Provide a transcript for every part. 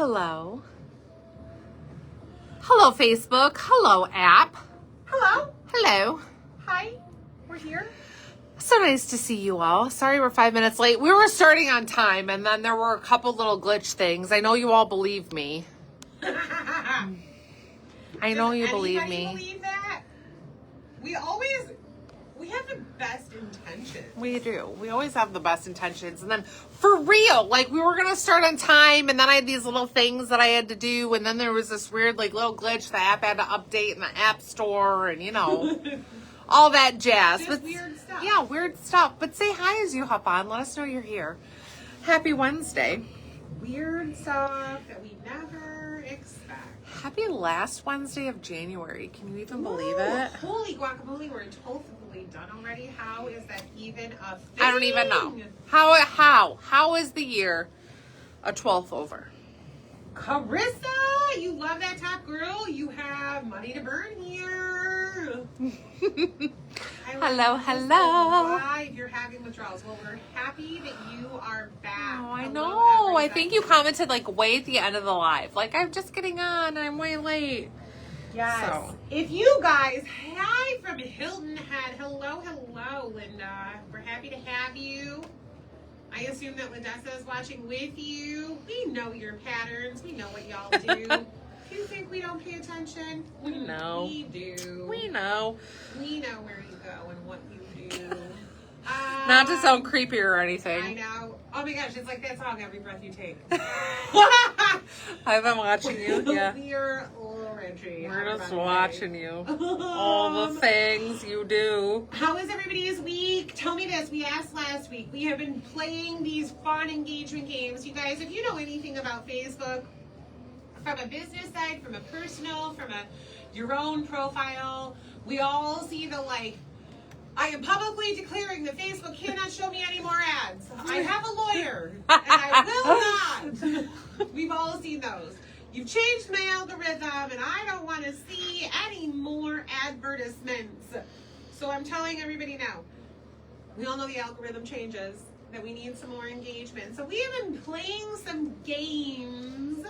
Hello. Hello, Facebook. Hello, app. Hello. Hello. Hi. We're here. So nice to see you all. Sorry we're 5 minutes late. We were starting on time, and then there were a couple little glitch things. I know you all believe me. I know you believe me. Believe that? We have the best intentions. We do. We always have the best intentions. And then for real, like we were going to start on time, and then I had these little things that I had to do, and then there was this weird like little glitch. The app had to update in the app store, and you know, all that jazz. Just weird stuff. Yeah, weird stuff. But say hi as you hop on. Let us know you're here. Happy Wednesday. Weird stuff that we never expect. Happy last Wednesday of January. Can you even believe it? Holy guacamole, we're totally done already. How is that even a thing? I don't even know. How is the year a 12th over? Carissa, you love that top girl. You have money to burn here. Hello. Why, if you're having withdrawals? Well, we're happy that you are back. Oh, I Hello, know. I everybody. think you commented like way at the end of the live. Like, I'm just getting on. I'm way late. Yes. So. If you guys, hi from Hilton Head. Hello, Linda. We're happy to have you. I assume that Ladessa is watching with you. We know your patterns. We know what y'all do. Do you think we don't pay attention? We know. We do. We know. We know where you go and what you do. Not to sound creepy or anything. I know. Oh my gosh, it's like that song, Every Breath You Take. I've been watching you. Yeah. We're little Reggie. We're just watching you. All the things you do. How is everybody's week? Tell me this. We asked last week. We have been playing these fun engagement games. You guys, if you know anything about Facebook, from a business side, from a personal, from your own profile, we all see the like, I am publicly declaring that Facebook cannot show me any more ads. I have a lawyer, and I will not. We've all seen those. You've changed my algorithm, and I don't want to see any more advertisements. So I'm telling everybody now, we all know the algorithm changes, that we need some more engagement. So we have been playing some games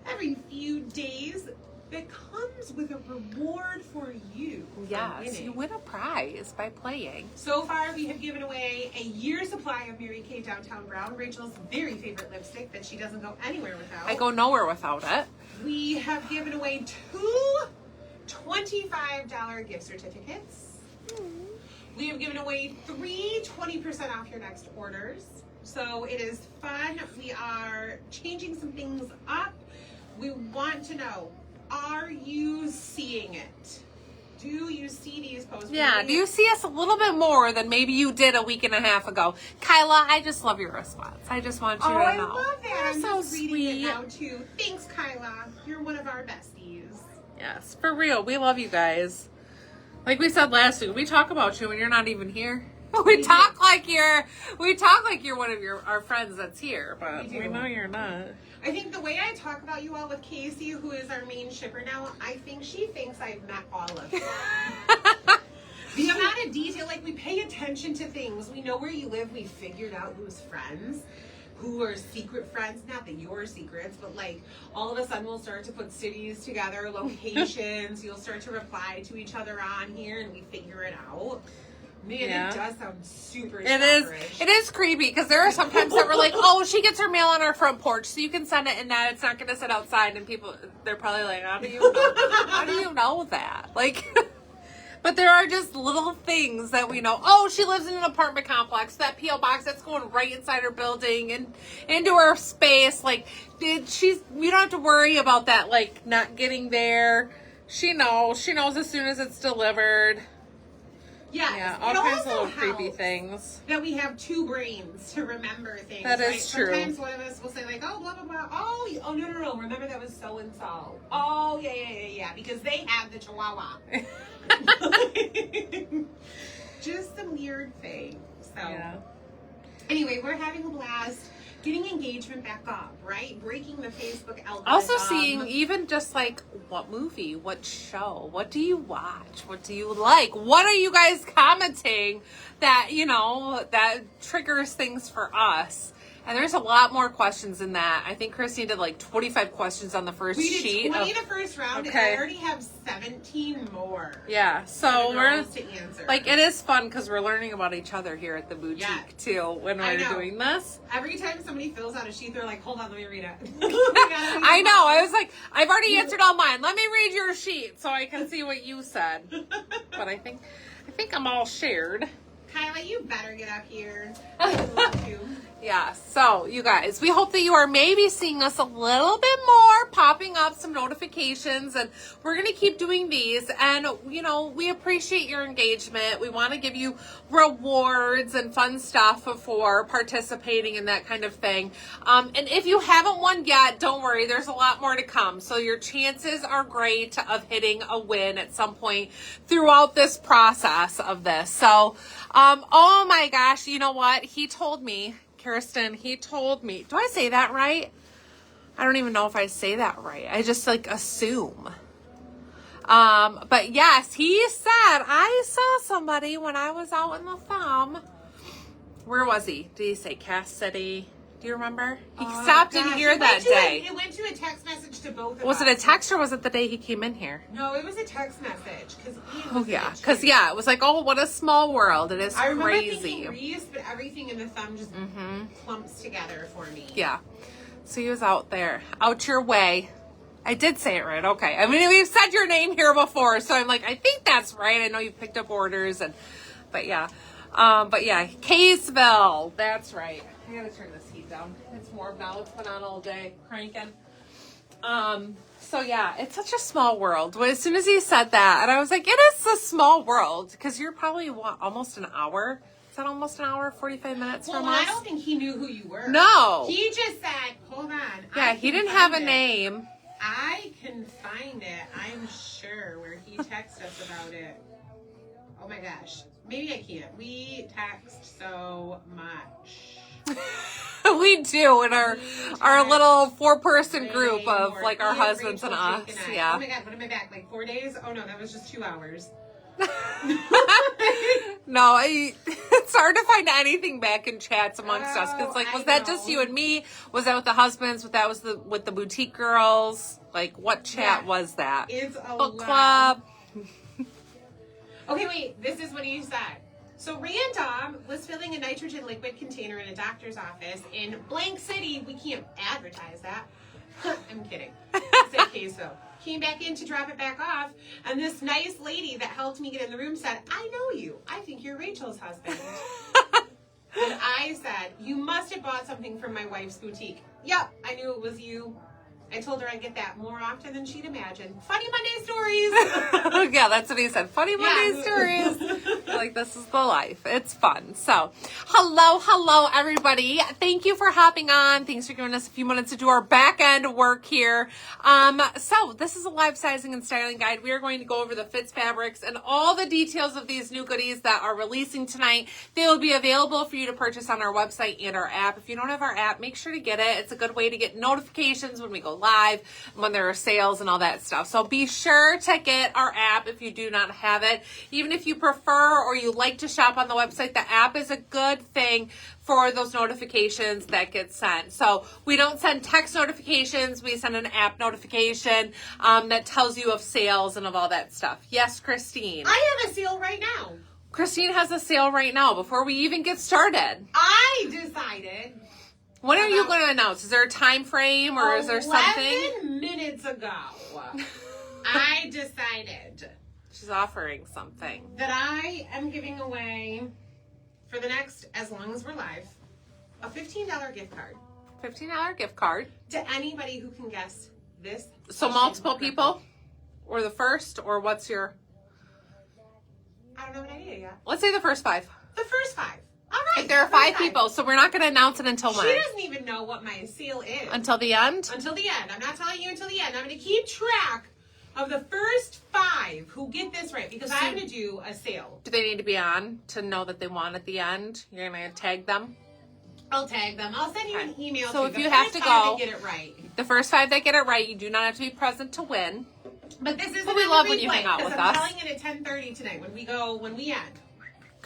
every few days that comes with a reward for you. Yes, you win a prize by playing. So far, we have given away a year's supply of Mary Kay Downtown Brown, Rachel's very favorite lipstick that she doesn't go anywhere without. I go nowhere without it. We have given away 2 $25 gift certificates. We have given away 3 20% off your next orders. So it is fun. We are changing some things up. We want to know, are you seeing it? Do you see these posts? Yeah, do you see us a little bit more than maybe you did a week and a half ago? Kyla, I just love your response. I just want you to know. I love that. I'm so just reading it now too. Thanks, Kyla. You're one of our besties. Yes, for real. We love you guys. Like we said last week, we talk about you when you're not even here. We talk like you're one of our friends that's here, but we know you're not. I think the way I talk about you all with Casey, who is our main shipper now, I think she thinks I've met all of you. The amount of detail, like we pay attention to things. We know where you live. We figured out who's friends, who are secret friends. Not that you're secrets, but like all of a sudden we'll start to put cities together, locations. You'll start to reply to each other on here, and we figure it out. Man, It does sound super stalkerish. It is creepy because there are sometimes that we're like, oh, she gets her mail on our front porch, so you can send it, and that it's not going to sit outside, and people, they're probably like, how do you know? How do you know that? Like, but there are just little things that we know. Oh, she lives in an apartment complex. That P.O. box that's going right inside her building and into her space. Like, we don't have to worry about that, like, not getting there. She knows. She knows as soon as it's delivered. Yeah, all kinds of little creepy things. That we have 2 brains to remember things. That is true. Sometimes one of us will say like, oh, blah, blah, blah. Oh, no. Remember that was so-and-so. Oh, yeah. Because they have the chihuahua. Just some weird things. So, Anyway, we're having a blast. Getting engagement back up, right? Breaking the Facebook algorithm. Also seeing even just like what movie, what show, what do you watch? What do you like? What are you guys commenting that, that triggers things for us? And there's a lot more questions in that. I think Christine did like 25 questions on the first sheet. sheet. We did 20 the first round, okay. and I already have 17 more. Yeah, so we're to answer. like, it is fun because we're learning about each other here at the boutique too when we're doing this. Every time somebody fills out a sheet, they're like, "Hold on, let me read it." I know. I was like, I've already answered all mine. Let me read your sheet so I can see what you said. But I think I'm all shared. Kyla, you better get up here. I love you. Yeah, so you guys, we hope that you are maybe seeing us a little bit more, popping up some notifications, and we're going to keep doing these. And, you know, we appreciate your engagement. We want to give you rewards and fun stuff for participating in that kind of thing. And if you haven't won yet, don't worry, there's a lot more to come. So your chances are great of hitting a win at some point throughout this process of this. So, oh my gosh, you know what? He told me, Kirsten, he told me, do I say that right? I don't even know if I say that right. I just like assume. But yes, he said, I saw somebody when I was out in the thumb. Where was he? Did he say Cass City? Do you remember? He stopped in here that day. It went to a text message to both of us. Was it a text or was it the day he came in here? No, it was a text message. Because it was like, oh, what a small world. It is crazy. I remember thinking Reese, but everything in the thumb just clumps together for me. Yeah. So he was out there, out your way. I did say it right. Okay. I mean, we've said your name here before, so I'm like, I think that's right. I know you picked up orders, but yeah, Kaysville. That's right. I gotta turn this heat down. It's warm now. It's been on all day, cranking. So yeah, it's such a small world. As soon as he said that, and I was like, it is a small world, because you're probably almost an hour. Is that almost an hour, 45 minutes from us? Well, I don't think he knew who you were. No. He just said, hold on. Yeah, he didn't have a name. I can find it, I'm sure, where he texted us about it. Oh my gosh. Maybe I can't. We text so much. We do in our little 4-person group of like our husbands and us. Yeah. Oh my God, what am I back? Like 4 days? Oh no, that was just 2 hours. No, it's hard to find anything back in chats amongst us. It's like, was that just you and me? Was that with the husbands? With the boutique girls? Like, what chat was that? It's a book lot. club. Okay, wait. This is what he said. So Random was filling a nitrogen liquid container in a doctor's office in blank city. We can't advertise that. I'm kidding. Say Kaysville. Came back in to drop it back off, and this nice lady that helped me get in the room said, I know you. I think you're Rachel's husband. And I said, you must have bought something from my wife's boutique. Yep, I knew it was you. I told her I'd get that more often than she'd imagine. Funny Monday stories. Yeah, that's what he said. Funny Monday stories. Like, this is the life. It's fun. So, hello, everybody. Thank you for hopping on. Thanks for giving us a few minutes to do our back end work here. So this is a live sizing and styling guide. We are going to go over the fits, fabrics, and all the details of these new goodies that are releasing tonight. They will be available for you to purchase on our website and our app. If you don't have our app, make sure to get it. It's a good way to get notifications when we go live, when there are sales and all that stuff. So be sure to get our app if you do not have it. Even if you prefer or you like to shop on the website, the app is a good thing for those notifications that get sent. So we don't send text notifications, we send an app notification that tells you of sales and of all that stuff. Yes, Christine? I have a sale right now. Christine has a sale right now before we even get started. I decided. When are you going to announce? Is there a time frame or is there something? 11 minutes ago, I decided. She's offering something. That I am giving away, for the next, as long as we're live, a $15 gift card. $15 gift card. To anybody who can guess this. So multiple people? Or the first? Or what's your... I don't have an idea yet. Let's say the first 5. The first 5. All right. If there are 5 people, so we're not going to announce it until when? She doesn't even know what my sale is. Until the end? Until the end. I'm not telling you until the end. I'm going to keep track of the first 5 who get this right, because I'm going to do a sale. Do they need to be on to know that they won at the end? You're going to tag them? I'll tag them. I'll send you an email. So to if you have to go, get it right. The first 5 that get it right, you do not have to be present to win. But this is we love when you hang out with I'm us. telling it at 10:30 tonight when we end.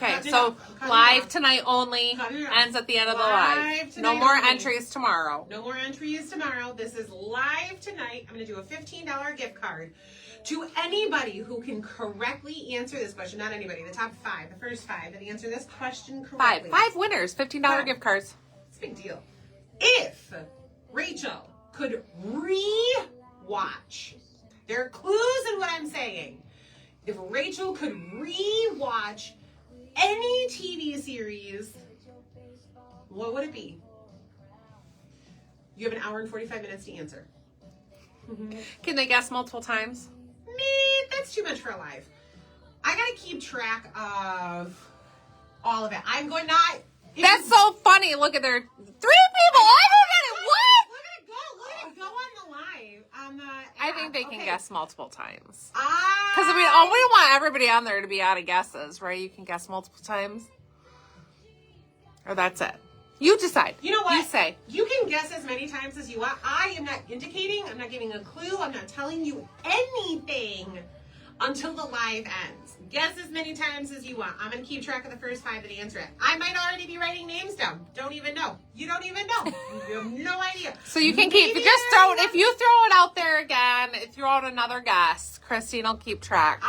Okay, Cut it so off. Cut it live off. tonight only, Cut it off. ends at the end of the Live live. tonight No more only. entries tomorrow. No more entries tomorrow. This is live tonight. I'm going to do a $15 gift card to anybody who can correctly answer this question. Not anybody, the top 5, the first 5 that answer this question correctly. 5 winners, $15 Wow. gift cards. It's a big deal. If Rachel could re-watch, there are clues in what I'm saying. If Rachel could re-watch any TV series, what would it be? You have an hour and 45 minutes to answer. Can they guess multiple times? That's too much for a live. I gotta keep track of all of it. I'm going not. That's so funny. Look at their 3 people. I don't get it. What? Look at it go! Look at it go on the live. On the I think they can Okay. guess multiple times. Because Because we don't want everybody on there to be out of guesses, right? You can guess multiple times. Or that's it. You decide. You know what? You say. You can guess as many times as you want. I am not indicating. I'm not giving a clue. I'm not telling you anything until the live ends. Guess as many times as you want. I'm going to keep track of the first 5 that answer it. I might already be writing names down. Don't even know. You don't even know. You have no idea. So you can keep, Maybe just throw it, there's if you throw it out there again, throw out another guess, Christine will keep track.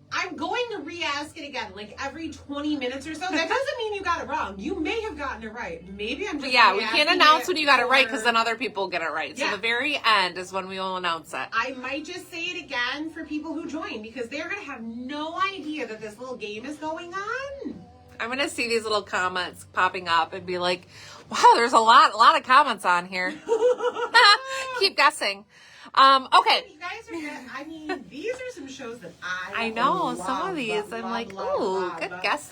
I'm going to re-ask it again, like every 20 minutes or so. That doesn't mean you got it wrong. You may have gotten it right. Maybe I'm just Yeah, we can't re-asking announce it when you got it right because for- then other people get it right. So Yeah. the very end is when we will announce it. I might just say it again for people who join because they're going to have no idea that this little game is going on. I'm going to see these little comments popping up and be like, wow, there's a lot of comments on here. Keep guessing. Okay. You guys are good. I mean, these are some shows that I know love, some of these. love, I'm love, like, love, ooh, love. good guesses.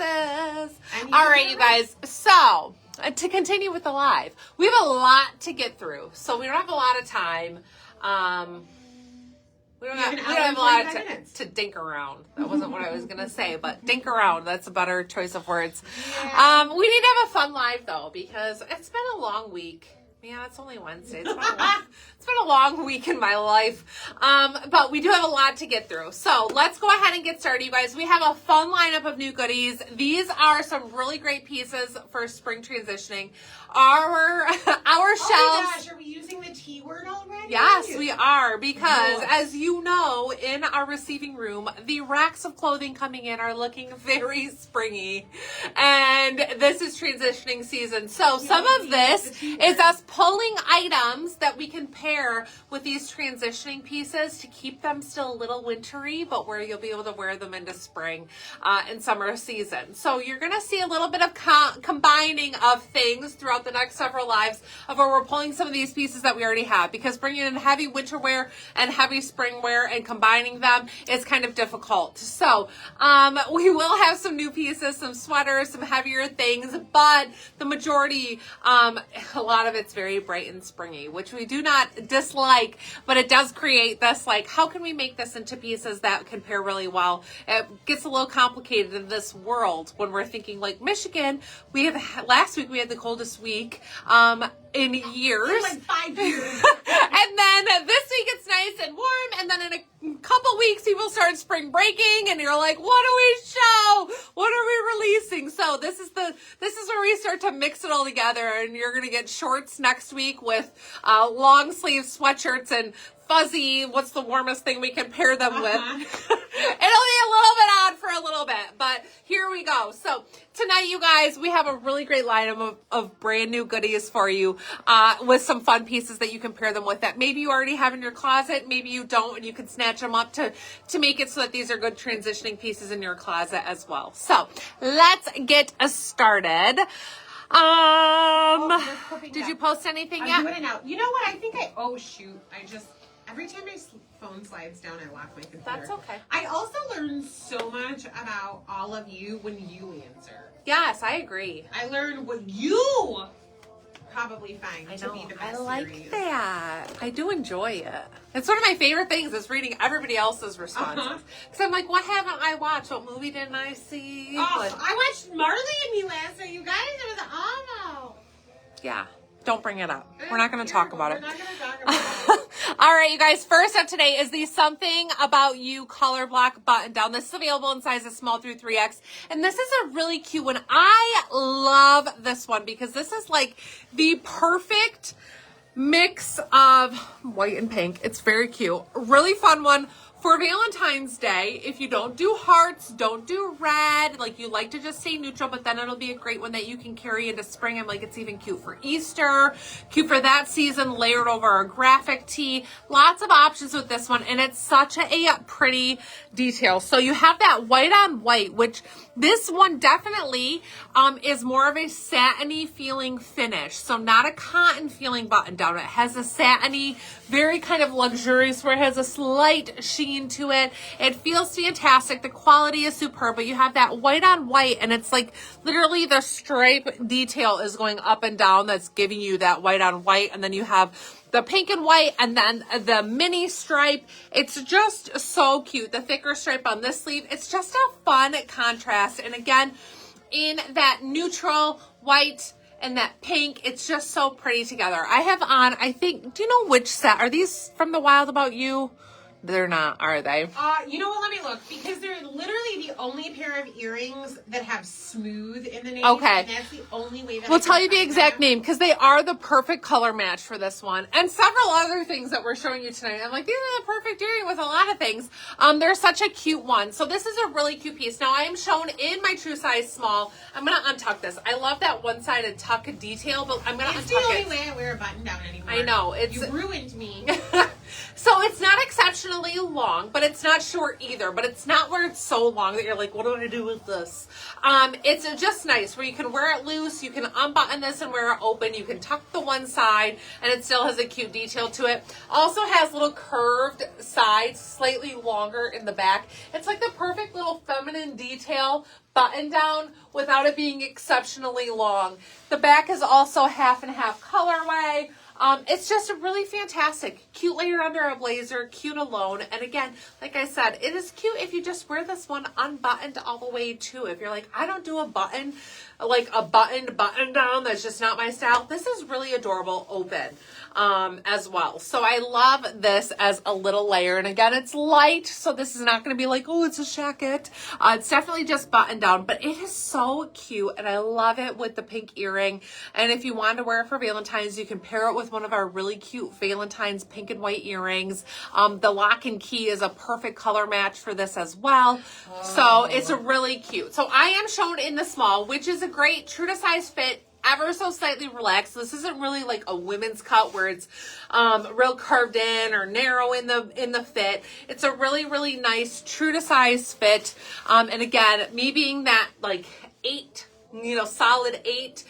And you All get right, it you right. guys. So, to continue with the live, we have a lot to get through. So we don't have a lot of time. We don't You have have, an we hour don't have and a lot 45 minutes. to dink around. That wasn't what I was going to say, but dink around. That's a better choice of words. Yeah. We need to have a fun live, though, because it's been a long week. Yeah, it's only Wednesday. It's been a long week in my life. But we do have a lot to get through. So let's go ahead and get started, you guys. We have a fun lineup of new goodies. These are some really great pieces for spring transitioning. Our Oh my shelves. gosh, are we using the T word already? Yes, we are, because Yes. as you know, in our receiving room, the racks of clothing coming in are looking very springy, and this is transitioning season. So some of this is us pulling items that we can pair with these transitioning pieces to keep them still a little wintry, but where you'll be able to wear them into spring and summer season. So you're going to see a little bit of combining of things throughout the next several lives of where we're pulling some of these pieces that we already have, because bringing in heavy winter wear and heavy spring wear and combining them is kind of difficult. So we will have some new pieces, some sweaters, some heavier things, but the majority, a lot of it's very bright and springy, which we do not dislike, but it does create this, like, how can we make this into pieces that can pair really well? It gets a little complicated in this world when we're thinking, like, Michigan, last week we had the coldest week in years. Like 5 years. And then this week it's nice and warm, and then in a couple weeks people start spring breaking, and you're like, what do we show? What are we releasing? So this is where we start to mix it all together, and you're gonna get shorts next week with long sleeve sweatshirts and fuzzy, what's the warmest thing we can pair them with? It'll be a little bit odd for a little bit, but here we go. So tonight, you guys, we have a really great lineup of brand new goodies for you with some fun pieces that you can pair them with that maybe you already have in your closet, maybe you don't, and you can snatch them up to make it so that these are good transitioning pieces in your closet as well. So let's get started. Did you post anything I'm yet? doing it now. You know what? I think oh shoot. Every time my phone slides down, I lock my computer. That's okay. I also learned so much about all of you when you answer. Yes, I agree. I learned what you probably find I to know. be the I best like series. that. I do enjoy it. It's one of my favorite things is reading everybody else's responses. Because I'm like, what haven't I watched? What movie didn't I see? Oh, What- I watched Marley and Me last night, you guys. It was awful. Yeah. Don't bring it up. We're not going to talk about it. We're not going to talk about it. All right, you guys, first up today is the Something About You color block button down. This is available in sizes small through 3X. And this is a really cute one. I love this one because this is like the perfect mix of white and pink. It's very cute. Really fun one for Valentine's Day. If you don't do hearts, don't do red, like you like to just stay neutral, but then it'll be a great one that you can carry into spring. I'm like, it's even cute for Easter, cute for that season, layered over a graphic tee. Lots of options with this one, and it's such a pretty detail. So you have that white on white, which this one definitely is more of a satiny feeling finish. So not a cotton feeling button down. It has a satiny, very kind of luxurious, where it has a slight sheen to it. It feels fantastic. The quality is superb, but you have that white on white, and it's like literally the stripe detail is going up and down that's giving you that white on white. And then you have the pink and white, and then the mini stripe. It's just so cute. The thicker stripe on this sleeve. It's just a fun contrast. And again, in that neutral white and that pink, it's just so pretty together. I have on, I think, do you know which set? Are these from the Wild About You? They're not, are they? You know what? Let me look, because they're literally the only pair of earrings that have smooth in the name. Okay. And that's the only way that We'll tell you the exact name because they are the perfect color match for this one. And several other things that we're showing you tonight. I'm like, these are the perfect earring with a lot of things. They're such a cute one. So this is a really cute piece. Now I am shown in my true size small. I'm going to untuck this. I love that one-sided tuck detail, but I'm going to untuck it. It's the only way I wear a button down anymore. I know. You ruined me. So it's not exceptionally long, but it's not short either. But it's not where it's so long that you're like, what do I do with this? It's just nice where you can wear it loose. You can unbutton this and wear it open. You can tuck the one side, and it still has a cute detail to it. Also has little curved sides, slightly longer in the back. It's like the perfect little feminine detail button down without it being exceptionally long. The back is also half and half colorway. It's just a really fantastic, cute layer under a blazer, cute alone. And again, like I said, it is cute if you just wear this one unbuttoned all the way too. If you're like, I don't do a button, like a buttoned button down, that's just not my style. This is really adorable open as well. So I love this as a little layer. And again, it's light, so this is not going to be like, oh, it's a jacket. It's definitely just buttoned down, but it is so cute. And I love it with the pink earring. And if you want to wear it for Valentine's, you can pair it with one of our really cute Valentine's pink and white earrings. The lock and key is a perfect color match for this as well. Oh. So it's really cute. So I am shown in the small, which is a great true to size fit, ever so slightly relaxed. This isn't really like a women's cut where it's real curved in or narrow in the fit. It's a really, really nice true to size fit. And again, me being that like 8, solid 8.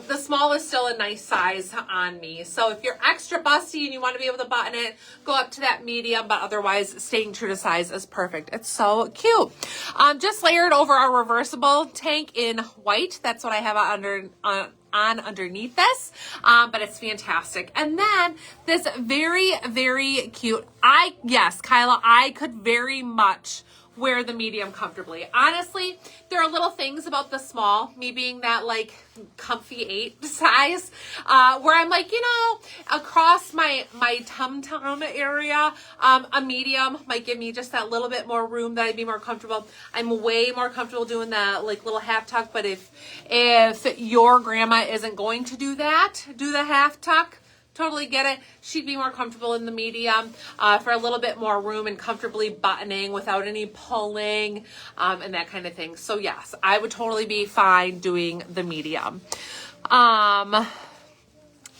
The small is still a nice size on me. So if you're extra busty and you want to be able to button it, go up to that medium, but otherwise staying true to size is perfect. It's so cute. Just layered over our reversible tank in white. That's what I have underneath this, but it's fantastic. And then this very, very cute, yes, Kyla, I could very much wear the medium comfortably. Honestly, there are little things about the small, me being that like comfy 8 size, where I'm like, across my tum-tum area, a medium might give me just that little bit more room that I'd be more comfortable. I'm way more comfortable doing that like little half tuck, but if your grandma isn't going to do that, do the half tuck, totally get it. She'd be more comfortable in the medium for a little bit more room and comfortably buttoning without any pulling and that kind of thing. So yes, I would totally be fine doing the medium.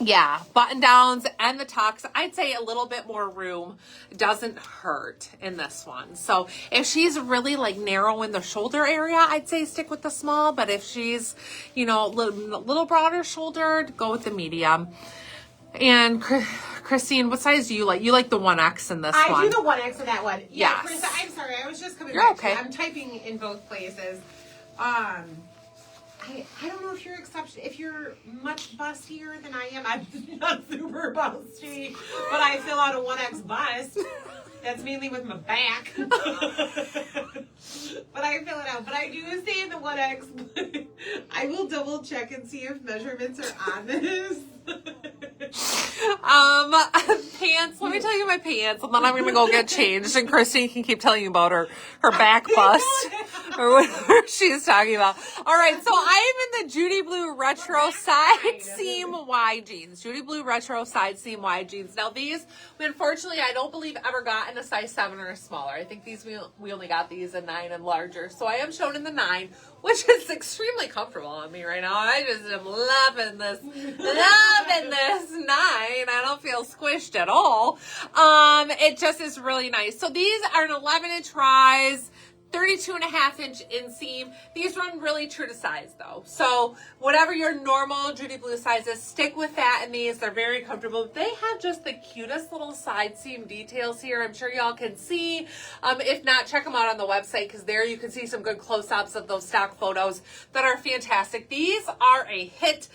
Yeah, button downs and the tucks, I'd say a little bit more room doesn't hurt in this one. So if she's really like narrow in the shoulder area, I'd say stick with the small. But if she's, a little broader shouldered, go with the medium. And Christine, what size do you like? You like the 1X in this one. I do the 1X in that one. Yeah, yes. Carissa, I'm sorry. I was just coming You're back okay. to you. I'm typing in both places. I don't know if you're much bustier than I am. I'm not super busty, but I fill out a 1X bust. That's mainly with my back. But I fill it out. But I do stay in the 1X. I will double check and see if measurements are on this. pants. Let me tell you my pants, and then I'm gonna go get changed. And Christine can keep telling you about her back bust or whatever she's talking about. All right, so I am in the Judy Blue Retro Side Seam Y jeans. Judy Blue Retro Side Seam Y jeans. Now these, unfortunately, I don't believe ever got in a size 7 or smaller. I think these we only got these in 9 and larger. So I am shown in the 9, which is extremely comfortable on me right now. I just am loving this 9. I don't feel squished at all. It just is really nice. So these are an 11-inch rise, 32.5-inch inseam. These run really true to size though. So whatever your normal Judy Blue size is, stick with that in these. They're very comfortable. They have just the cutest little side seam details here. I'm sure y'all can see. If not, check them out on the website because there you can see some good close-ups of those stock photos that are fantastic. These are a hit.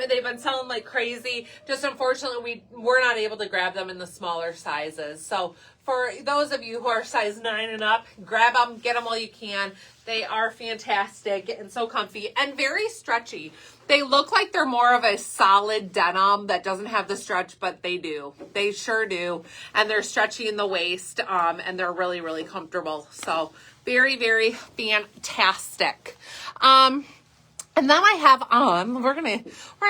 They've been selling like crazy. Just unfortunately, we're not able to grab them in the smaller sizes. So for those of you who are size 9 and up, grab them, get them while you can. They are fantastic and so comfy and very stretchy. They look like they're more of a solid denim that doesn't have the stretch, but they do. They sure do. And they're stretchy in the waist, and they're really, really comfortable. So very, very fantastic. And then I have on, we're gonna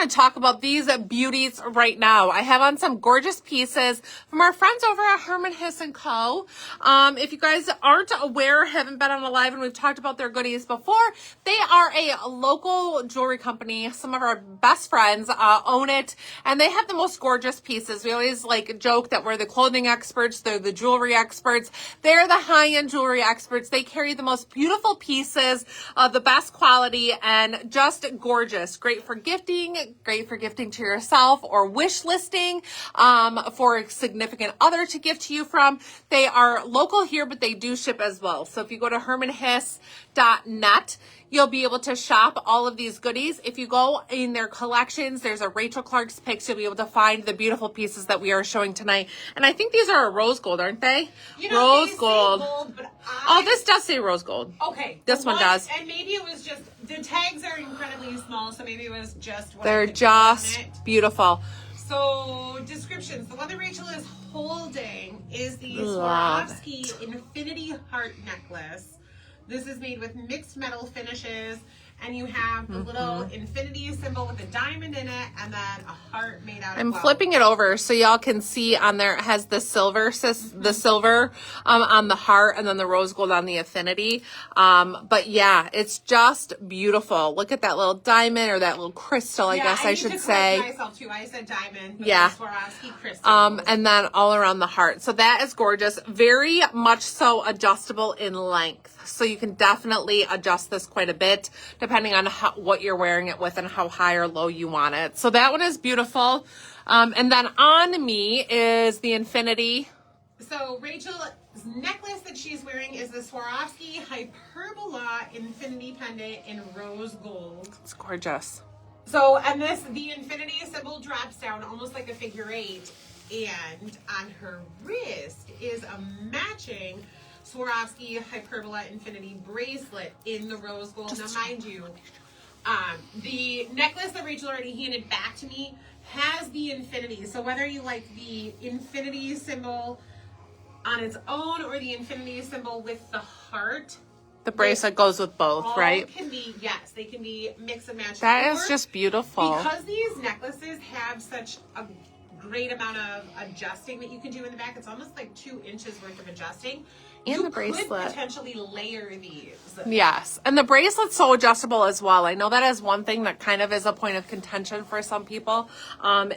talk about these beauties right now. I have on some gorgeous pieces from our friends over at Herman Hiss & Co. If you guys aren't aware, haven't been on a live, and we've talked about their goodies before, they are a local jewelry company. Some of our best friends own it, and they have the most gorgeous pieces. We always like joke that we're the clothing experts, they're the jewelry experts. They're the high-end jewelry experts. They carry the most beautiful pieces, the best quality, and just gorgeous. Great for gifting to yourself or wish listing for a significant other to gift to you from. They are local here, but they do ship as well. So if you go to hermanhiss.net, you'll be able to shop all of these goodies. If you go in their collections, there's a Rachel Clark's Picks. You'll be able to find the beautiful pieces that we are showing tonight. And I think these are a rose gold, aren't they? Rose gold. Oh, this does say rose gold. Okay. This one does. And maybe it was just, the tags are incredibly small, so maybe it was just what They're just beautiful. So, descriptions. The one that Rachel is holding is the Swarovski Infinity Heart Necklace. This is made with mixed metal finishes, and you have the little infinity symbol with a diamond in it, and then a heart made out of I'm gold. flipping it over so y'all can see on there. It has the silver, on the heart, and then the rose gold on the infinity. But yeah, it's just beautiful. Look at that little diamond or that little crystal, I guess I should say. Myself too. I said diamond. But yeah. Swarovski crystal. And then all around the heart. So that is gorgeous. Very much so adjustable in length. So you can definitely adjust this quite a bit depending on what you're wearing it with and how high or low you want it. So that one is beautiful. And then on me is the infinity. So Rachel's necklace that she's wearing is the Swarovski Hyperbola Infinity Pendant in rose gold. It's gorgeous. So, and the infinity symbol drops down almost like a figure 8. And on her wrist is a matching Swarovski Hyperbola Infinity bracelet in the rose gold. Now, mind you, the necklace that Rachel already handed back to me has the infinity. So whether you like the infinity symbol on its own or the infinity symbol with the heart, the bracelet goes with both, right? Can be, yes, they can be mix and match. That is just beautiful. Because these necklaces have such a great amount of adjusting that you can do in the back. It's almost like 2 inches worth of adjusting. And the bracelet. You could potentially layer these. Yes. And the bracelet's so adjustable as well. I know that is one thing that kind of is a point of contention for some people,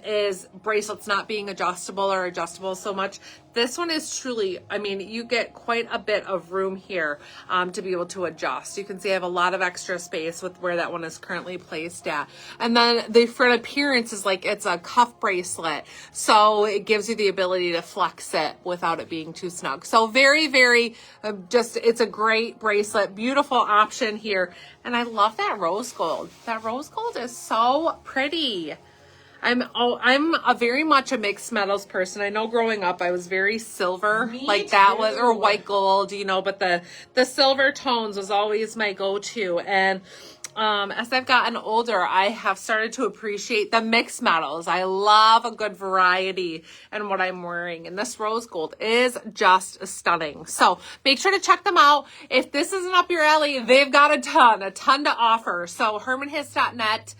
is bracelets not being adjustable or adjustable so much. This one is truly, I mean, you get quite a bit of room here to be able to adjust. You can see I have a lot of extra space with where that one is currently placed at. And then the front appearance is like it's a cuff bracelet. So it gives you the ability to flex it without it being too snug. So very, very, it's a great bracelet. Beautiful option here. And I love that rose gold. That rose gold is so pretty. I'm a very much a mixed metals person. I know growing up I was very silver, that was, or white gold, but the silver tones was always my go-to. And As I've gotten older, I have started to appreciate the mixed metals. I love a good variety in what I'm wearing, and this rose gold is just stunning. So make sure to check them out. If this isn't up your alley, they've got a ton to offer. So hermanhiss.net.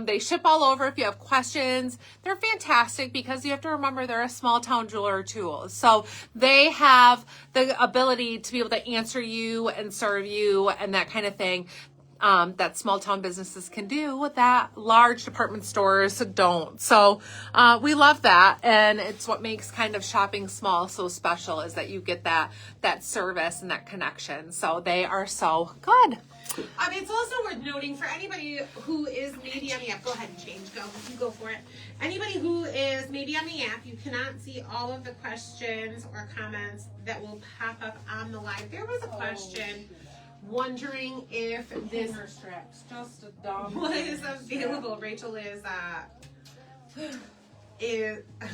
They ship all over if you have questions. They're fantastic because you have to remember they're a small town jeweler too. So they have the ability to be able to answer you and serve you and that kind of thing. That small town businesses can do that large department stores don't. So we love that, and it's what makes kind of shopping small so special is that you get that service and that connection. So they are so good. It's also worth noting for anybody who is maybe on the app, go ahead and change, go for it. Anybody who is maybe on the app, you cannot see all of the questions or comments that will pop up on the live. There was a question wondering if this Hanger straps, just a dumb was available. Rachel is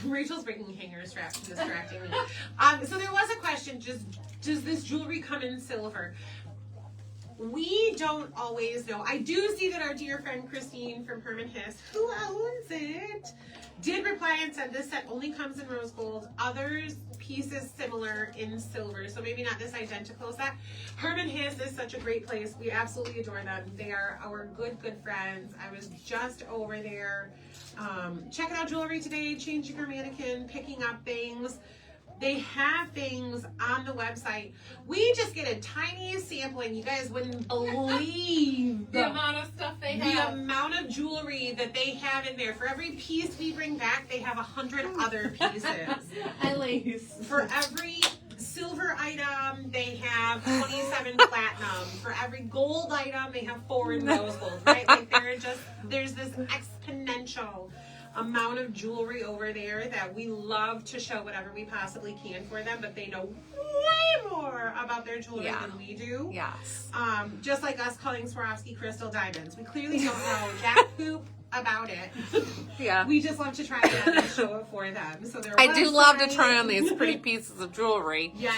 Rachel's bringing hanger straps and distracting me. So there was a question, does this jewelry come in silver? We don't always know. I do see that our dear friend Christine from Herman Hiss, who owns it, did reply and said this set only comes in rose gold. Others pieces similar in silver, so maybe not this identical set. Herman Hiss is such a great place. We absolutely adore them. They are our good friends. I was just over there checking out jewelry today, changing her mannequin, picking up things. They have things on the website. We just get a tiny sampling. You guys wouldn't believe the amount of stuff they have. The amount of jewelry that they have in there. For every piece we bring back, they have 100 other pieces. At least. For every silver item, they have 27 platinum. For every gold item, they have 4 in rose gold, right? Like there's this exponential amount of jewelry over there that we love to show whatever we possibly can for them, but they know way more about their jewelry than we do. Yes. Just like us calling Swarovski crystal diamonds. We clearly don't know jack poop about it. Yeah. We just love to try it and show it for them. So I do love to try on these pretty pieces of jewelry. Yes.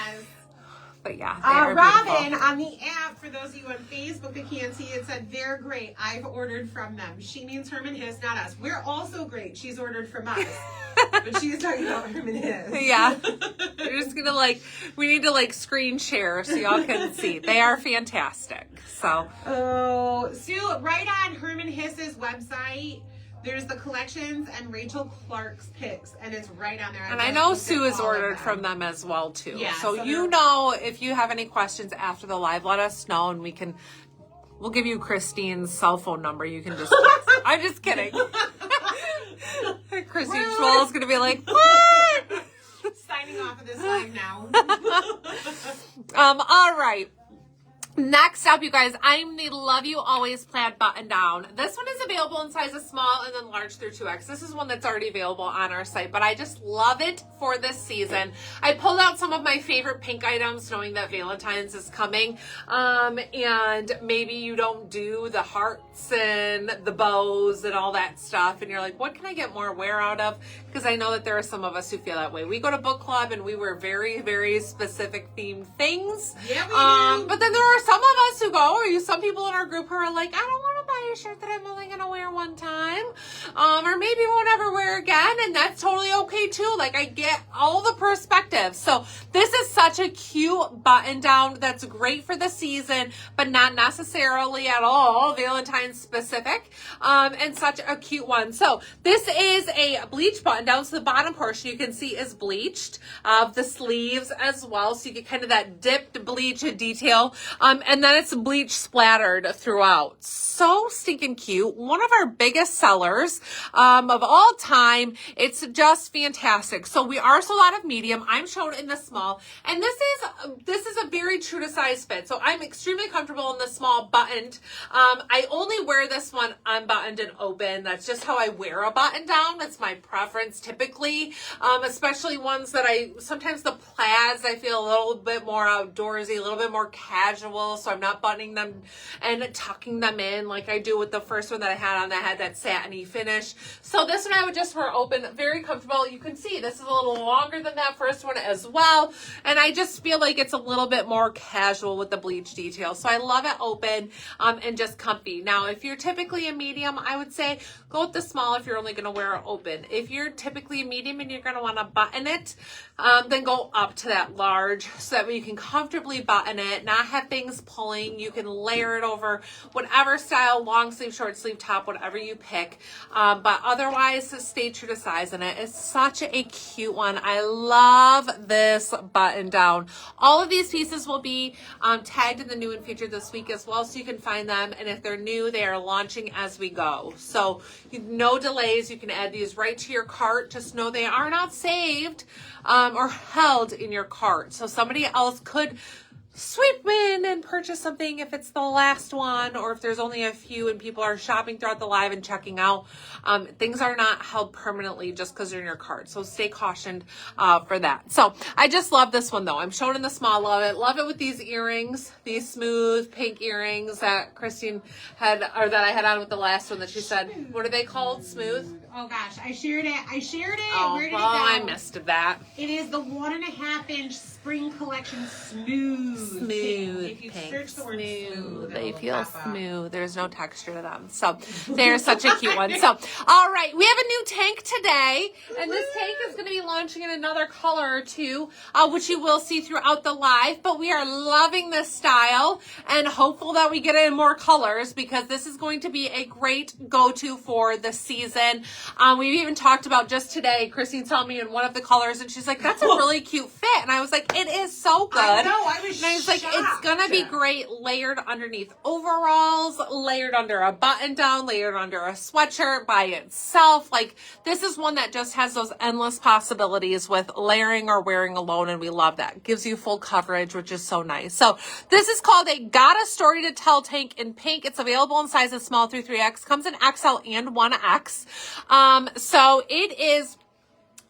But yeah, they are Robin, beautiful. on the app, for those of you on Facebook that can't see, it said, they're great. I've ordered from them. She means Herman Hiss, not us. We're also great. She's ordered from us. But she's talking about Herman Hiss. Yeah. We're just going to we need to screen share so y'all can see. They are fantastic. So. Oh, Sue, right on Herman Hiss's website, there's the collections and Rachel Clark's picks, and it's right on there. And I know Sue has ordered from them as well, too. Yeah, so you know, if you have any questions after the live, let us know, and we'll give you Christine's cell phone number. You can just text. I'm just kidding. Christine Schwall is going to be like, what? Signing off of this live now. All right. Next up, you guys, I'm the Love You Always plaid button down. This one is available in sizes small and then large through 2X. This is one that's already available on our site, but I just love it for this season. I pulled out some of my favorite pink items knowing that Valentine's is coming. And maybe you don't do the hearts and the bows and all that stuff. And you're like, what can I get more wear out of? Because I know that there are some of us who feel that way. We go to book club and we wear very, very specific themed things. Yeah, we do. But then there are some of us who go, or some people in our group who are like, I don't want to buy a shirt that I'm only going to wear one time. Or maybe won't ever wear again. And that's totally okay too. I get all the perspectives. So this is such a cute button down that's great for the season, but not necessarily at all Valentine's specific. And such a cute one. So this is a bleach button down. So the bottom portion you can see is bleached. The sleeves as well. So you get kind of that dipped bleach detail. And then it's bleach splattered throughout. So stinking cute. One of our biggest sellers of all time. It's just fantastic. So we are sold out of medium. I'm shown in the small. And this is a very true to size fit. So I'm extremely comfortable in the small buttoned. I only wear this one unbuttoned and open. That's just how I wear a button down. That's my preference typically. Especially ones that sometimes the plaids I feel a little bit more outdoorsy, a little bit more casual. So I'm not buttoning them and tucking them in like I do with the first one that I had on that had that satiny finish. So this one I would just wear open open, very comfortable. You can see this is a little longer than that first one as well. And I just feel like it's a little bit more casual with the bleach detail. So I love it open and just comfy. Now, if you're typically a medium, I would say go with the small if you're only going to wear it open. If you're typically a medium and you're going to want to button it, then go up to that large so that way you can comfortably button it, not have things pulling. You can layer it over whatever style, long sleeve, short sleeve, top, whatever you pick. But otherwise, stay true to size in it. It's such a cute one. I love this button down. All of these pieces will be tagged in the new and featured this week as well, so you can find them. And if they're new, they are launching as we go. So no delays. You can add these right to your cart. Just know they are not saved or held in your cart. So somebody else could sweep in and purchase something if it's the last one, or if there's only a few and people are shopping throughout the live and checking out. Things are not held permanently just because they're in your cart. So stay cautioned for that. So I just love this one though. I'm showing in the small. Love it with these earrings, these smooth pink earrings that Christine had, or that I had on with the last one that she said, what are they called? Smooth? Oh gosh, I shared it. Oh, Where did it well, go? I missed that. It is the 1.5 inch spring collection smooth. Smooth If you pink, search the word smooth, they it'll feel pop up. smooth. There's no texture to them. So they're such a cute one. So, all right, we have a new tank today, and this tank is going to be launching in another color or two, which you will see throughout the live, but we are loving this style and hopeful that we get it in more colors because this is going to be a great go-to for the season. We've even talked about just today, Christine saw me in one of the colors and she's like, that's a really cute fit. And I was like, it is so good. I know, I was like, it's gonna be great layered underneath overalls, layered under a button down, layered under a sweatshirt by itself. Like, this is one that just has those endless possibilities with layering or wearing alone, and we love that. Gives you full coverage, which is so nice. So this is called a Got a Story to Tell tank in pink. It's available in sizes small through 3X, comes in XL and 1X. So it is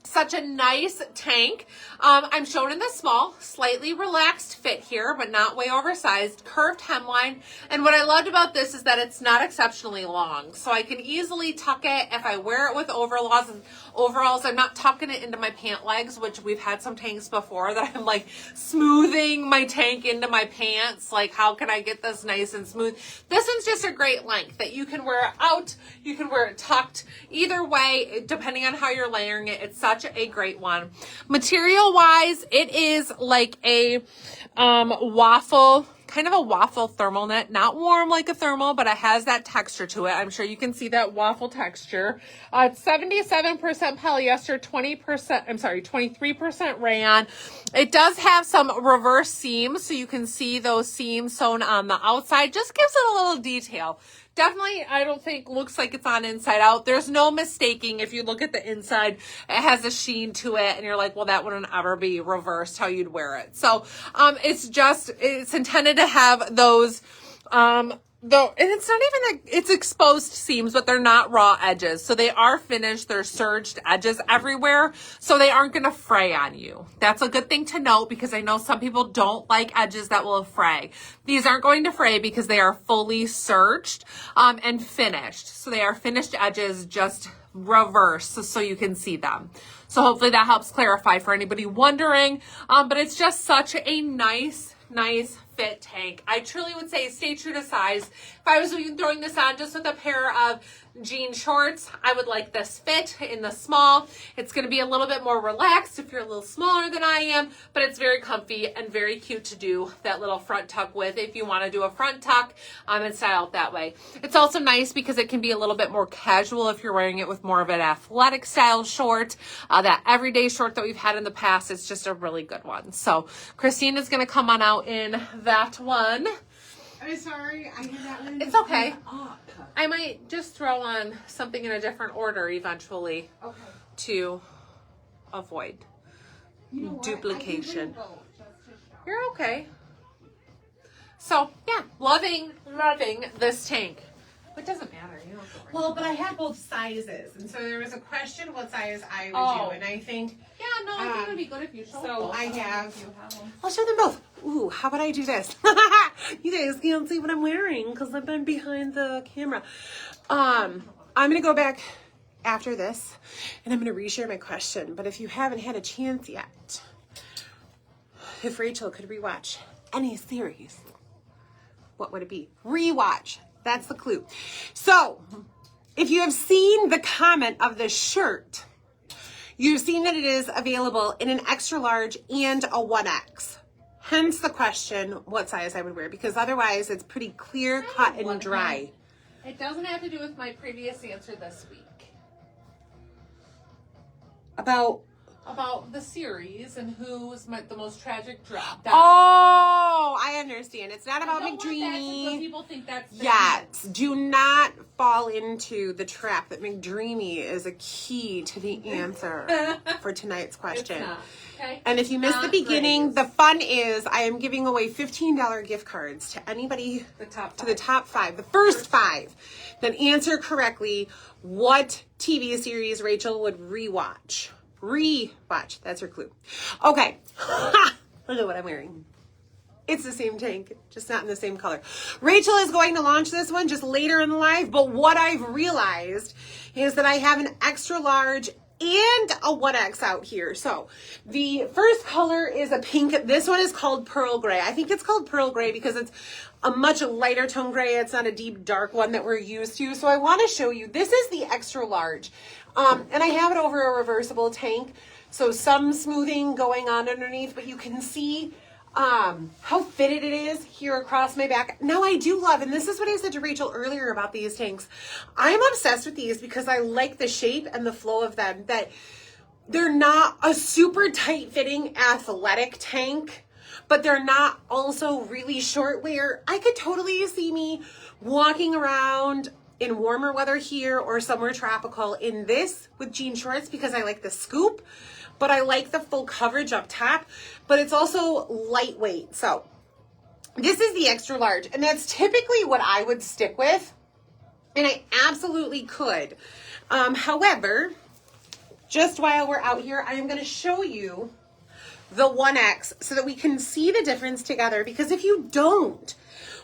such a nice tank. I'm shown in the small, slightly relaxed fit here, but not way oversized, curved hemline. And what I loved about this is that it's not exceptionally long. So I can easily tuck it if I wear it with overalls. I'm not tucking it into my pant legs, which we've had some tanks before that I'm like smoothing my tank into my pants. Like, how can I get this nice and smooth? This one's just a great length that you can wear it out. You can wear it tucked. Either way, depending on how you're layering it, it's such a great one. Material wise, it is like a waffle, kind of a waffle thermal knit, not warm like a thermal, but it has that texture to it. I'm sure you can see that waffle texture. It's 77% polyester, 23% rayon. It does have some reverse seams, so you can see those seams sewn on the outside. Just gives it a little detail. Definitely, I don't think looks like it's on inside out. There's no mistaking. If you look at the inside, it has a sheen to it and you're like, well, that wouldn't ever be reversed how you'd wear it. So, it's intended to have those, though, and it's not even it's exposed seams, but they're not raw edges. So they are finished. They're serged edges everywhere. So they aren't going to fray on you. That's a good thing to note because I know some people don't like edges that will fray. These aren't going to fray because they are fully serged, and finished. So they are finished edges, just reversed so you can see them. So hopefully that helps clarify for anybody wondering. But it's just such a nice fit tank. I truly would say stay true to size. If I was even throwing this on just with a pair of jean shorts, I would like this fit in the small. It's going to be a little bit more relaxed if you're a little smaller than I am, but it's very comfy and very cute to do that little front tuck with if you want to do a front tuck and style it that way. It's also nice because it can be a little bit more casual if you're wearing it with more of an athletic style short. That everyday short that we've had in the past is just a really good one. So Christine is going to come on out in that one. I'm sorry, I had that one. It's okay. I might just throw on something in a different order eventually to avoid duplication. You're okay. So yeah, loving this tank. It doesn't matter, you know. Well, but I had both sizes, and so there was a question what size I would do, and I think I think it would be good if you showed so. both. I have. I'll show them both. Ooh, how about I do this? You guys can't see what I'm wearing because I've been behind the camera. I'm gonna go back after this, and I'm going to reshare my question. But if you haven't had a chance yet, if Rachel could rewatch any series, what would it be? Rewatch. That's the clue. So, if you have seen the comment of the shirt, you've seen that it is available in an extra large and a 1X. Hence the question, what size I would wear, because otherwise it's pretty clear, cut, and dry. It doesn't have to do with my previous answer this week. About the series and who's the most tragic drop. Oh, I understand. It's not about McDreamy. People think that's yes. Do not fall into the trap that McDreamy is a key to the answer for tonight's question. It's not. Okay. And if you missed the beginning, the fun is I am giving away $15 gift cards to anybody the top five, the first five that answer correctly what TV series Rachel would rewatch. Rewatch. That's her clue. Okay. Look at what I'm wearing. It's the same tank, just not in the same color. Rachel is going to launch this one just later in the live, but what I've realized is that I have an extra large and a 1X out here. So the first color is a pink. This one is called Pearl Gray. I think it's called Pearl Gray because it's a much lighter tone gray. It's not a deep dark one that we're used to. So I want to show you, this is the extra large. And I have it over a reversible tank. So some smoothing going on underneath, but you can see how fitted it is here across my back. Now I do love, and this is what I said to Rachel earlier about these tanks. I'm obsessed with these because I like the shape and the flow of them, that they're not a super tight fitting athletic tank, but they're not also really short where I could totally see me walking around in warmer weather here or somewhere tropical in this with jean shorts because I like the scoop, but I like the full coverage up top, but it's also lightweight. So this is the extra large, and that's typically what I would stick with, and I absolutely could. However, just while we're out here, I am going to show you the 1X so that we can see the difference together, because if you don't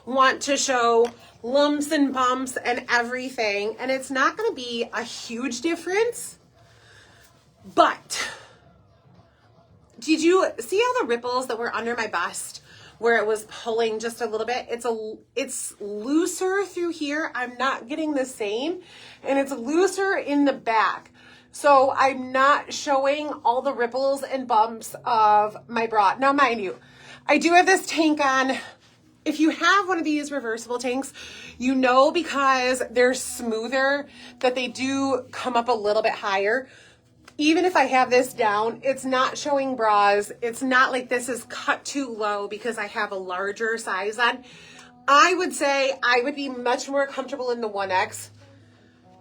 want to show lumps and bumps and everything, and it's not going to be a huge difference, but did you see all the ripples that were under my bust where it was pulling just a little bit? It's looser through here. I'm not getting the same, and it's looser in the back. So I'm not showing all the ripples and bumps of my bra. Now, mind you, I do have this tank on. If you have one of these reversible tanks, you know, because they're smoother, that they do come up a little bit higher. Even if I have this down, it's not showing bras. It's not like this is cut too low because I have a larger size on. I would say I would be much more comfortable in the 1X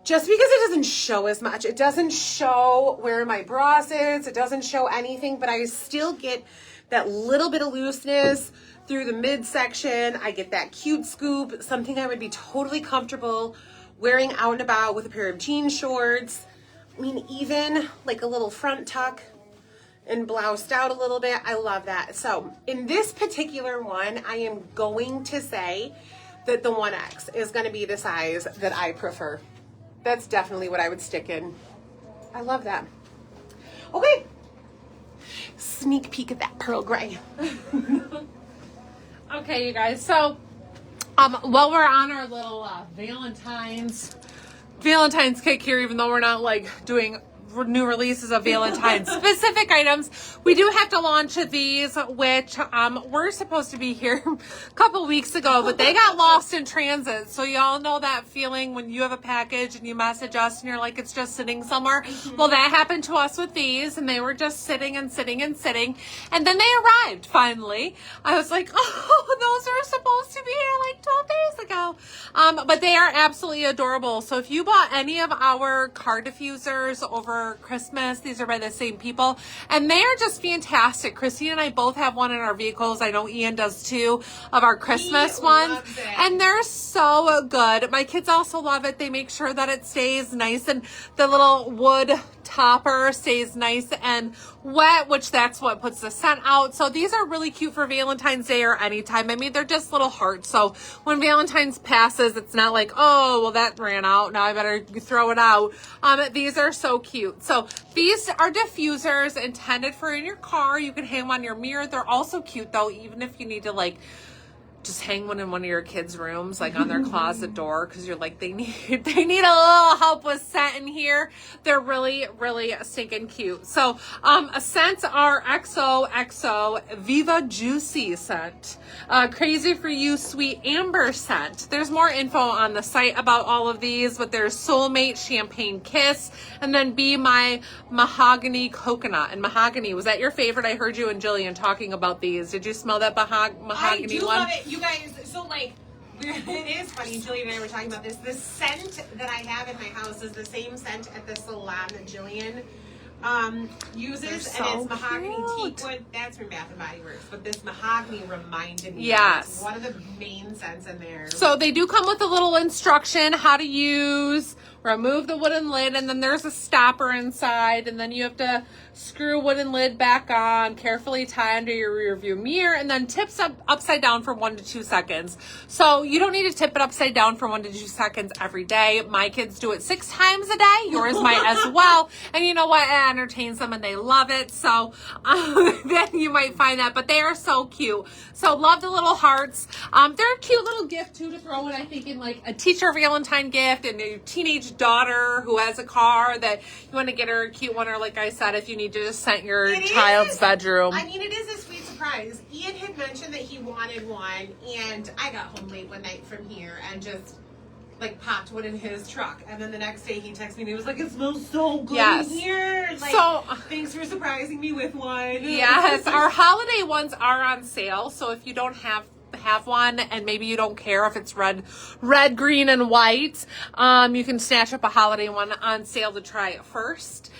just because it doesn't show as much. It doesn't show where my bra sits. It doesn't show anything, but I still get that little bit of looseness through the midsection. I get that cute scoop, something I would be totally comfortable wearing out and about with a pair of jean shorts. I mean, even like a little front tuck and bloused out a little bit. I love that. So in this particular one, I am going to say that the 1X is going to be the size that I prefer. That's definitely what I would stick in. I love that. Okay. Sneak peek at that pearl gray. Okay, you guys. So, while we're on our little Valentine's kick here, even though we're not like doing new releases of Valentine's specific items, we do have to launch these, which were supposed to be here a couple weeks ago, but they got lost in transit. So y'all know that feeling when you have a package and you message us and you're like, it's just sitting somewhere. Well, that happened to us with these, and they were just sitting and sitting and sitting, and then they arrived finally. I was like, oh, those are supposed to be here like 12 days ago. But they are absolutely adorable. So if you bought any of our car diffusers over Christmas, these are by the same people, and they are just fantastic. Christine and I both have one in our vehicles. I know Ian does too, of our Christmas ones, and they're so good. My kids also love it. They make sure that it stays nice, and the little wood topper, stays nice and wet, which that's what puts the scent out. So these are really cute for Valentine's Day or anytime. I mean, they're just little hearts. So when Valentine's passes, it's not like, oh, well, that ran out, now I better throw it out. These are so cute. So these are diffusers intended for in your car. You can hang them on your mirror. They're also cute though, even if you need to like just hang one in one of your kids' rooms, like on their closet door, because you're like, they need a little help with scent in here. They're really, really stinking cute. So scents are XOXO Viva Juicy scent, Crazy for You Sweet Amber scent. There's more info on the site about all of these, but there's Soulmate Champagne Kiss, and then Be My Mahogany Coconut. And mahogany, was that your favorite? I heard you and Jillian talking about these. Did you smell that mahogany I do one? love it. You guys, so like, it is funny, Jillian and I were talking about this. The scent that I have in my house is the same scent at the salon that Jillian uses, so and it's mahogany cute. teakwood. That's from Bath and Body Works, but this mahogany reminded me. Yes. It's one of the main scents in there. So they do come with a little instruction how to use, remove the wooden lid, and then there's a stopper inside, and then you have to screw wooden lid back on, carefully tie under your rear view mirror, and then tips up upside down for 1 to 2 seconds. So you don't need to tip it upside down for 1 to 2 seconds every day. My kids do it 6 times a day. Yours might as well. And you know what? It entertains them and they love it. So then you might find that, but they are so cute. So love the little hearts. They're a cute little gift too to throw in, I think, in like a teacher Valentine gift, and your teenage daughter who has a car that you want to get her a cute one, or like I said, if you need to just scent your child's bedroom. I mean, it is a sweet surprise. Ian had mentioned that he wanted one, and I got home late one night from here and just like popped one in his truck. And then the next day he texted me and he was like, it smells so good in here. Like, so thanks for surprising me with one. Yes, our holiday ones are on sale. So if you don't have one, and maybe you don't care if it's red, green, and white, you can snatch up a holiday one on sale to try it first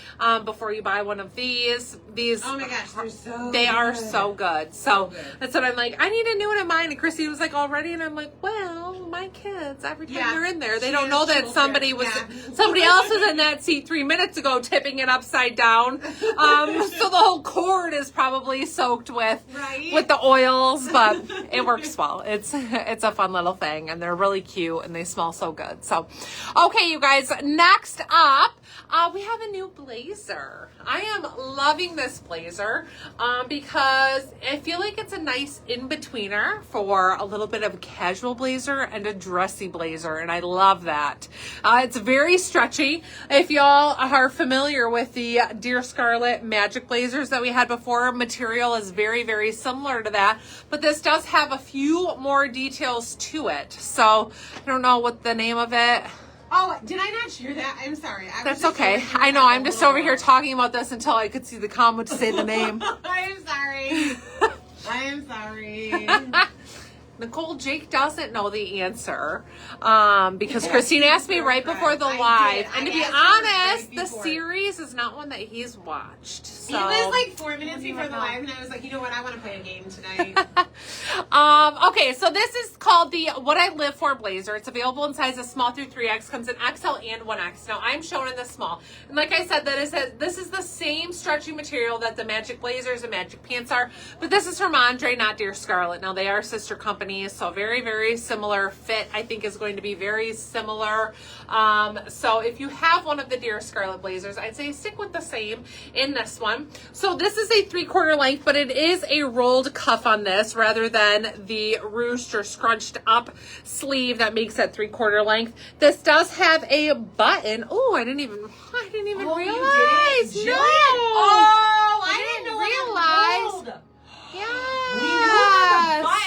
before you buy one of these. Oh my gosh, they are so good. So that's what I'm like, I need a new one of mine. And Chrissy was like, already? And I'm like, well, my kids, every time they're in there, they don't know that somebody else was in that seat 3 minutes ago tipping it upside down. So the whole cord is probably soaked with the oils, but it works well. It's a fun little thing, and they're really cute, and they smell so good. So, okay, you guys, next up, we have a new blazer. I am loving this blazer because I feel like it's a nice in-betweener for a little bit of a casual blazer and a dressy blazer, and I love that. It's very stretchy. If y'all are familiar with the Dear Scarlet Magic blazers that we had before, material is very, very similar to that, but this does have a few more details to it. So I don't know what the name of it. Oh, did I not share that? I'm sorry. That's okay. I know. I'm just over here talking about this until I could see the comment to say the name. I'm sorry. I'm sorry. Nicole, Jake doesn't know the answer because Christine asked me right before the live. And to be honest, the series is not one that he's watched. So. It was like 4 minutes before the live, and I was like, you know what? I want to play a game tonight. Okay, so this is called the What I Live For blazer. It's available in sizes small through 3X, comes in XL and 1X. Now, I'm showing in the small. And like I said, this is the same stretchy material that the Magic blazers and Magic pants are, but this is from Andre, not Dear Scarlet. Now, they are sister companies, so very, very similar fit, I think, is going to be very similar. So if you have one of the Dear Scarlet blazers, I'd say stick with the same in this one. So this is a 3/4 length, but it is a rolled cuff on this rather than the ruched or scrunched up sleeve that makes it 3/4 length. This does have a button. Oh, I didn't even realize. You didn't? No. Oh, I didn't realize. Yeah. We knew there was a button.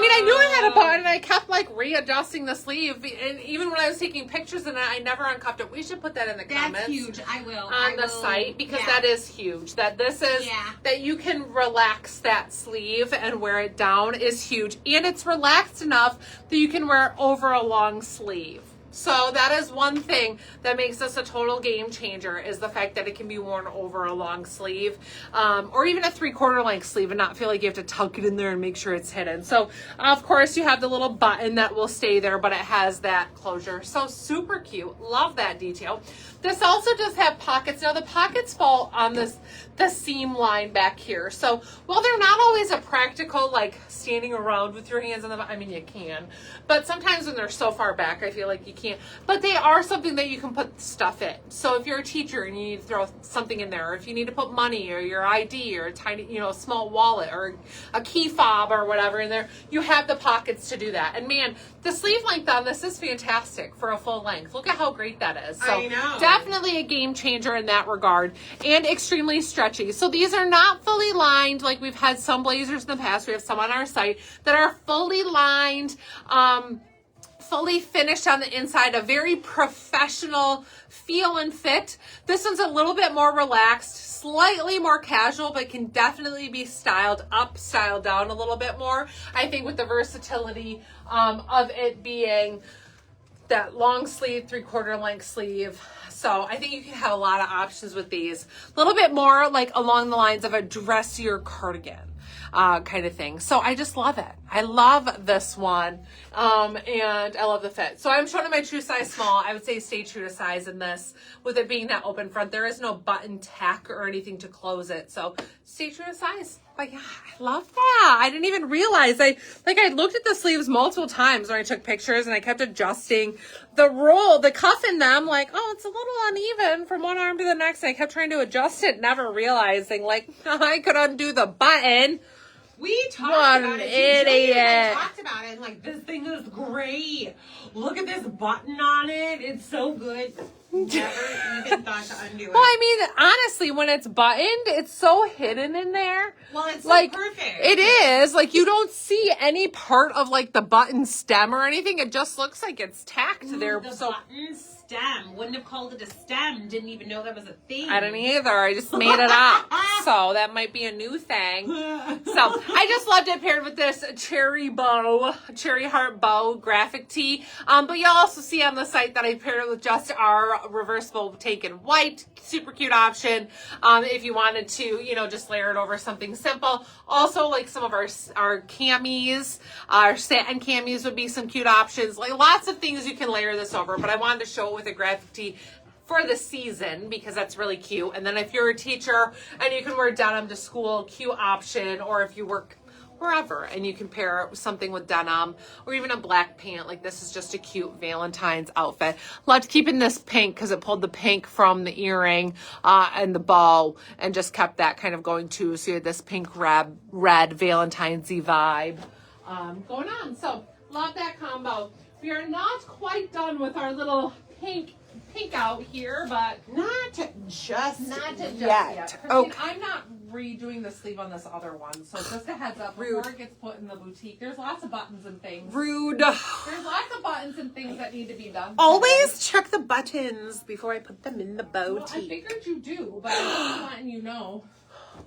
I knew it had a button, and I kept like readjusting the sleeve, and even when I was taking pictures in it, I never uncuffed it. We should put that in the comments. That's huge. I will. On the site, because that is huge. That this is, that you can relax that sleeve and wear it down is huge. And it's relaxed enough that you can wear it over a long sleeve. So that is one thing that makes this a total game changer, is the fact that it can be worn over a long sleeve, or even a 3/4 length sleeve, and not feel like you have to tuck it in there and make sure it's hidden. So of course you have the little button that will stay there, but it has that closure. So super cute. Love that detail. This also does have pockets. Now the pockets fall on the seam line back here. So while they're not always a practical, like standing around with your hands on them, I mean you can, but sometimes when they're so far back, I feel like you can't. But they are something that you can put stuff in. So if you're a teacher and you need to throw something in there, or if you need to put money or your ID or a tiny, small wallet or a key fob or whatever in there, you have the pockets to do that. And man, the sleeve length on this is fantastic for a full length. Look at how great that is. So I know. Definitely a game changer in that regard, and extremely stretchy. So these are not fully lined like we've had some blazers in the past. We have some on our site that are fully lined, fully finished on the inside, a very professional feel and fit. This one's a little bit more relaxed, slightly more casual, but can definitely be styled up, styled down a little bit more. I think with the versatility of it being that long sleeve, 3/4 length sleeve. So I think you can have a lot of options with these. A little bit more like along the lines of a dressier cardigan kind of thing. So I just love it. I love this one. And I love the fit. So I'm showing my true size small. I would say stay true to size in this, with it being that open front. There is no button tack or anything to close it. So stay true to size. But yeah, I love that. I didn't even realize. I looked at the sleeves multiple times when I took pictures, and I kept adjusting the cuff in them, like, oh, it's a little uneven from one arm to the next. And I kept trying to adjust it, never realizing, like, I could undo the button. We talked What about an it. idiot. I talked about it. And like, this thing is great. Look at this button on it. It's so good. Never even thought to undo it. Well, I mean, honestly, when it's buttoned, it's so hidden in there. Well, it's like, so perfect. It is. Like, you don't see any part of, like, the button stem or anything. It just looks like it's tacked there. The So button stem. Wouldn't have called it a stem. Didn't even know that was a thing. I don't either. I just made it up. So that might be a new thing. So I just loved it paired with this cherry heart bow graphic tee. But you'll also see on the site that I paired it with just our reversible take in white. Super cute option. If you wanted to, just layer it over something simple. Also, like some of our camis, our satin camis would be some cute options. Like lots of things you can layer this over. But I wanted to show it with a graphic tee for the season because that's really cute. And then if you're a teacher and you can wear denim to school, cute option. Or if you work wherever and you can pair it with something with denim or even a black pant, like this is just a cute Valentine's outfit. Loved keeping this pink because it pulled the pink from the earring and the bow and just kept that kind of going too. So you had this pink red Valentine's-y vibe going on. So love that combo. We are not quite done with our little pink out here, but Not just yet. yet. Christine, Okay. I'm not redoing the sleeve on this other one, so just a heads up before Rude. it gets put in the boutique. There's lots of buttons and things. Rude. There's lots of buttons and things that need to be done. Always check the buttons before I put them in the Well, I boutique. figured you do, but I'm just letting you know.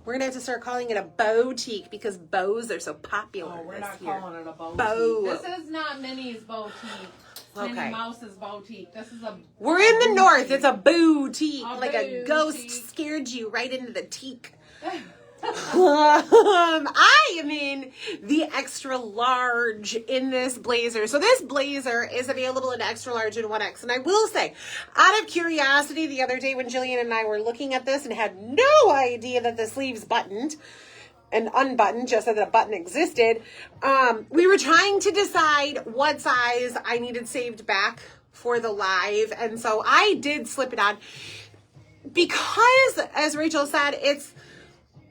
We're gonna have to start calling it a boutique because bows are so popular. Oh, we're this not year. calling it a boutique. Bow. This is not Minnie's boutique. Okay. Minnie Mouse's boutique. This is a. We're in the north. It's a boutique. A Like a ghost boutique. scared you right into the teak. I am in the extra large in this blazer. So this blazer is available in extra large and 1X. And I will say, out of curiosity, the other day when Jillian and I were looking at this and had no idea that the sleeves buttoned and unbuttoned, just so that a button existed, we were trying to decide what size I needed saved back for the live. And so I did slip it on because, as Rachel said, it's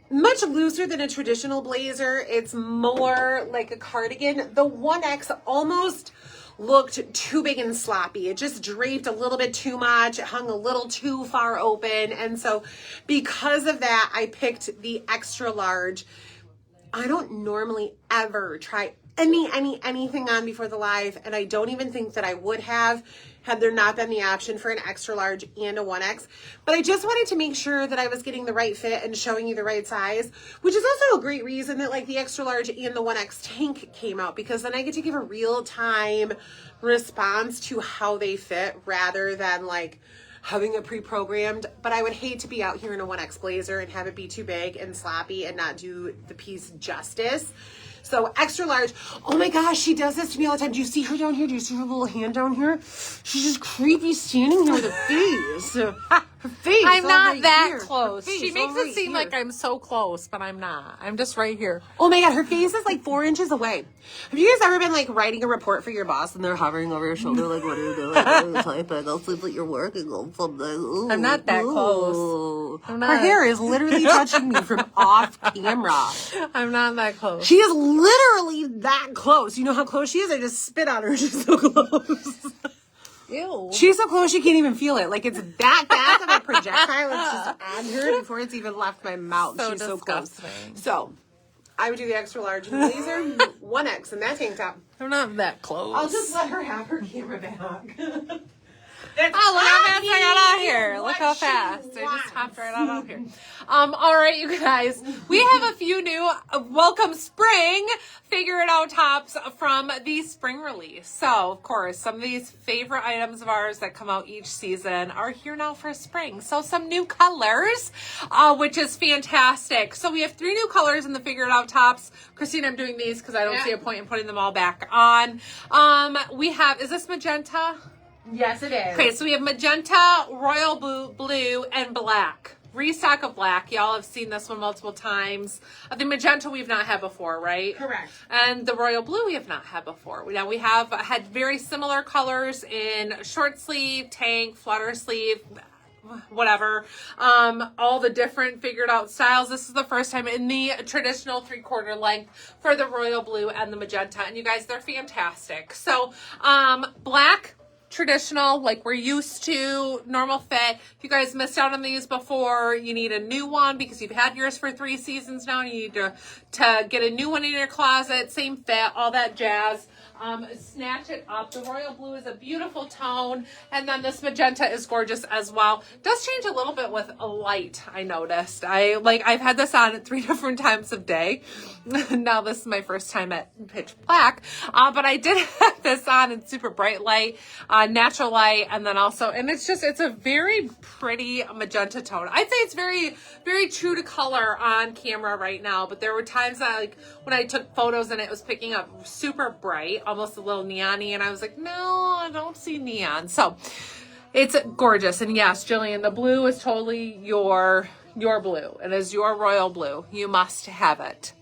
much looser than a traditional blazer. It's more like a cardigan. The 1X almost looked too big and sloppy. It just draped a little bit too much. It hung a little too far open. And so because of that, I picked the extra large. I don't normally ever try anything on before the live, and I don't even think that I would have had there not been the option for an extra large and a 1X. But I just wanted to make sure that I was getting the right fit and showing you the right size, which is also a great reason that like the extra large and the 1X tank came out, because then I get to give a real time response to how they fit rather than like having it pre-programmed. But I would hate to be out here in a 1X blazer and have it be too big and sloppy and not do the piece justice. So extra large. Oh my gosh, she does this to me all the time. Do you see her down here? Do you see her little hand down here? She's just creepy standing here with a face. Her face. I'm not right that here. close. Face She makes right it seem here. like I'm so close, but I'm not. I'm just right here. Oh my god, her face is like 4 inches away. Have you guys ever been like writing a report for your boss and they're hovering over your shoulder like, what are you doing? I'll sleep at your work and go someday. Ooh, I'm not that close. I'm not. Her hair is literally touching me from off camera. I'm not that close. She is literally that close. You know how close she is? I just spit on her. She's so close. Ew. She's so close she can't even feel it. Like it's that fast of a projectile. It's just on her before it's even left my mouth. So She's so close. disgusting. So I would do the extra large in the blazer, 1X in that tank top. I'm not that close. I'll just let her have her camera back. Oh, look how fast I got out here. Look how fast. I just hopped right on out here. All right, you guys. We have a few new welcome spring figure it out tops from the spring release. So, of course, some of these favorite items of ours that come out each season are here now for spring. So, some new colors, which is fantastic. So, we have 3 new colors in the figure it out tops. Christine, I'm doing these because I don't see a point in putting them all back on. We have, is this magenta? Yes, it is. Okay, so we have magenta, royal blue, and black. Restock of black. Y'all have seen this one multiple times. The magenta we've not had before, right? Correct. And the royal blue we have not had before. Now we have had very similar colors in short sleeve, tank, flutter sleeve, whatever. All the different figured out styles. This is the first time in the traditional 3/4 length for the royal blue and the magenta. And you guys, they're fantastic. So, black, traditional, like we're used to, normal fit. If you guys missed out on these before, you need a new one because you've had yours for 3 seasons now. You need to get a new one in your closet, same fit, all that jazz. Snatch it up. The royal blue is a beautiful tone, and then this magenta is gorgeous as well. Does change a little bit with a light, I noticed. I've had this on at 3 different times of day. Now this is my first time at pitch black, but I did have this on in super bright light, natural light, and then also, and it's a very pretty magenta tone. I'd say it's very, very true to color on camera right now, but there were times that when I took photos and it was picking up super bright, almost a little neon-y, and I was like, no, I don't see neon. So it's gorgeous. And yes, Jillian, the blue is totally your blue. It is your royal blue. You must have it.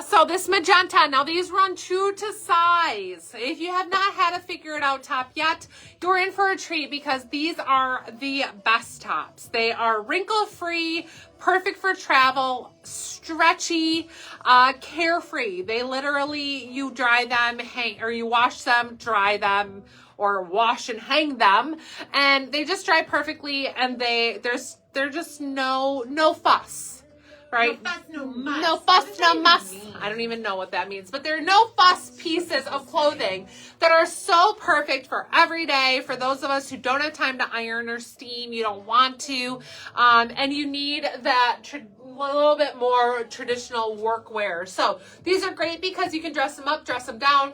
So this magenta, now these run true to size. If you have not had a figure it out top yet, you're in for a treat because these are the best tops. They are wrinkle free, perfect for travel, stretchy, carefree. They literally, you dry them, you wash them, dry them, or wash and hang them, and they just dry perfectly, and they're just no fuss. Right? No fuss, no muss. No fuss, no muss. I don't even know what that means, but there are no fuss pieces of clothing that are so perfect for every day. For those of us who don't have time to iron or steam, you don't want to, and you need that little bit more traditional workwear. So these are great because you can dress them up, dress them down.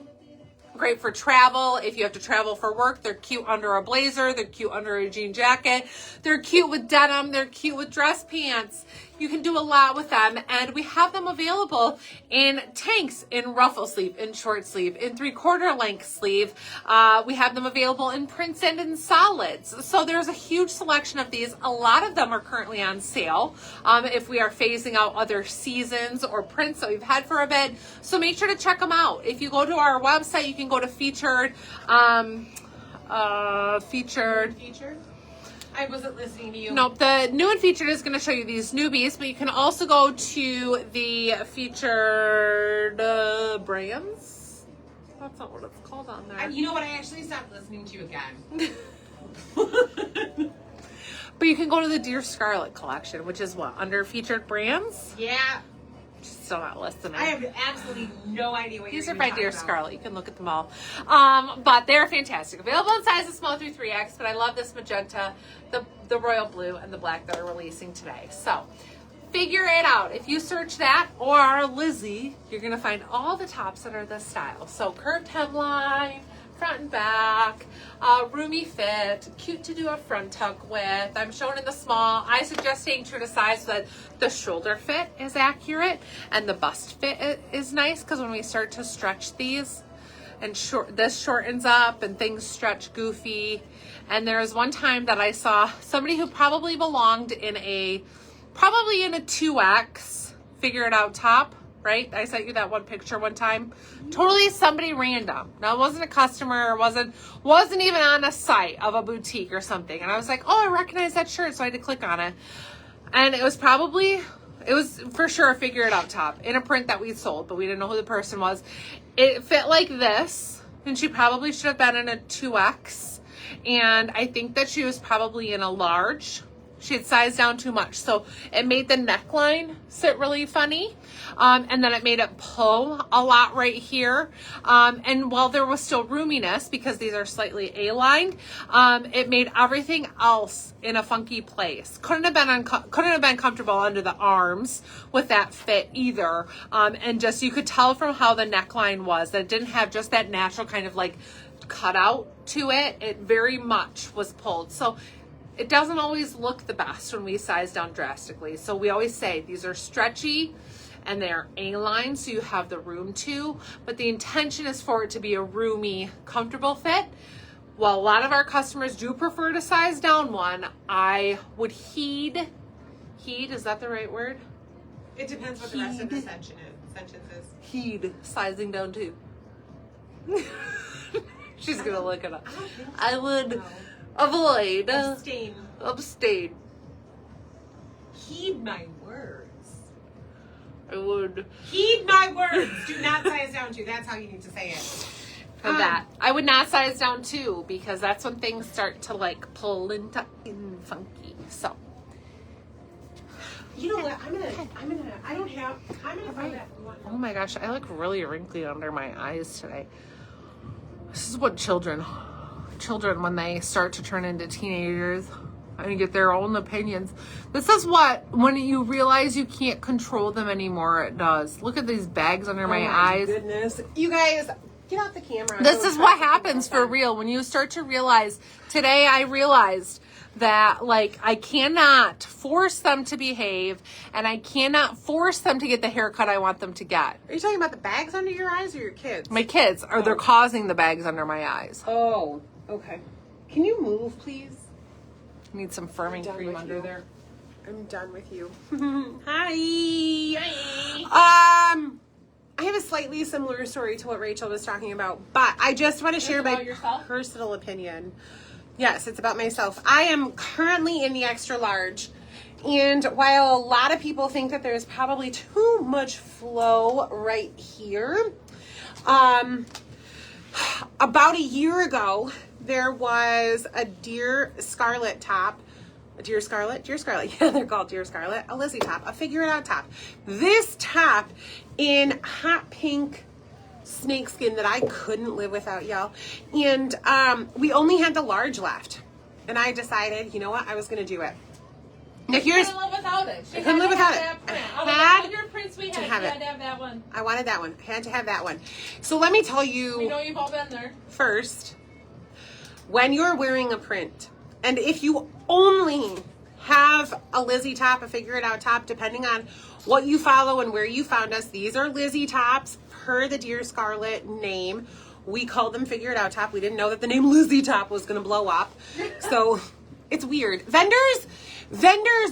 Great for travel. If you have to travel for work, they're cute under a blazer. They're cute under a jean jacket. They're cute with denim. They're cute with dress pants. You can do a lot with them, and we have them available in tanks, in ruffle sleeve, in short sleeve, in 3/4 length sleeve. We have them available in prints and in solids. So there's a huge selection of these. A lot of them are currently on sale if we are phasing out other seasons or prints that we've had for a bit. So make sure to check them out. If you go to our website, you can go to featured. Featured? I wasn't listening to you. Nope, the new and featured is going to show you these newbies, but you can also go to the featured brands. That's not what it's called on there. You know what? I actually stopped listening to you again. But you can go to the Dear Scarlet collection, which is what, under featured brands? Yeah. She's still not listening. I have absolutely no idea what These you're are by even Dear talking about. Scarlet. You can look at them all. But they're fantastic. Available in sizes small through 3X, but I love this magenta, the royal blue, and the black that are releasing today. So figure it out. If you search that or Lizzie, you're going to find all the tops that are this style. So curved hemline, front and back, roomy fit, cute to do a front tuck with. I'm showing in the small. I suggest staying true to size so that the shoulder fit is accurate and the bust fit is nice, because when we start to stretch these and this shortens up and things stretch goofy. And there was one time that I saw somebody who probably belonged in a 2X figure it out top, right? I sent you that one picture one time. Totally somebody random. Now, it wasn't a customer, wasn't even on a site of a boutique or something. And I was like, oh, I recognize that shirt. So I had to click on it. And it was for sure a figure it out top in a print that we sold, but we didn't know who the person was. It fit like this, and she probably should have been in a 2X. And I think that she was probably in a large. She had sized down too much. So it made the neckline sit really funny. And then it made it pull a lot right here. And while there was still roominess, because these are slightly A-lined, it made everything else in a funky place. Couldn't have been comfortable under the arms with that fit either. And just, you could tell from how the neckline was that it didn't have just that natural kind of like cutout to it. It very much was pulled. So it doesn't always look the best when we size down drastically. So we always say these are stretchy and they're A-line, so you have the room to, but the intention is for it to be a roomy, comfortable fit. While a lot of our customers do prefer to size down one, I would heed, is that the right word? It depends what the rest of the sentence is. Heed sizing down too. She's gonna look it up. I would avoid. Abstain. Heed my words. I would. Heed my words. Do not size down to. That's how you need to say it. For that, I would not size down too, because that's when things start to like pull into funky. So. You know what? I'm gonna find that one. Oh my gosh, I look really wrinkly under my eyes today. This is what children, when they start to turn into teenagers and get their own opinions. This is what, when you realize you can't control them anymore, it does. Look at these bags under my eyes. Goodness. You guys, get off the camera. This is what happens for real. When you start to realize, today I realized that like I cannot force them to behave and I cannot force them to get the haircut I want them to get. Are you talking about the bags under your eyes or your kids? My kids, or they're causing the bags under my eyes. Oh, okay. Can you move, please? Need some firming done cream with under you. there. I'm done with you. Hi. I have a slightly similar story to what Rachel was talking about, but I just want to share my about yourself? personal opinion. Yes, it's about myself. I am currently in the extra large, and while a lot of people think that there's probably too much flow right here, about a year ago, there was a Dear Scarlet top. Dear Scarlet, yeah, they're called Dear Scarlet, a Lizzie top, a figure it out top. This top in hot pink snakeskin that I couldn't live without, y'all. And we only had the large left. And I decided, you know what, I was going to do it. Now here's, live without it. I couldn't live without it. I had your prints we to had, have you it. had to have that one. I wanted that one. I had to have that one. So let me tell We you know you've all been there. first, when you're wearing a print, and if you only have a Lizzie top, a figure it out top, depending on what you follow and where you found us, these are Lizzie tops per the Dear Scarlet name. We called them figure it out top. We didn't know that the name Lizzie top was going to blow up. So it's weird. Vendors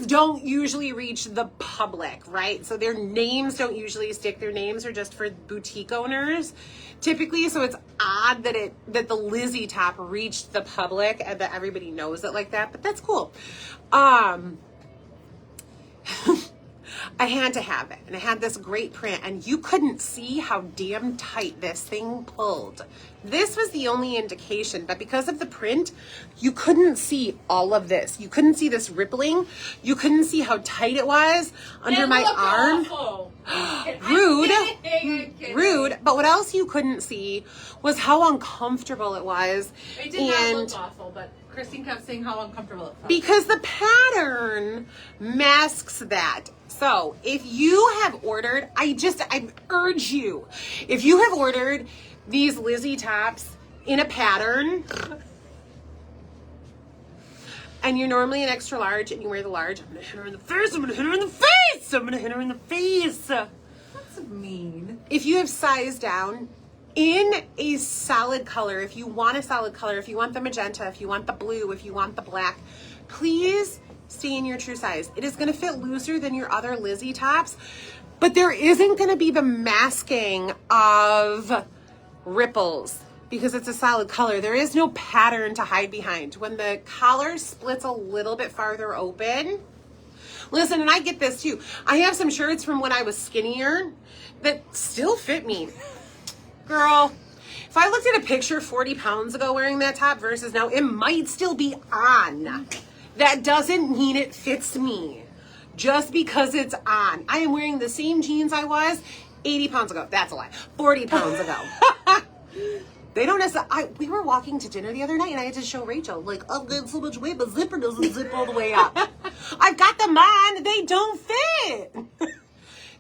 don't usually reach the public, right? So their names don't usually stick. Their names are just for boutique owners typically. So it's odd that the Lizzie top reached the public and that everybody knows it like that, but that's cool. I had to have it, and I had this great print, and you couldn't see how damn tight this thing pulled. This was the only indication, but because of the print, you couldn't see all of this. You couldn't see this rippling. You couldn't see how tight it was under my arm. Awful. Rude. I'm kidding. Rude. But what else you couldn't see was how uncomfortable it was. It did not look awful, but Christine kept saying how uncomfortable it felt. Because the pattern masks that. So if you have ordered, I urge you, if you have ordered these Lizzie tops in a pattern, and you're normally an extra large and you wear the large, I'm gonna hit her in the face, I'm gonna hit her in the face, I'm gonna hit her in the face. That's mean. If you have sized down in a solid color, if you want a solid color, if you want the magenta, if you want the blue, if you want the black, please stay in your true size. It is gonna fit looser than your other Lizzie tops, but there isn't gonna be the masking of ripples because it's a solid color. There is no pattern to hide behind. When the collar splits a little bit farther open, listen, and I get this too. I have some shirts from when I was skinnier that still fit me. Girl, if I looked at a picture 40 pounds ago wearing that top versus now, it might still be on. That doesn't mean it fits me just because it's on. I am wearing the same jeans I was 80 pounds ago. That's a lie. 40 pounds ago. They don't necessarily. We were walking to dinner the other night and I had to show Rachel, like, I've gained so much weight, but zipper doesn't zip all the way up. I've got them on. They don't fit.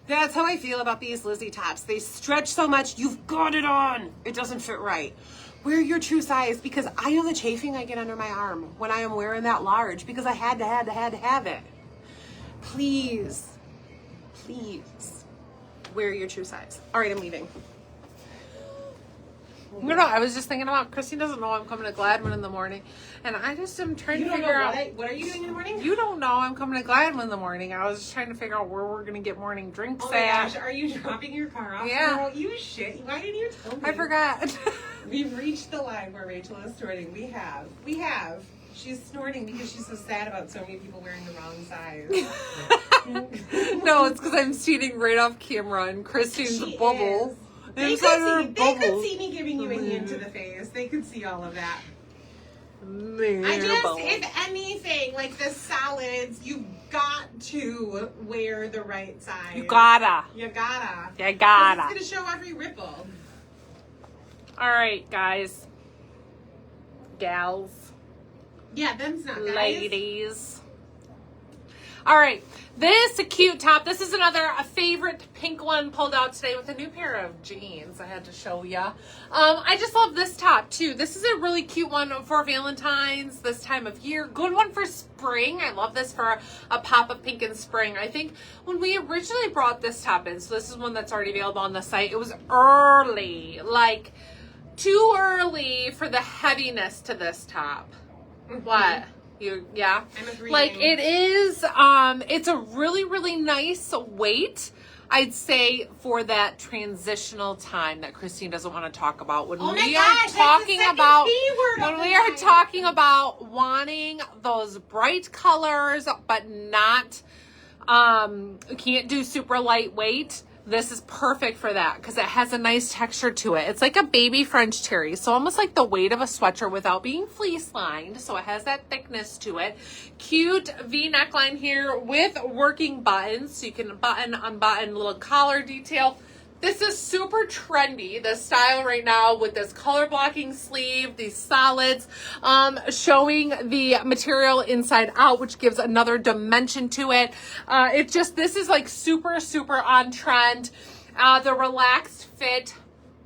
That's how I feel about these Lizzie tops. They stretch so much. You've got it on. It doesn't fit right. Wear your true size because I know the chafing I get under my arm when I am wearing that large because I had to have it. Please, please wear your true size. All right, I'm leaving. No, I was just thinking about Christine doesn't know I'm coming to Gladwin in the morning, and I just am trying to figure out what are you doing in the morning? You don't know I'm coming to Gladwin in the morning. I was just trying to figure out where we're gonna get morning drinks Oh my at. gosh, are you dropping your car off? Yeah. Girl, you shit. Why didn't you tell me? I forgot. We've reached the line where Rachel is snorting. We have. She's snorting because she's so sad about so many people wearing the wrong size. No, it's because I'm sitting right off camera and Christine's She bubble. is. They could see me giving you a hand to the face. They could see all of that. If anything, like the solids, you've got to wear the right size. You gotta. It's gotta. going to show every ripple. All right, guys. Gals. Yeah, them's not guys. Ladies. All right, this is a cute top. This is a favorite pink one pulled out today with a new pair of jeans I had to show ya. I just love this top too. This is a really cute one for Valentine's this time of year. Good one for spring. I love this for a pop of pink in spring. I think when we originally brought this top in, so this is one that's already available on the site, it was early, like too early for the heaviness to this top. Mm-hmm. What? Yeah. I'm agreeing. Like it is, it's a really, really nice weight, I'd say, for that transitional time that Christine doesn't want to talk about. When we are talking about wanting those bright colors, but not, can't do super lightweight. This is perfect for that because it has a nice texture to it. It's like a baby French terry, so almost like the weight of a sweatshirt without being fleece lined. So it has that thickness to it. Cute V neckline here with working buttons, so you can button, unbutton, little collar detail. This is super trendy, this style right now with this color blocking sleeve, these solids, showing the material inside out, which gives another dimension to it. This is like super, super on trend. The relaxed fit,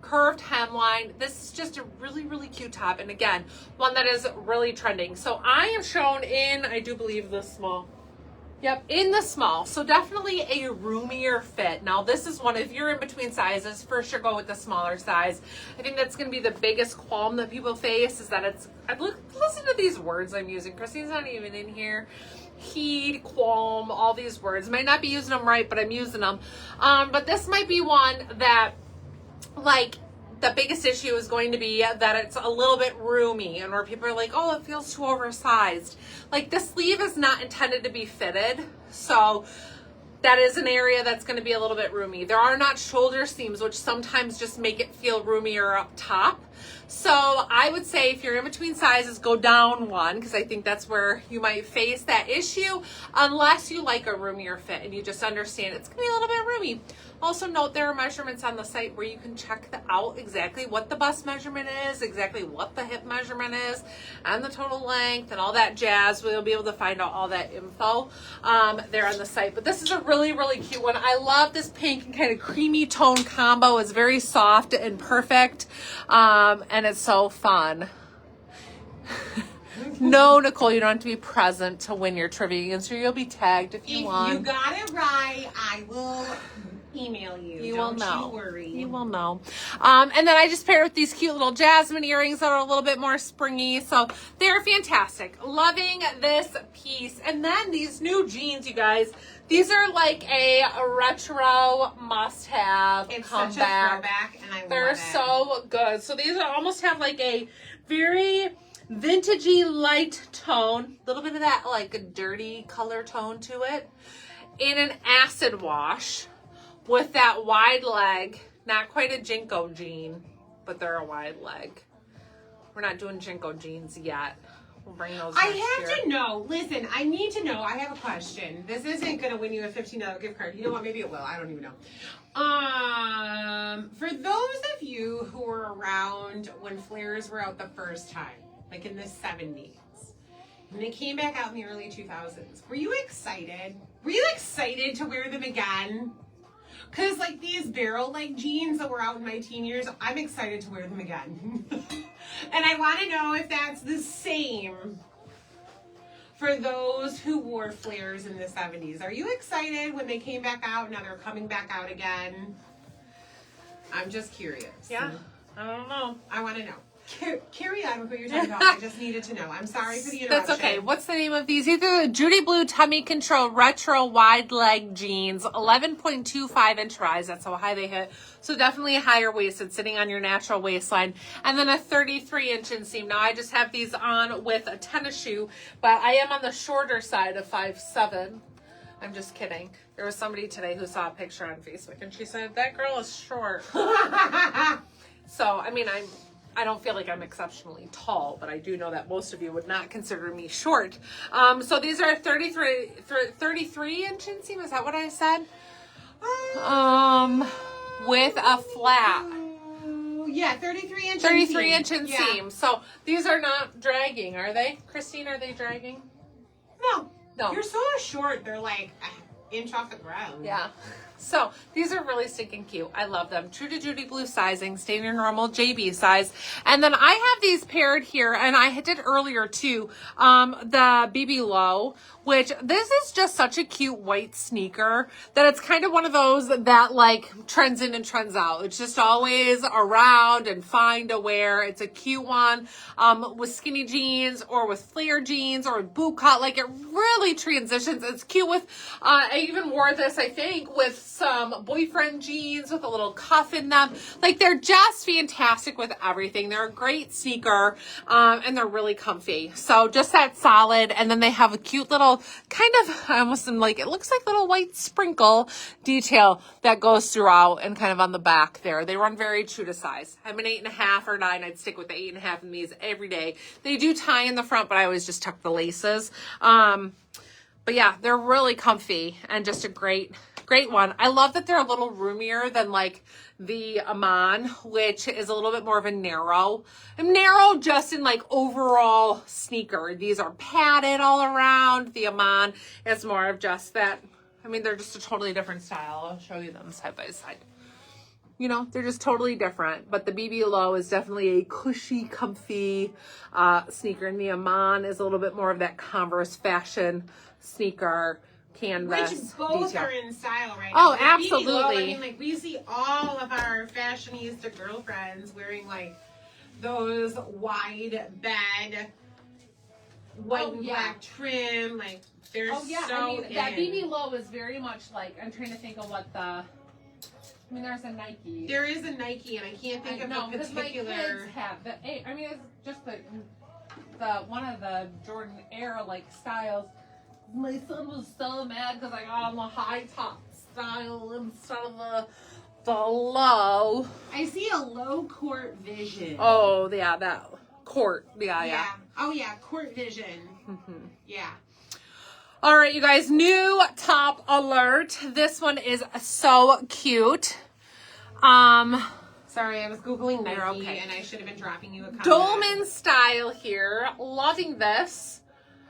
curved hemline. This is just a really, really cute top. And again, one that is really trending. So I am shown in, I do believe, the small. Yep, in the small. So definitely a roomier fit. Now this is one, if you're in between sizes, for sure go with the smaller size. I think that's going to be the biggest qualm that people face is that it's, listen to these words I'm using. Christine's not even in here. Heat, qualm, all these words. Might not be using them right, but I'm using them. But this might be one that, like, the biggest issue is going to be that it's a little bit roomy and where people are like, oh, it feels too oversized. Like the sleeve is not intended to be fitted. So that is an area that's going to be a little bit roomy. There are not shoulder seams, which sometimes just make it feel roomier up top. So I would say if you're in between sizes, go down one, because I think that's where you might face that issue, unless you like a roomier fit and you just understand it's going to be a little bit roomy. Also note there are measurements on the site where you can check out exactly what the bust measurement is, exactly what the hip measurement is, and the total length and all that jazz. We'll be able to find out all that info there on the site. But this is a really, really cute one. I love this pink and kind of creamy tone combo. It's very soft and perfect, and it's so fun. No, Nicole, you don't have to be present to win your trivia answer. You'll be tagged if you want. If you got it right, I will email you. You Don't will know. you worry. You will know. And then I just paired with these cute little jasmine earrings that are a little bit more springy. So they're fantastic. Loving this piece. And then these new jeans, you guys. These are like a retro must-have. It's come such back. a throwback, and I love They're it. so good. So these are almost have like a very vintagey light tone. A little bit of that like dirty color tone to it. In an acid wash. With that wide leg, not quite a Jinko jean, but they're a wide leg. We're not doing Jinko jeans yet. We'll bring those I next have year. to know. Listen, I need to know. I have a question. This isn't going to win you a $15 gift card. You know what? Maybe it will. I don't even know. For those of you who were around when flares were out the first time, like in the 70s, and they came back out in the early 2000s, were you excited? Were you excited to wear them again? Because, like, these barrel leg jeans that were out in my teen years, I'm excited to wear them again. And I want to know if that's the same for those who wore flares in the 70s. Are you excited when they came back out? Now they're coming back out again. I'm just curious. Yeah, I don't know. I want to know. Carry on with what you're talking about. I just needed to know. I'm sorry for the interruption. That's okay. What's the name of these? These are the Judy Blue Tummy Control Retro Wide Leg Jeans. 11.25 inch rise. That's how high they hit. So definitely a higher waisted, sitting on your natural waistline. And then a 33-inch inseam. Now I just have these on with a tennis shoe, but I am on the shorter side of 5'7". I'm just kidding. There was somebody today who saw a picture on Facebook and she said, that girl is short. So, I mean, I don't feel like I'm exceptionally tall, but I do know that most of you would not consider me short. So these are 33 inch inseam. Is that what I said? With a flap. Yeah, 33 inch 33 inch inseam. Yeah. So these are not dragging, are they? Christine, are they dragging? No. You're so short. They're like an inch off the ground. Yeah. So these are really stinking cute. I love them. True to Judy Blue sizing, stay in your normal JB size. And then I have these paired here, and I did earlier too, the BB Low, which this is just such a cute white sneaker that it's kind of one of those that like trends in and trends out. It's just always around and fine to wear. It's a cute one with skinny jeans or with flare jeans or with boot cut. Like it really transitions. It's cute with, I even wore this, I think, with some boyfriend jeans with a little cuff in them. Like they're just fantastic with everything. They're a great sneaker, and they're really comfy. So just that solid. And then they have a cute little kind of, I almost am like, it looks like little white sprinkle detail that goes throughout and kind of on the back there. They run very true to size. I'm an 8.5 or 9. I'd stick with the 8.5 in these every day. They do tie in the front, but I always just tuck the laces. But yeah, they're really comfy and just a great one. I love that they're a little roomier than like the Amon, which is a little bit more of a narrow just in like overall sneaker. These are padded all around. The Amon is more of just that. I mean, they're just a totally different style. I'll show you them side by side. You know, they're just totally different. But the BB Low is definitely a cushy, comfy sneaker. And the Amon is a little bit more of that Converse fashion sneaker canvas. Which both detail. are in style right Oh, now. absolutely. Low, I mean, like, we see all of our fashionista girlfriends wearing, like, those wide bed, white and black trim. Like, they're so that BB Low is very much like, I'm trying to think of what the, I mean, there's a Nike. There is a Nike, and I can't think of a particular. My kids have the, I mean, it's just the one of the Jordan Air like styles. My son was so mad because I got on the high top style instead of the the low. I see a low court vision. Oh, yeah, that court. Yeah. Oh, yeah, court vision. Yeah. All right, you guys, new top alert. This one is so cute. Sorry, I was Googling Nike, okay. and I should have been dropping you a comment. Dolman style here. Loving this.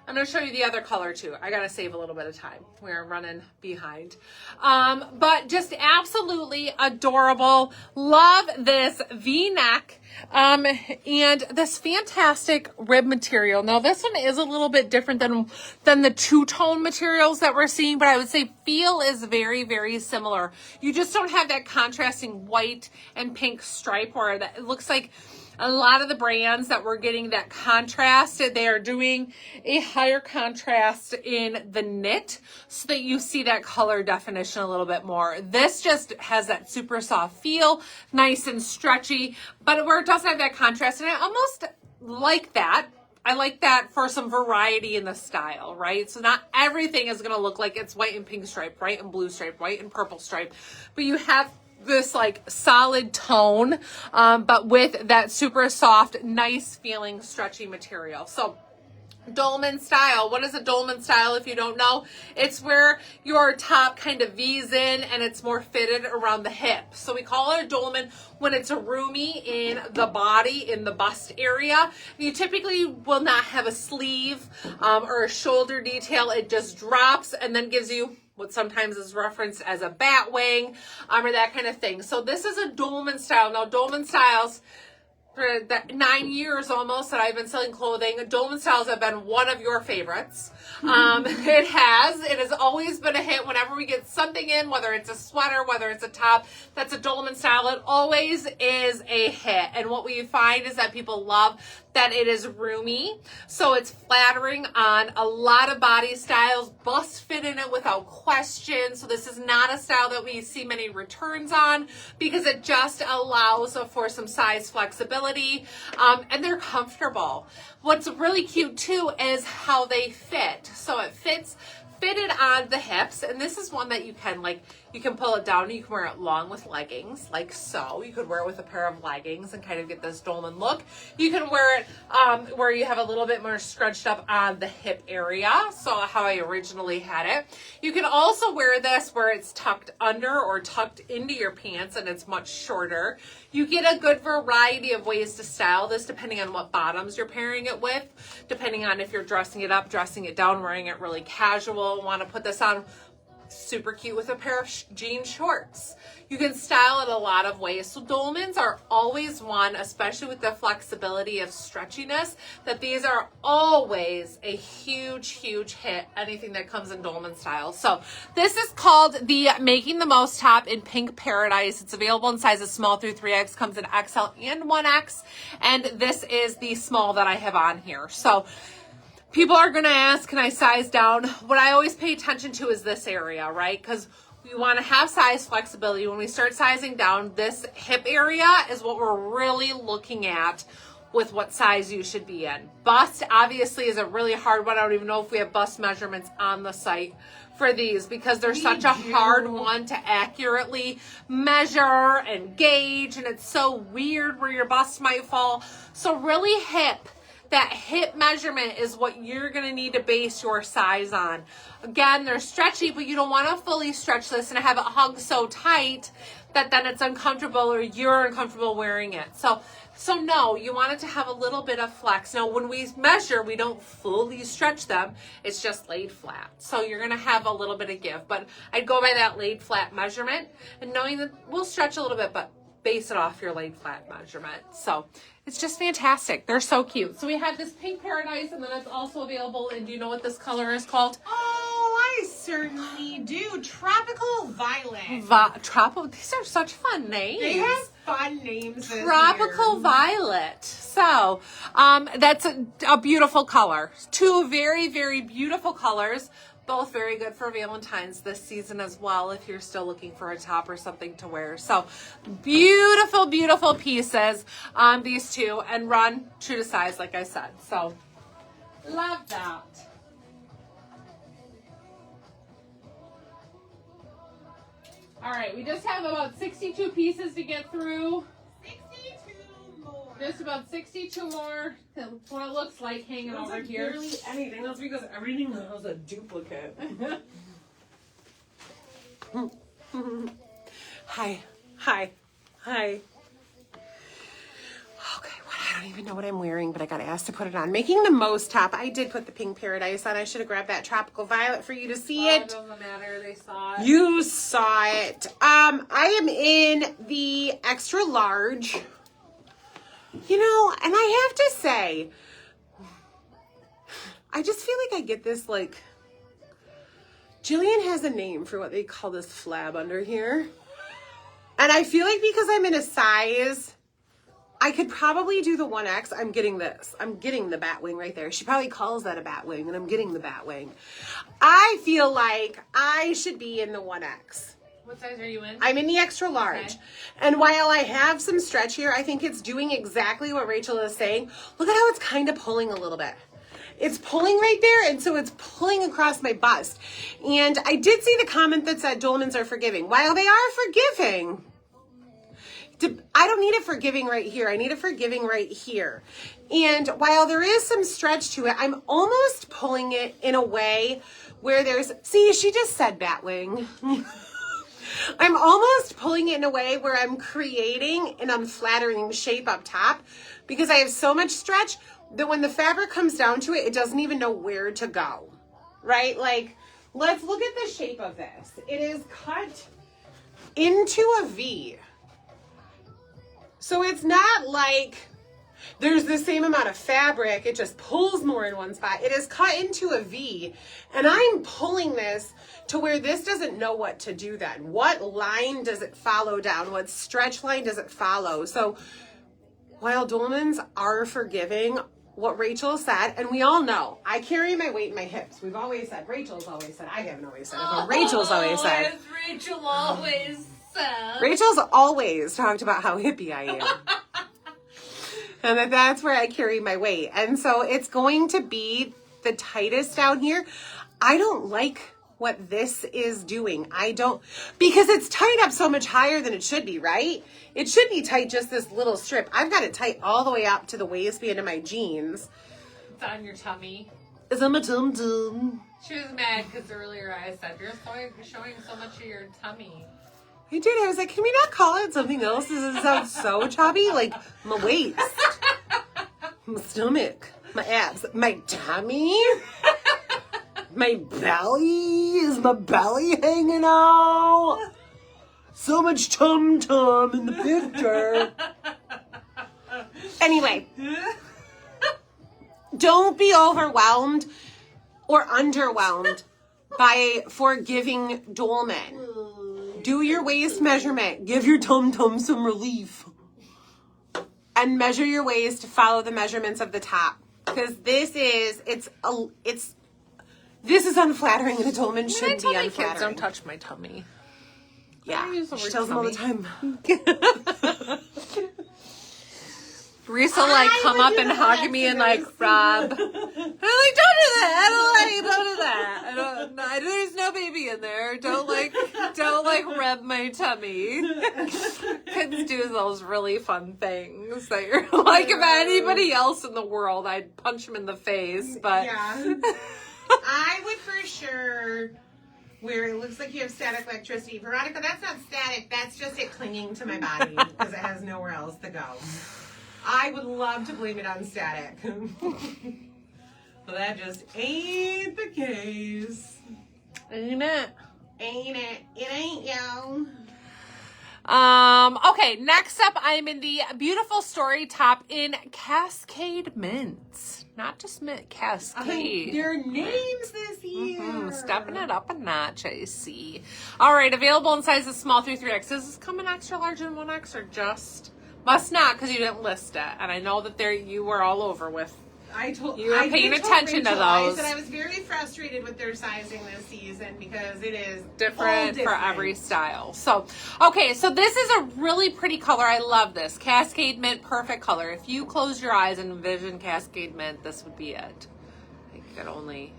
I'm going to show you the other color too. I got to save a little bit of time. We're running behind. But just absolutely adorable. Love this V-neck. And this fantastic rib material. Now this one is a little bit different than the two-tone materials that we're seeing, but I would say feel is very, very similar. You just don't have that contrasting white and pink stripe where it looks like a lot of the brands that we're getting that contrast, they are doing a higher contrast in the knit so that you see that color definition a little bit more. This just has that super soft feel, nice and stretchy, but where it doesn't have that contrast, and I almost like that. I like that for some variety in the style, right? So not everything is going to look like it's white and pink stripe, white and blue stripe, white and purple stripe, but you have this like solid tone, but with that super soft, nice feeling, stretchy material. So dolman style. What is a dolman style if you don't know? It's where your top kind of V's in and it's more fitted around the hip. So we call it a dolman when it's roomy in the body, in the bust area. You typically will not have a sleeve or a shoulder detail. It just drops and then gives you what sometimes is referenced as a bat wing, or that kind of thing. So this is a dolman style. Now, dolman styles, for the 9 years almost that I've been selling clothing, dolman styles have been one of your favorites. It has always been a hit whenever we get something in, whether it's a sweater, whether it's a top, that's a dolman style. It always is a hit. And what we find is that people love that it is roomy, so it's flattering on a lot of body styles. Bust fit in it without question. So this is not a style that we see many returns on because it just allows for some size flexibility, and they're comfortable. What's really cute too is how they fit. So it fitted on the hips, and this is one that you can pull it down and you can wear it long with leggings, like so. You could wear it with a pair of leggings and kind of get this dolman look. You can wear it where you have a little bit more scrunched up on the hip area, so how I originally had it. You can also wear this where it's tucked under or tucked into your pants and it's much shorter. You get a good variety of ways to style this depending on what bottoms you're pairing it with, depending on if you're dressing it up, dressing it down, wearing it really casual, want to put this on super cute with a pair of jean shorts. You can style it a lot of ways. So dolmans are always one, especially with the flexibility of stretchiness, that these are always a huge, huge hit, anything that comes in dolman style. So this is called the Making the Most top in Pink Paradise. It's available in sizes small through 3X, comes in XL and 1X, and this is the small that I have on here. So people are going to ask, can I size down? What I always pay attention to is this area, right? Because we want to have size flexibility. When we start sizing down, this hip area is what we're really looking at with what size you should be in. Bust obviously is a really hard one. I don't even know if we have bust measurements on the site for these because they're such a hard one to accurately measure and gauge, and it's so weird where your bust might fall. So really that hip measurement is what you're going to need to base your size on. Again, they're stretchy, but you don't want to fully stretch this and have it hug so tight that then it's uncomfortable or you're uncomfortable wearing it. So no, you want it to have a little bit of flex. Now, when we measure, we don't fully stretch them. It's just laid flat. So you're going to have a little bit of give, but I'd go by that laid flat measurement and knowing that we'll stretch a little bit, but base it off your laid flat measurement. So it's just fantastic. They're so cute. So we have this Pink Paradise, and then it's also available. And do you know what this color is called? Oh, I certainly do. Tropical Violet. These are such fun names. They have fun names. Tropical Violet. So that's a beautiful color. Two very, very beautiful colors. Both very good for Valentine's this season as well if you're still looking for a top or something to wear. So beautiful, beautiful pieces on these two, and run true to size like I said. So love that. All right, we just have about 62 pieces to get through. 62 more. Just about 62 more. That's what it looks like hanging over here. Barely anything. That's because everything was a duplicate. Hi. Okay, I don't even know what I'm wearing, but I got asked to put it on. Making the most top. I did put the pink paradise on. I should have grabbed that tropical violet for you to see it. It doesn't matter. They saw it. You saw it. I am in the extra large. You know, and I have to say, I just feel like I get this, like, Jillian has a name for what they call this flab under here. And I feel like because I'm in a size, I could probably do the 1X. I'm getting this. I'm getting the bat wing right there. She probably calls that a bat wing, and I'm getting the bat wing. I feel like I should be in the 1X. What size are you in? I'm in the extra large. Okay. And while I have some stretch here, I think it's doing exactly what Rachel is saying. Look at how it's kind of pulling a little bit. It's pulling right there, and so it's pulling across my bust. And I did see the comment that said Dolmans are forgiving. While they are forgiving, I don't need a forgiving right here. I need a forgiving right here. And while there is some stretch to it, I'm almost pulling it in a way where there's, see, she just said batwing. I'm almost pulling it in a way where I'm creating an unflattering shape up top because I have so much stretch that when the fabric comes down to it, it doesn't even know where to go, right? Like, let's look at the shape of this. It is cut into a V. So it's not like there's the same amount of fabric. It just pulls more in one spot. It is cut into a V, and I'm pulling this to where this doesn't know what to do then. What line does it follow down? What stretch line does it follow? So while Dolmans are forgiving, what Rachel said, and we all know, I carry my weight in my hips. We've always said, Rachel's always said, I haven't always said it, but Rachel's always said. As Rachel always said. Rachel's always talked about how hippie I am. And that's where I carry my weight. And so it's going to be the tightest down here. I don't like what this is doing. I don't, because it's tight up so much higher than it should be, right? It should be tight just this little strip. I've got it tight all the way up to the waistband of my jeans. It's on your tummy. Is I'm a tum-tum. She was mad because earlier I said, you're showing so much of your tummy. I did. I was like, can we not call it something else? Does it sound so chubby? Like my waist, my stomach, my abs, my tummy, my belly. Is my belly hanging out? So much tum-tum in the picture. Anyway, don't be overwhelmed or underwhelmed by forgiving Dolman. Do your waist measurement. Give your tum-tum some relief. And measure your waist to follow the measurements of the top. Because this is unflattering, and a Dolman shouldn't be unflattering. Kids don't touch my tummy. Yeah, she tells them all the time. Risa like come up and hug me and like rub. I'm like, don't do that. Don't do that. There's no baby in there. Don't rub my tummy. Kids do those really fun things that you're like, if anybody else in the world, I'd punch them in the face. But yeah, I would for sure. Where it looks like you have static electricity. Veronica, that's not static. That's just it clinging to my body because it has nowhere else to go. I would love to blame it on static. But that just ain't the case. ain't it? Ain't it? It ain't, yo. Okay, next up, I'm in the beautiful story top in Cascade Mints. Not just mint, Cascade. Their names this year. Stepping it up a notch, I see. All right, available in sizes small through 3X. Does this come in extra large and 1X or just? Must not, because you didn't list it. And I know that you were all over with. You were paying attention to those. I said I was very frustrated with their sizing this season because it is different for every style. So, okay, so this is a really pretty color. I love this. Cascade Mint, perfect color. If you close your eyes and envision Cascade Mint, this would be it. Like, could only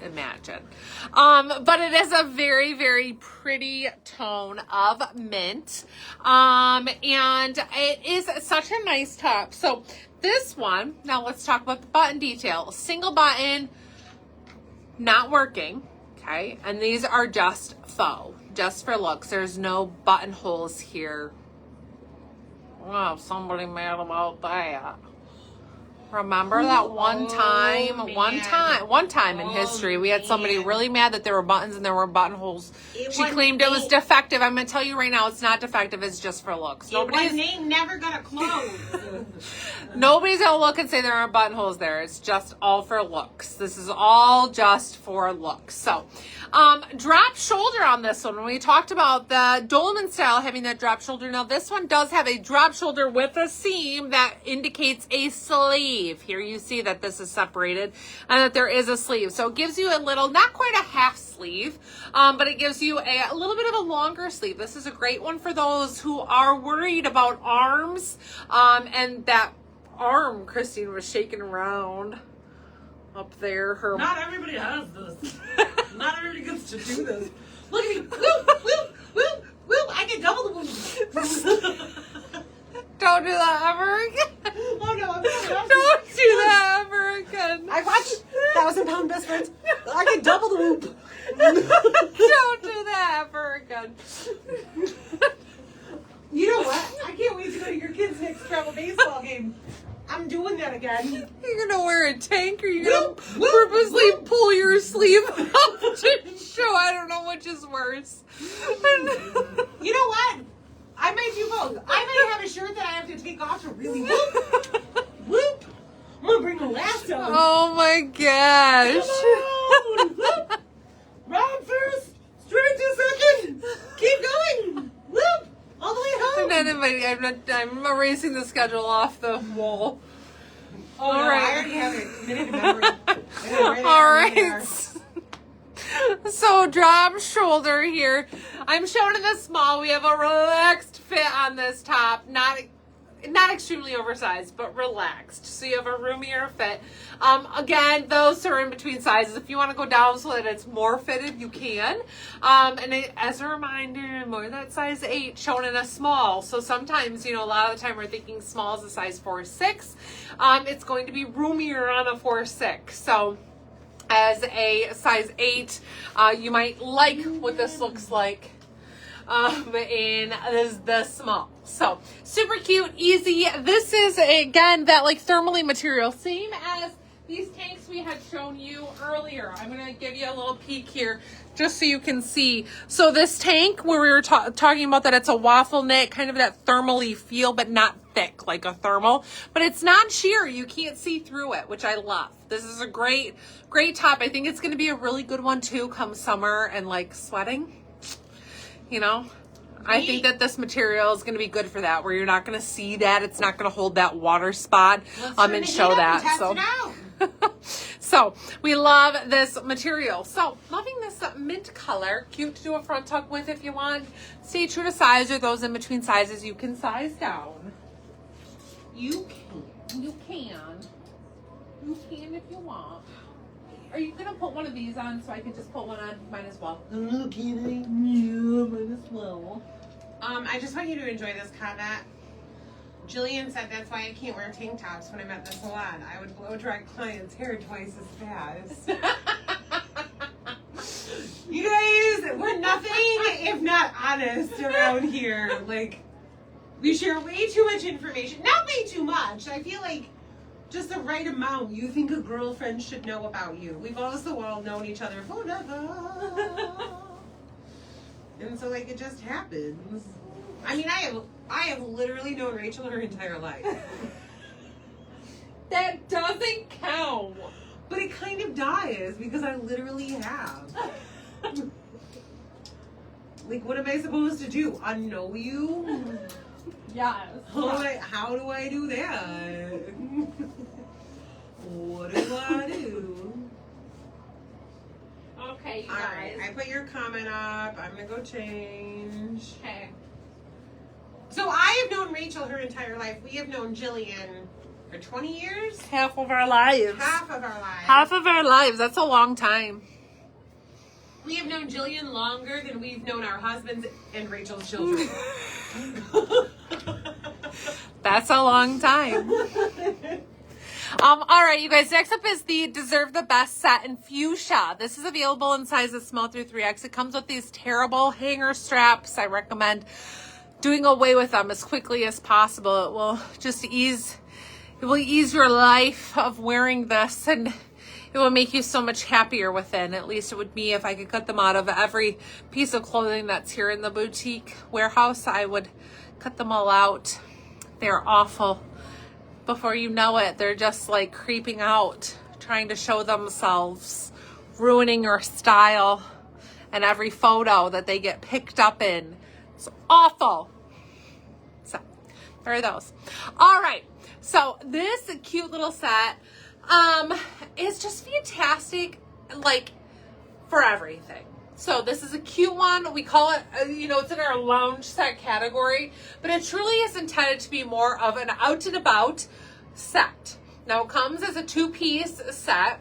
imagine. But it is a very, very pretty tone of mint. And it is such a nice top. So this one, now let's talk about the button detail. Single button, not working. Okay. And these are just faux, just for looks. There's no buttonholes here. Wow, somebody mad about that. Remember that one time in history, we had somebody really mad that there were buttons and there were buttonholes. She claimed it was defective. I'm going to tell you right now, it's not defective. It's just for looks. They never got a close. Nobody's going to look and say there aren't buttonholes there. It's just all for looks. This is all just for looks. So, drop shoulder on this one. When we talked about the Dolman style having that drop shoulder, now this one does have a drop shoulder with a seam that indicates a sleeve. Here you see that this is separated and that there is a sleeve. So it gives you a little, not quite a half sleeve, but it gives you a little bit of a longer sleeve. This is a great one for those who are worried about arms. And that arm Christine was shaking around up there. Not everybody has this. Not everybody gets to do this. Look at me. Whoop, whoop, whoop, whoop. I can double the whoop. Don't do that ever again. Oh no, I'm Don't do that ever again. I watched 1,000-pound best friends. I can double the whoop. Don't do that ever again. You know what? I can't wait to go to your kids' next travel baseball game. I'm doing that again. You're gonna wear a tank, or you're gonna purposely pull your sleeve up to show. I don't know which is worse. You know what? I might do both. I might have a shirt that I have to take off to really whoop. Whoop. I'm gonna bring a lasso. Oh my gosh. Come on. Whoop. Round first. Straight to second. Keep going. Whoop. All the way home. I'm erasing the schedule off the wall. Oh, no, right. I already have it committed to memory. All right. So drop shoulder here. I'm showing in the small. We have a relaxed fit on this top. Not extremely oversized, but relaxed. So you have a roomier fit. Again, those are in between sizes. If you want to go down so that it's more fitted, you can. As a reminder, I'm more that size 8 shown in a small. So sometimes, a lot of the time we're thinking small is a size 4-6. It's going to be roomier on a 4-6. So as a size 8, you might like what this looks like in the small. So super cute, easy. This is again that like thermally material, same as these tanks we had shown you earlier. I'm gonna give you a little peek here just so you can see. So this tank where we were talking about that it's a waffle knit, kind of that thermally feel, but not thick like a thermal, but it's not sheer. You can't see through it, which I love. This is a great top. I think it's going to be a really good one too come summer and like sweating, I think that this material is going to be good for that, where you're not going to see that. It's not going to hold that water spot and show that. So we love this material. So loving this mint color. Cute to do a front tuck with if you want. Stay true to size, or those in between sizes you can size down. You can if you want. Are you going to put one of these on so I can just put one on? Might as well. Okay, might as well. I just want you to enjoy this comment. Jillian said that's why I can't wear tank tops when I'm at the salon. I would blow dry clients' hair twice as fast. You guys, we're nothing if not honest around here. Like, we share way too much information. Not way too much. I feel like just the right amount you think a girlfriend should know about you. We've also all known each other forever. And so, like, it just happens. I mean, I have literally known Rachel her entire life. That doesn't count. But it kind of does, because I literally have. Like, what am I supposed to do? Unknow you? Yes. How do I do that? What do I do? Okay, you All guys. right, I put your comment up. I'm going to go change. Okay. So I have known Rachel her entire life. We have known Jillian For 20 years? Half of our lives. Half of our lives. Half of our lives. That's a long time. We have known Jillian longer than we've known our husbands and Rachel's children. That's a long time. All right, you guys, next up is the Deserve the Best set in fuchsia. This is available in sizes small through 3X. It comes with these terrible hanger straps. I recommend doing away with them as quickly as possible. It will just ease your life of wearing this, and it will make you so much happier within. At least it would me. If I could cut them out of every piece of clothing that's here in the boutique warehouse, I would cut them all out. They're awful. Before you know it, they're just like creeping out, trying to show themselves, ruining your style and every photo that they get picked up in. It's awful. So there are those. All right. So this cute little set is just fantastic, like, for everything. So this is a cute one. We call it, it's in our lounge set category, but it truly is intended to be more of an out and about set. Now it comes as a 2-piece set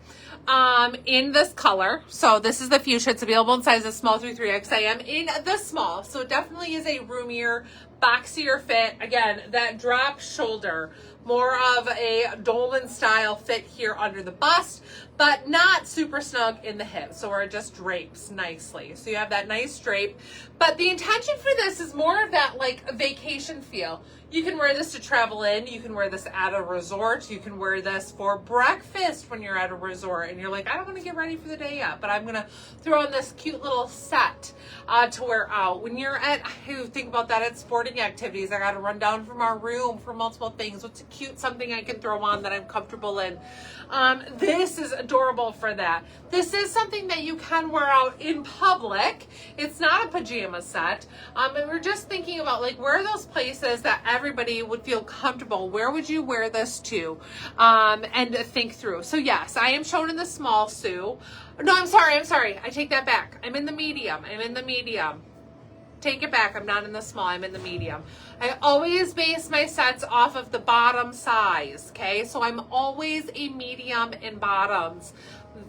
in this color. So this is the fuchsia. It's available in sizes small through 3X. I am in the small, so it definitely is a roomier, boxier fit. Again, that drop shoulder, more of a dolman style fit here under the bust, but not super snug in the hip. So where it just drapes nicely. So you have that nice drape. But the intention for this is more of that like vacation feel. You can wear this to travel in. You can wear this at a resort. You can wear this for breakfast when you're at a resort and you're like, I don't want to get ready for the day yet, but I'm going to throw in this cute little set to wear out. When you're at, think about that at sporting activities. I got to run down from our room for multiple things. What's a cute something I can throw on that I'm comfortable in? This is adorable for that. This is something that you can wear out in public. It's not a pajama set. And we're just thinking about like, where are those places that everybody would feel comfortable? Where would you wear this to? And think through. So yes, I am shown in the small, Sue. No, I'm sorry. I take that back. I'm in the medium. Take it back. I'm not in the small. I'm in the medium. I always base my sets off of the bottom size. Okay. So I'm always a medium in bottoms.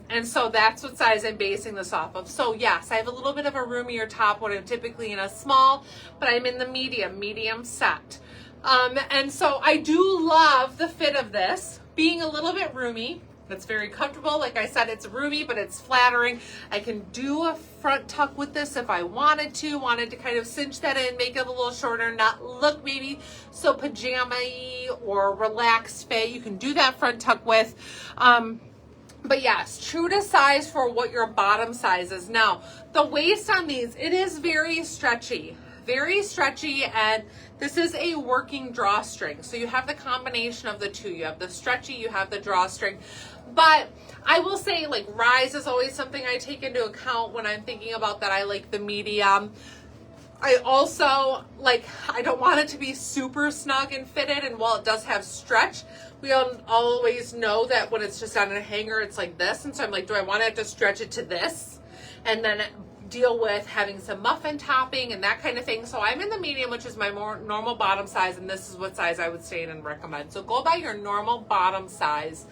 And so that's what size I'm basing this off of. So yes, I have a little bit of a roomier top when I'm typically in a small, but I'm in the medium set. And so I do love the fit of this being a little bit roomy. It's very comfortable. Like I said, it's roomy, but it's flattering. I can do a front tuck with this if I wanted to kind of cinch that in, make it a little shorter, not look maybe so pajama-y or relaxed fit. You can do that front tuck with. But yes, true to size for what your bottom size is. Now, the waist on these, it is very stretchy, and this is a working drawstring. So you have the combination of the two. You have the stretchy, you have the drawstring. But I will say, like, rise is always something I take into account when I'm thinking about that. I like the medium. I also, like, I don't want it to be super snug and fitted, and while it does have stretch, we always know that when it's just on a hanger, it's like this, and so I'm like, do I want to have to stretch it to this? And then deal with having some muffin topping and that kind of thing. So I'm in the medium, which is my more normal bottom size, and this is what size I would stay in and recommend. So go by your normal bottom size.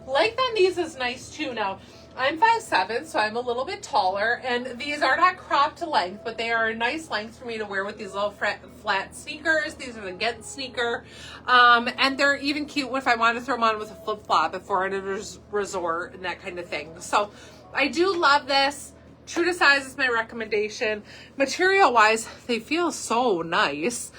Length on these is nice too. Now, I'm 5'7", so I'm a little bit taller, and these are not cropped to length, but they are a nice length for me to wear with these little flat sneakers. These are the Get sneaker, and they're even cute if I wanted to throw them on with a flip-flop if we're at a resort and that kind of thing. So I do love this. True to size is my recommendation. Material-wise, they feel so nice.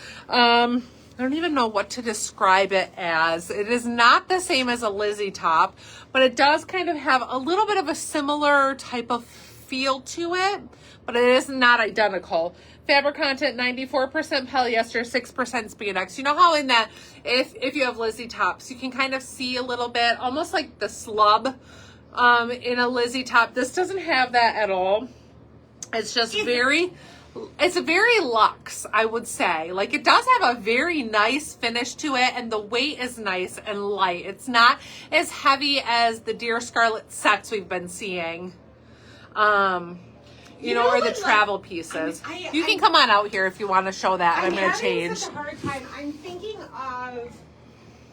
I don't even know what to describe it as. It is not the same as a Lizzie top, but it does kind of have a little bit of a similar type of feel to it, but it is not identical. Fabric content, 94% polyester, 6% spandex. You know how in that, if you have Lizzie tops, you can kind of see a little bit, almost like the slub in a Lizzie top. This doesn't have that at all. It's just it's a very luxe, I would say. Like, it does have a very nice finish to it, and the weight is nice and light. It's not as heavy as the Dear Scarlet sets we've been seeing. Or the travel pieces. You can come on out here if you want to show that. I'm going to change. Such a hard time. I'm thinking of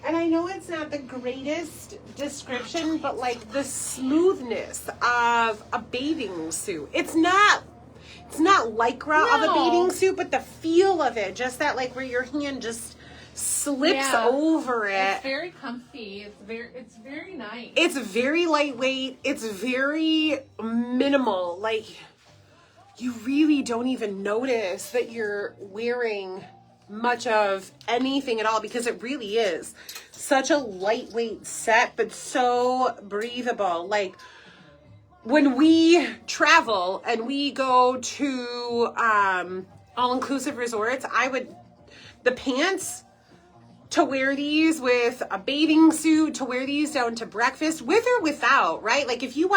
And I know it's not the greatest description, but like the smoothness of a bathing suit. It's not lycra of a bathing suit, but the feel of it, just that like where your hand just slips over it. It's very comfy. It's very nice. It's very lightweight. It's very minimal. Like you really don't even notice that you're wearing much of anything at all, because it really is such a lightweight set, but so breathable. Like when we travel and we go to all-inclusive resorts, the pants, to wear these with a bathing suit, to wear these down to breakfast, with or without, right? Like if you're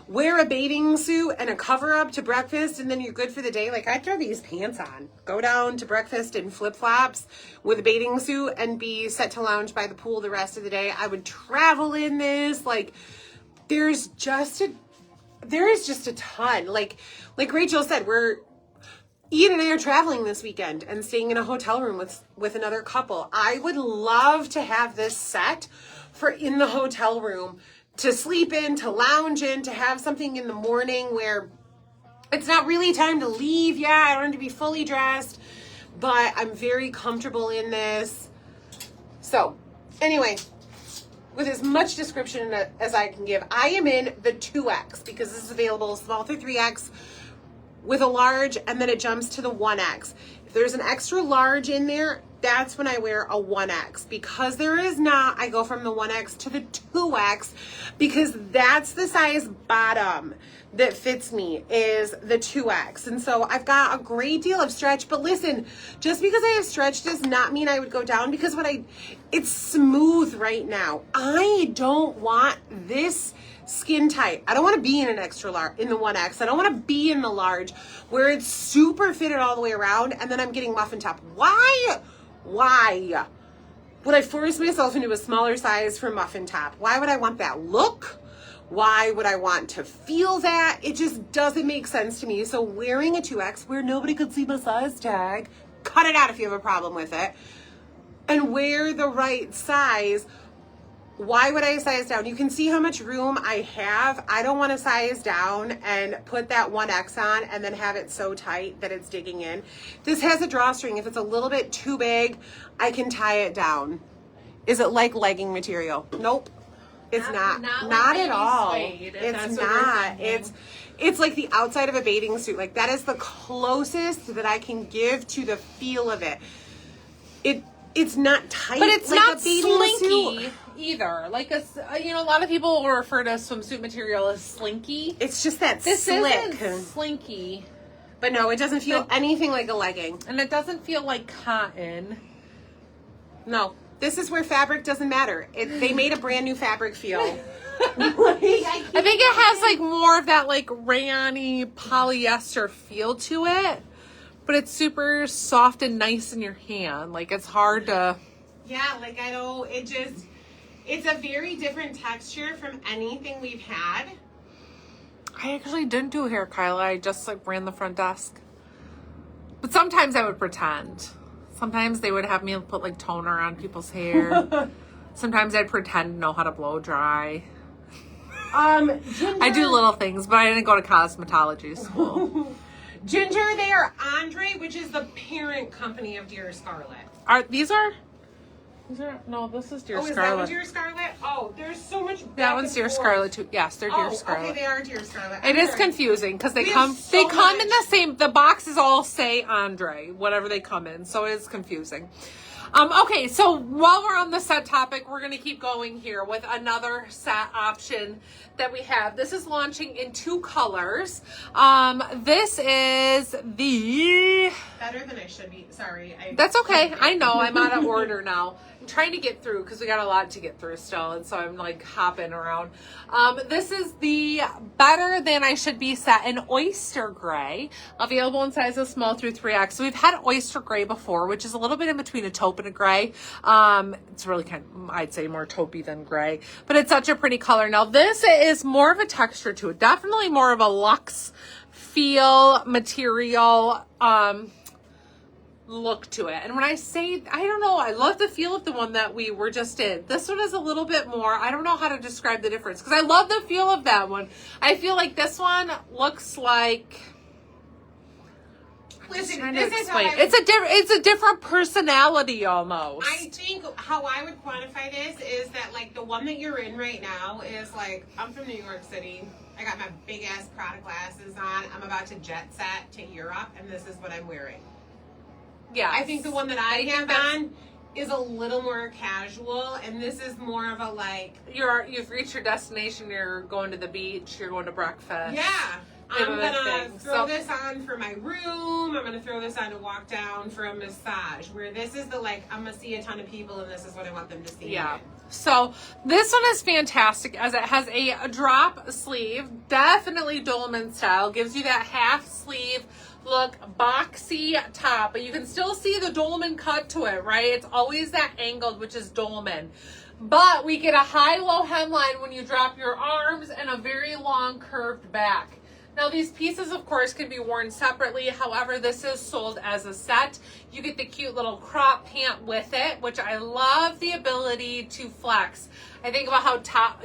wear a bathing suit and a cover up to breakfast and then you're good for the day, like I'd throw these pants on, go down to breakfast in flip-flops with a bathing suit and be set to lounge by the pool the rest of the day. I would travel in this. Like there is just a ton. Like Rachel said, Ian and I are traveling this weekend and staying in a hotel room with another couple. I would love to have this set for in the hotel room to sleep in, to lounge in, to have something in the morning where it's not really time to leave. Yeah, I don't have to be fully dressed, but I'm very comfortable in this. So anyway, with as much description as I can give, I am in the 2X because this is available small through 3X. With a large, and then it jumps to the 1X. If there's an extra large in there, that's when I wear a 1X. Because there is not, I go from the 1X to the 2X, because that's the size bottom that fits me, is the 2X. And so I've got a great deal of stretch, but listen, just because I have stretch does not mean I would go down, because it's smooth right now. I don't want this skin tight. I don't want to be in an extra large, in the 1X. I don't want to be in the large where it's super fitted all the way around and then I'm getting muffin top. Why would I force myself into a smaller size for muffin top? Why would I want that look? Why would I want to feel that? It just doesn't make sense to me. So wearing a 2X where nobody could see my size tag, cut it out if you have a problem with it, and wear the right size. Why would I size down? You can see how much room I have. I don't want to size down and put that 1X on and then have it so tight that it's digging in. This has a drawstring. If it's a little bit too big, I can tie it down. Is it like legging material? Nope. It's not. Not at all. It's not. It's like the outside of a bathing suit. Like that is the closest that I can give to the feel of it. It's not tight, but it's like not a bathing slinky suit either. Like a lot of people will refer to swimsuit material as slinky. It's just that this slick. Isn't slinky. But no, it doesn't feel anything like a legging. And it doesn't feel like cotton. No, this is where fabric doesn't matter. They made a brand new fabric feel. I think it has like more of that like rayon-y polyester feel to it. But it's super soft and nice in your hand. Like, it's hard to... Yeah, like, I know, it's a very different texture from anything we've had. I actually didn't do hair, Kyla. I just, like, ran the front desk. But sometimes I would pretend. Sometimes they would have me put, like, toner on people's hair. Sometimes I'd pretend to know how to blow dry. Ginger... I do little things, but I didn't go to cosmetology school. Ginger, they are Andre, which is the parent company of Dear Scarlett. These are? No, this is Dear Scarlett. Is that one Dear Scarlett? Oh, there's so much. That one's Dear Scarlett too. Yes, they're Dear Scarlett. Okay, they are Dear Scarlett. It is confusing because they come in the same. The boxes all say Andre, whatever they come in, so it is confusing. Okay, so while we're on the set topic, we're going to keep going here with another set option that we have. This is launching in 2 colors. This is the... Better than I should be. Sorry. That's okay. I know. I'm out of order now. I'm trying to get through because we got a lot to get through still, and so I'm like hopping around. This is the Better Than I Should Be set in Oyster Gray, available in sizes small through 3X. So we've had Oyster Gray before, which is a little bit in between a taupe and a gray. It's really kind of, I'd say, more taupey than gray, but it's such a pretty color. Now this is more of a texture to it, definitely more of a luxe feel material. look to it. And when I say, I don't know, I love the feel of the one that we were just in. This one is a little bit more, I don't know how to describe the difference, because I love the feel of that one. I feel like this one looks like, Listen, this is how it's a different personality almost. I think how I would quantify this is that, like, the one that you're in right now is like, I'm from New York City. I got my big ass Prada glasses on. I'm about to jet set to Europe, and this is what I'm wearing. Yeah, I think the one that I have on is a little more casual, and this is more of a like, you've reached your destination. You're going to the beach. You're going to breakfast. yeah. I'm gonna throw So- this on for my room. I'm gonna throw this on to walk down for a massage. Where this is the like, I'm gonna see a ton of people, and this is what I want them to see. Yeah. So this one is fantastic as it has a drop sleeve, definitely Dolman style, gives you that half sleeve look, boxy top, but you can still see the Dolman cut to it, right? It's always that angled, which is Dolman. But we get a high-low hemline when you drop your arms and a very long curved back. Now these pieces, of course, can be worn separately. However, this is sold as a set. You get the cute little crop pant with it, which I love the ability to flex. I think about how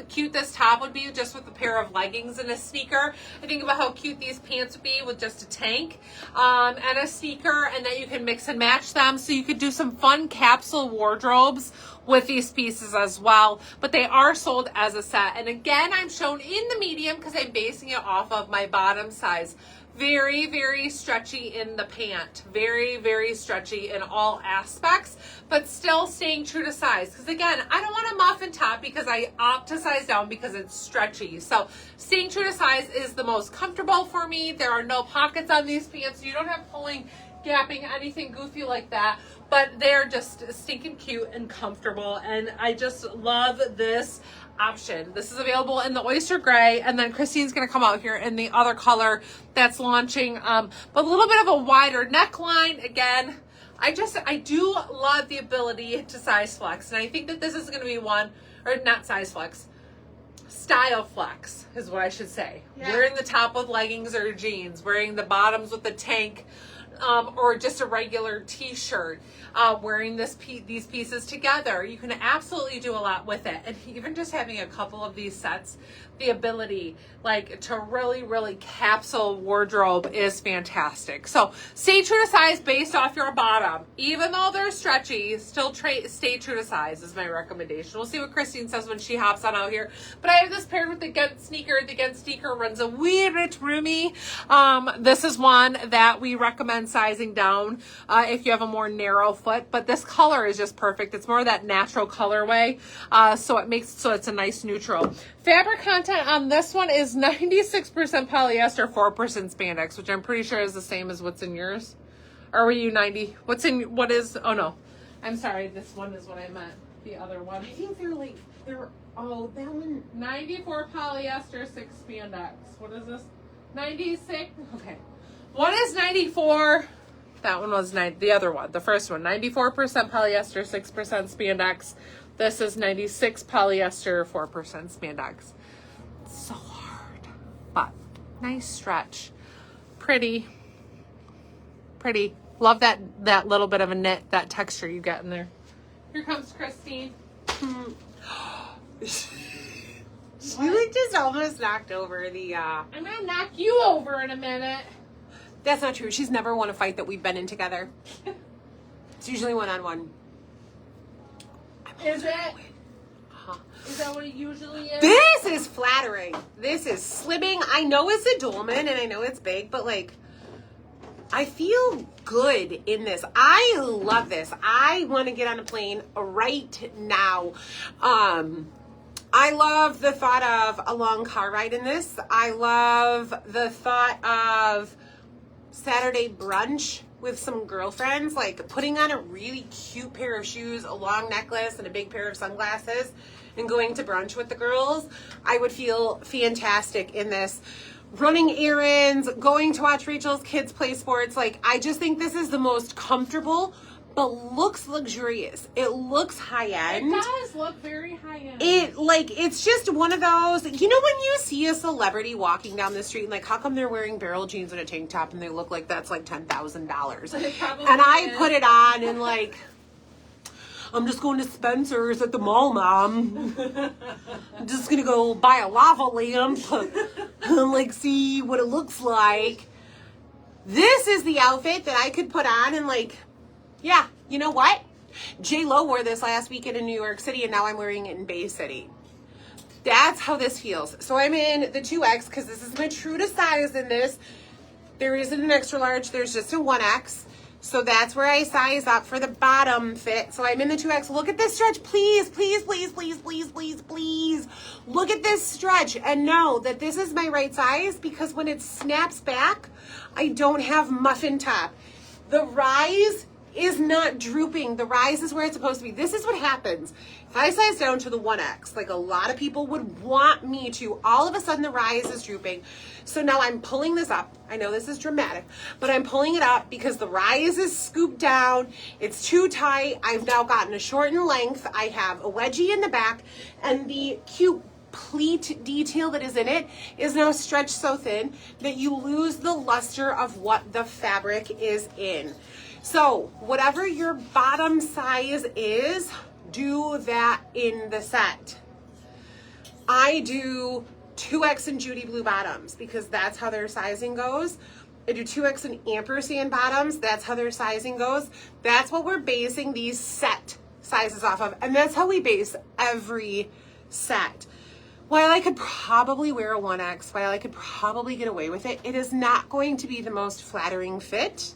cute this top would be just with a pair of leggings and a sneaker. I think about how cute these pants would be with just a tank and a sneaker, and that you can mix and match them. So you could do some fun capsule wardrobes with these pieces as well, but they are sold as a set. And again, I'm shown in the medium because I'm basing it off of my bottom size. Very, very stretchy in the pant. Very, very stretchy in all aspects, but still staying true to size. Because again, I don't want a muffin top because I opt to size down because it's stretchy. So staying true to size is the most comfortable for me. There are no pockets on these pants. You don't have pulling, gapping, anything goofy like that. But they're just stinking cute and comfortable. And I just love this option. This is available in the oyster gray, and then Christine's going to come out here in the other color that's launching, but a little bit of a wider neckline. Again, I do love the ability to size flex, and I think that this is going to be one, or not size flex, style flex is what I should say. Yeah. Wearing the top with leggings or jeans, wearing the bottoms with the tank, or just a regular t-shirt, wearing these pieces together. You can absolutely do a lot with it. And even just having a couple of these sets, the ability like to really, really capsule wardrobe is fantastic. So stay true to size based off your bottom. Even though they're stretchy, still stay true to size is my recommendation. We'll see what Christine says when she hops on out here. But I have this paired with the Gent sneaker. The Gent sneaker runs a wee bit roomy. This is one that we recommend sizing down if you have a more narrow foot, but this color is just perfect. It's more of that natural colorway, so it's a nice neutral. Fabric content on this one is 96% polyester, 4% spandex, which I'm pretty sure is the same as what's in yours. Or were you 90? Oh no, I'm sorry, this one is what I meant, the other one. I think that one. 94 polyester, 6 spandex. What is this? 96, okay. One is 94. That one was the other one, the first one. 94% polyester, 6% spandex. This is 96 polyester, 4% spandex. It's so hard, but nice stretch. Pretty. Love that little bit of a knit, that texture you get in there. Here comes Christine. She like just almost knocked over the I'm gonna knock you over in a minute. That's not true. She's never won a fight that we've been in together. It's usually one-on-one. Is it? Is that what it usually is? This is flattering. This is slimming. I know it's a Dolman and I know it's big, but like, I feel good in this. I love this. I want to get on a plane right now. I love the thought of a long car ride in this. I love the thought of Saturday brunch with some girlfriends, like putting on a really cute pair of shoes, a long necklace, and a big pair of sunglasses, and going to brunch with the girls. I would feel fantastic in this. Running errands, going to watch Rachel's kids play sports. Like, I just think this is the most comfortable but looks luxurious. It looks high end. It does look very high end. It's just one of those, you know, when you see a celebrity walking down the street and like, how come they're wearing barrel jeans and a tank top and they look like that's like $10,000? And I put it on and like, I'm just going to Spencer's at the mall, Mom. I'm just going to go buy a lava lamp and like see what it looks like. This is the outfit that I could put on and like, yeah, you know what? J-Lo wore this last weekend in New York City and now I'm wearing it in Bay City. That's how this feels. So I'm in the 2X because this is my true to size in this. There isn't an extra large, there's just a 1X. So that's where I size up for the bottom fit. So I'm in the 2X. Look at this stretch. Please, please, please, please, please, please, please. Look at this stretch and know that this is my right size because when it snaps back, I don't have muffin top. The rise is not drooping. The rise is where it's supposed to be. This is what happens. If I size down to the 1X, like a lot of people would want me to, all of a sudden the rise is drooping. So now I'm pulling this up. I know this is dramatic, but I'm pulling it up because the rise is scooped down. It's too tight. I've now gotten a shortened length. I have a wedgie in the back and the cute pleat detail that is in it is now stretched so thin that you lose the luster of what the fabric is in. So whatever your bottom size is, do that in the set. I do 2X in Judy Blue bottoms because that's how their sizing goes. I do 2X in ampersand bottoms. That's how their sizing goes. That's what we're basing these set sizes off of. And that's how we base every set. While I could probably wear a 1X, while I could probably get away with it, it is not going to be the most flattering fit.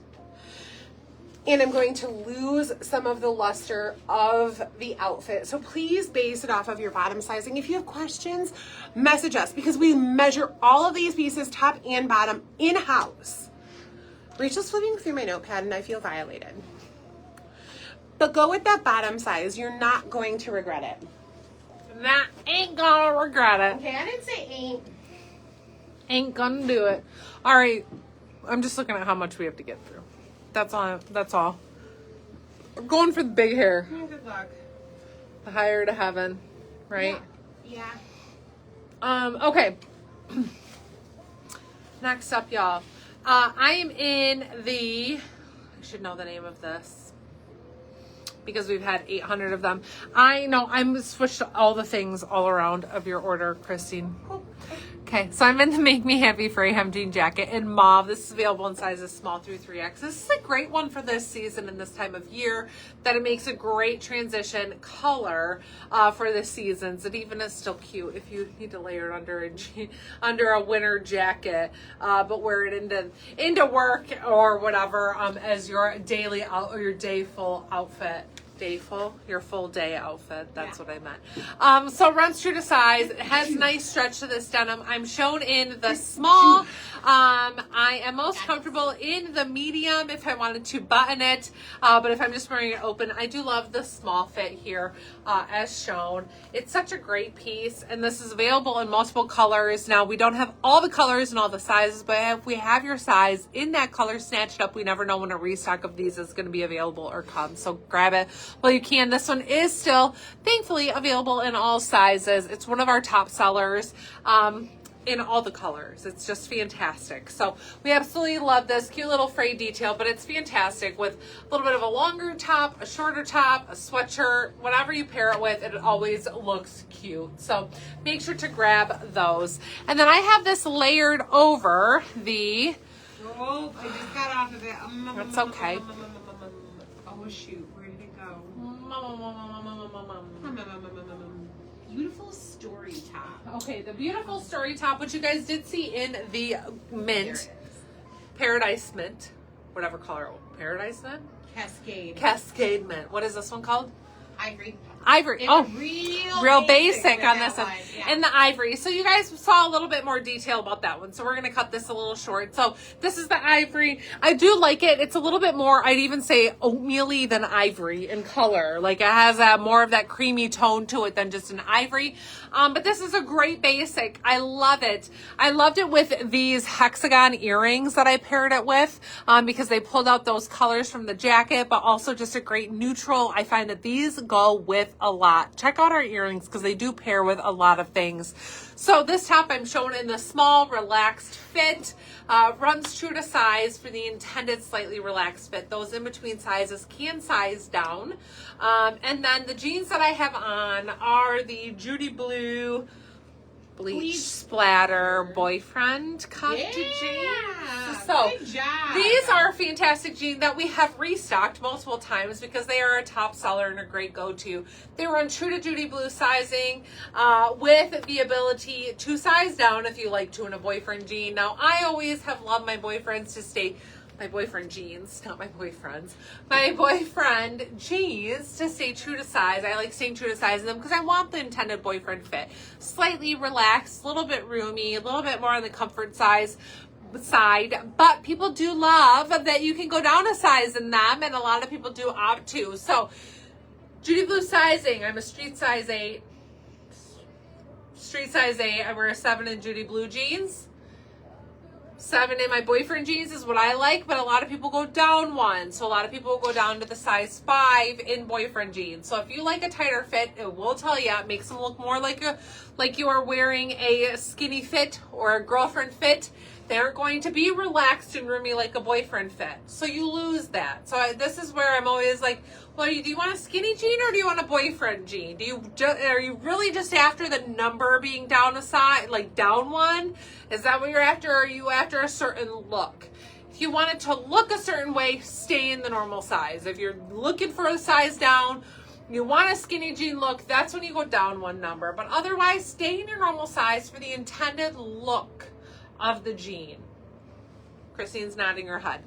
And I'm going to lose some of the luster of the outfit. So please base it off of your bottom sizing. If you have questions, message us because we measure all of these pieces, top and bottom, in-house. Rachel's flipping through my notepad and I feel violated. But go with that bottom size. You're not going to regret it. That ain't gonna regret it. Okay, I didn't say ain't. Ain't gonna do it. All right, I'm just looking at how much we have to get through. That's all. That's all. We're going for the big hair. Good luck. The higher to heaven, right? Yeah. Okay. Next up, y'all. I am in the. I should know the name of this because we've had 800 of them. I know I'm switched all the things all around of your order, Christine. Okay, so I'm in the Make Me Happy Frey hem jean jacket in mauve. This is available in sizes small through 3X. This is a great one for this season and this time of year, that it makes a great transition color for the seasons. It even is still cute if you need to layer it under a winter jacket, but wear it into work or whatever as your daily or your day full outfit. Your full day outfit. That's what I meant. So runs true to size. It has nice stretch to this denim. I'm shown in the small. I am most comfortable in the medium if I wanted to button it. But if I'm just wearing it open, I do love the small fit here as shown. It's such a great piece. And this is available in multiple colors. Now, we don't have all the colors and all the sizes, but if we have your size in that color snatched up, we never know when a restock of these is going to be available or come. So grab it. Well, you can. This one is still, thankfully, available in all sizes. It's one of our top sellers in all the colors. It's just fantastic. So we absolutely love this cute little frayed detail, but it's fantastic with a little bit of a longer top, a shorter top, a sweatshirt, whatever you pair it with, it always looks cute. So make sure to grab those. And then I have this layered over the... Oh, I just got off of it. That's okay. Oh, shoot. Where did it go? Beautiful story top. Okay, the beautiful story top, which you guys did see in the mint, Paradise Mint, whatever color, Paradise Mint? Cascade Mint. What is this one called? Ivory. Real basic on that this one. one. And the ivory. So you guys saw a little bit more detail about that one. So we're going to cut this a little short. So this is the ivory. I do like it. It's a little bit more, I'd even say oatmeal-y than ivory in color. Like it has more of that creamy tone to it than just an ivory. But this is a great basic. I love it. I loved it with these hexagon earrings that I paired it with because they pulled out those colors from the jacket, but also just a great neutral. I find that these go with a lot. Check out our earrings because they do pair with a lot of things. So this top I'm showing in the small relaxed fit, runs true to size for the intended slightly relaxed fit. Those in between sizes can size down. And then the jeans that I have on are the Judy Blue bleach splatter boyfriend cut jeans. So good job. These are a fantastic jeans that we have restocked multiple times because they are a top seller and a great go-to. They run true to Judy Blue sizing with the ability to size down if you like to in a boyfriend jean. Now, I always have loved my boyfriends to stay my boyfriend jeans, not my boyfriends, my boyfriend jeans to stay true to size. I like staying true to size in them because I want the intended boyfriend fit. Slightly relaxed, a little bit roomy, a little bit more on the comfort side, but people do love that you can go down a size in them, and a lot of people do opt to. So Judy Blue sizing, I'm a street size 8. Street size 8, I wear a 7 in Judy Blue jeans. 7 in my boyfriend jeans is what I like, but a lot of people go down 1. So a lot of people go down to the size 5 in boyfriend jeans. So if you like a tighter fit, it will tell you, it makes them look more like you are wearing a skinny fit or a girlfriend fit. They're going to be relaxed and roomy like a boyfriend fit. So you lose that. So this is where I'm always like, well, do you want a skinny jean or do you want a boyfriend jean? Are you really just after the number being down a size, like down 1? Is that what you're after? Or are you after a certain look? If you want it to look a certain way, stay in the normal size. If you're looking for a size down, you want a skinny jean look, that's when you go down 1 number. But otherwise, stay in your normal size for the intended look of the jean. Christine's nodding her head.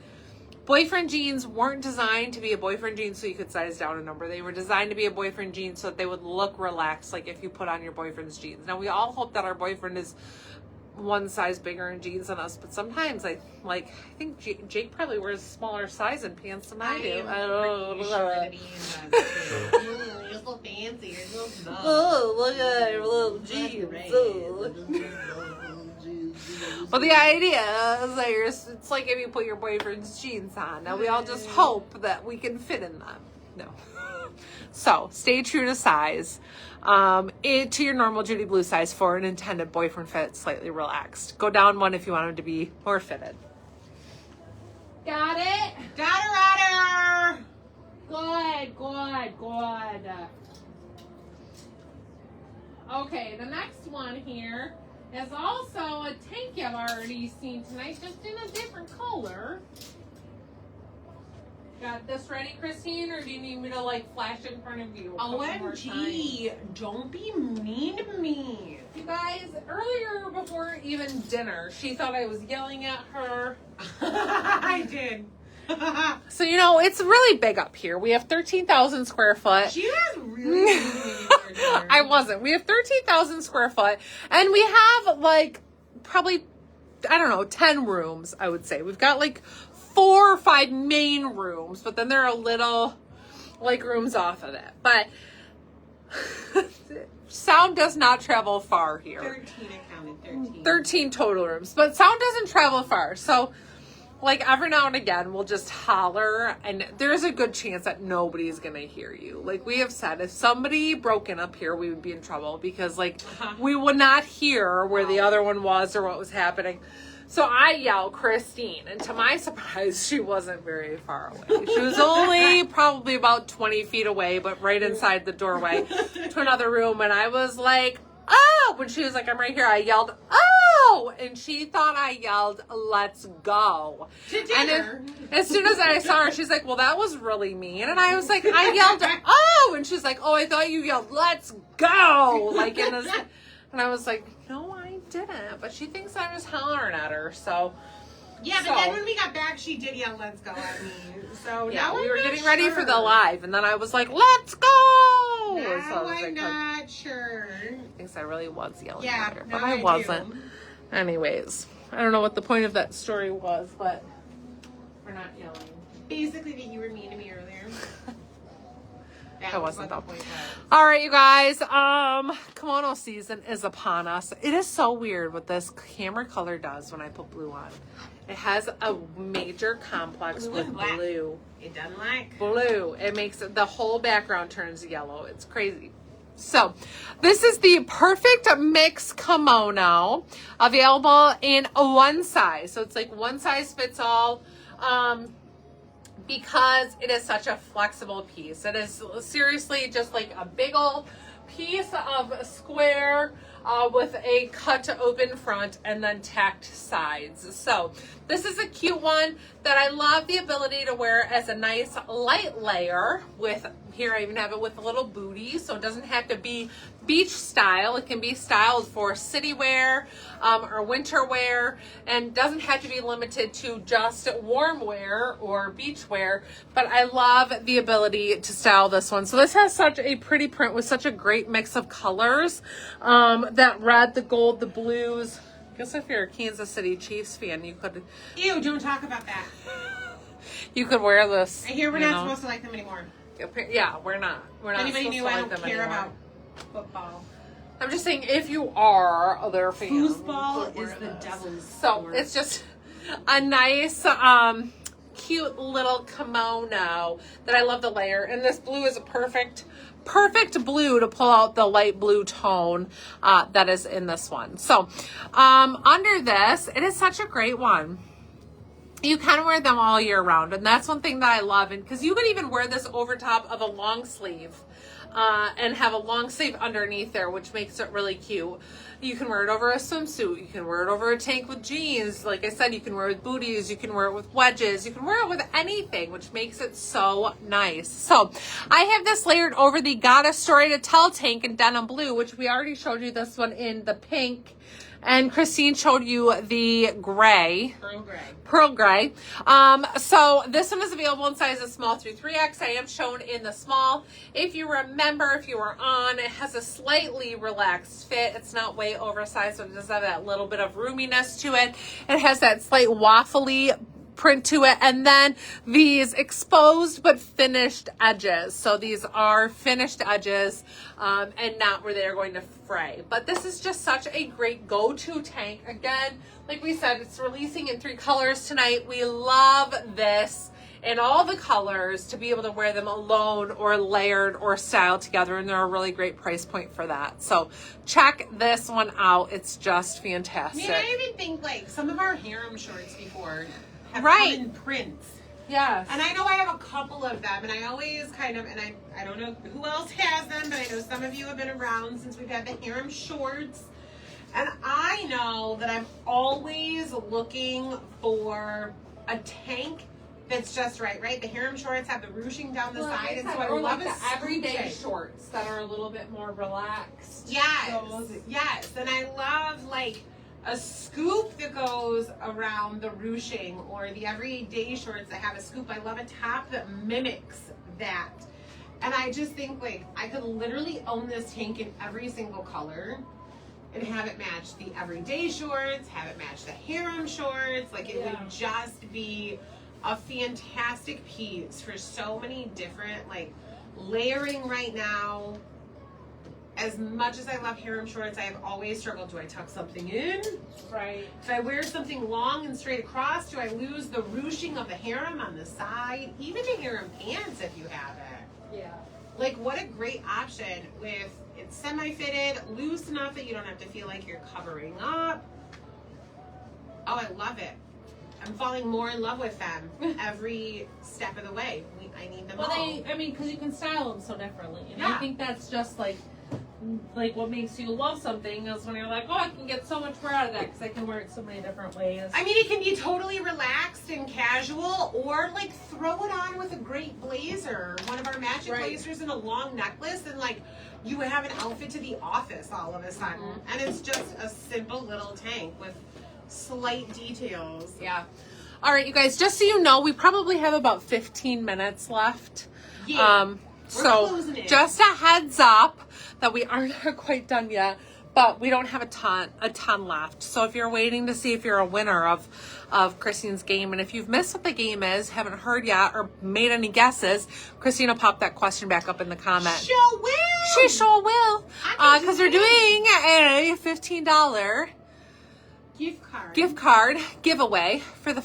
Boyfriend jeans weren't designed to be a boyfriend jean so you could size down a number. They were designed to be a boyfriend jean so that they would look relaxed, like if you put on your boyfriend's jeans. Now, we all hope that our boyfriend is 1 size bigger in jeans than us, but sometimes I think Jake probably wears a smaller size in pants than I do. You're so fancy. You're so small. Oh, look at your little jeans. Well, the idea is that it's like if you put your boyfriend's jeans on. Now, we all just hope that we can fit in them. No. So, stay true to size. To your normal Judy Blue size for an intended boyfriend fit, slightly relaxed. Go down 1 if you want them to be more fitted. Got it? Got her. Good. Okay, the next one here is also a tank you've already seen tonight, just in a different color. Got this ready, Christine, or do you need me to flash in front of you? OMG, don't be mean to me. You guys, earlier before even dinner, she thought I was yelling at her. I did. So, it's really big up here. We have 13,000 square foot. She was really I wasn't. We have 13,000 square foot, and we have probably, 10 rooms, I would say. We've got 4 or 5 main rooms, but then there are little rooms off of it. But sound does not travel far here. 13, I counted 13. 13 total rooms, but sound doesn't travel far. So every now and again, we'll just holler, and there's a good chance that nobody's going to hear you. We have said, if somebody broke in up here, we would be in trouble because, we would not hear where the other one was or what was happening. So I yelled, Christine, and to my surprise, she wasn't very far away. She was only probably about 20 feet away, but right inside the doorway to another room, and I was like, oh! When she was like, I'm right here, I yelled, oh! And she thought I yelled, let's go. To dinner. And as soon as I saw her, she's like, well, that was really mean. And I was like, I yelled, oh! And she's like, oh, I thought you yelled, let's go! And I was like, no, I didn't. But she thinks I was hollering at her, so. Yeah, but then when we got back, she did yell, let's go at me. So yeah, now we were I'm getting not ready sure. for the live, and then I was like, let's go! Now So I was I'm like, not sweatshirt. Thinks I really was yelling Yeah, at her, now but I I wasn't. do. Anyways, I don't know what the point of that story was, but we're not yelling. Basically, that you were mean to me earlier. I wasn't, though. what the point was. All right, you guys. Kimono season is upon us. It is so weird what this camera color does when I put blue on. It has a major complex Blue and with black. blue. It doesn't like. Blue. It makes the whole background turns yellow. It's crazy. So, this is the perfect mix kimono, available in one size. So it's like one size fits all. Because it is such a flexible piece. It is seriously just like a big old piece of square with a cut open front and then tacked sides. So this is a cute one that I love the ability to wear as a nice light layer with, here I even have it with a little booty, so it doesn't have to be beach style. It can be styled for city wear or winter wear, and doesn't have to be limited to just warm wear or beach wear. But I love the ability to style this one. So this has such a pretty print with such a great mix of colors. That red, the gold, the blues. I guess if you're a Kansas City Chiefs fan, you could. Ew, don't talk about that. You could wear this. I hear we're not supposed to like them anymore. Yeah, we're not. We're not. Anybody supposed knew to I like don't them care anymore. about football. I'm just saying, if you are their fan, Foosball you could is wear the this. devil's So sport. it's just a nice, cute little kimono that I love the layer. And this blue is a perfect blue to pull out the light blue tone that is in this one. So under this, it is such a great one. You can wear them all year round, and that's one thing that I love. And because you could even wear this over top of a long sleeve and have a long sleeve underneath there, which makes it really cute. You can wear it over a swimsuit. You can wear it over a tank with jeans. Like I said, you can wear it with booties. You can wear it with wedges. You can wear it with anything, which makes it so nice. So I have this layered over the Got a Story to Tell tank in denim blue, which we already showed you this one in the pink. And Christine showed you the gray. Pearl gray. So this one is available in sizes small through 3X. I am shown in the small. If you remember, if you were on, it has a slightly relaxed fit. It's not way oversized, but it does have that little bit of roominess to it. It has that slight waffly print to it, and then these exposed but finished edges. So these are finished edges and not where they're going to fray. But this is just such a great go-to tank. Again, like we said, it's releasing in 3 colors tonight. We love this in all the colors to be able to wear them alone or layered or styled together, and they're a really great price point for that. So check this one out. It's just fantastic. I even think like some of our harem shorts before have Right. come in prints. Yes. And I know I have a couple of them, and I always kind of, and I don't know who else has them, but I know some of you have been around since we've had the harem shorts. And I know that I'm always looking for a tank that's just right, right? The harem shorts have the ruching down the side, and so I or love like a the everyday tank. shorts that are a little bit more relaxed. Yes, Those- yes, and I love like a scoop that goes around the ruching, or the everyday shorts that have a scoop. I love a top that mimics that. And I just think like I could literally own this tank in every single color and have it match the everyday shorts, have it match the harem shorts. Like it would just be a fantastic piece for so many different like layering right now. As much as I love harem shorts, I have always struggled. Do I tuck something in? Right. If I wear something long and straight across, do I lose the ruching of the harem on the side? Even the harem pants if you have it. Yeah. Like what a great option with it's semi-fitted, loose enough that you don't have to feel like you're covering up. Oh, I love it. I'm falling more in love with them every step of the way. I need them Well, all. because you can style them so differently. And Yeah. I think that's just like what makes you love something is when you're like, oh, I can get so much more out of that because I can wear it so many different ways. I mean, it can be totally relaxed and casual, or like throw it on with a great blazer, one of our matching Right. blazers and a long necklace, and like you have an outfit to the office all of a sudden. And it's just a simple little tank with slight details. Yeah. All right, you guys, just so you know, we probably have about 15 minutes left. Yeah. So closing in. just a heads up that we aren't quite done yet, but we don't have a ton left. So if you're waiting to see if you're a winner of Christine's game, and if you've missed what the game is, haven't heard yet, or made any guesses, Christine will pop that question back up in the comment. Sure will. She sure will. I can Because do we're it. doing a $15 Gift card giveaway for the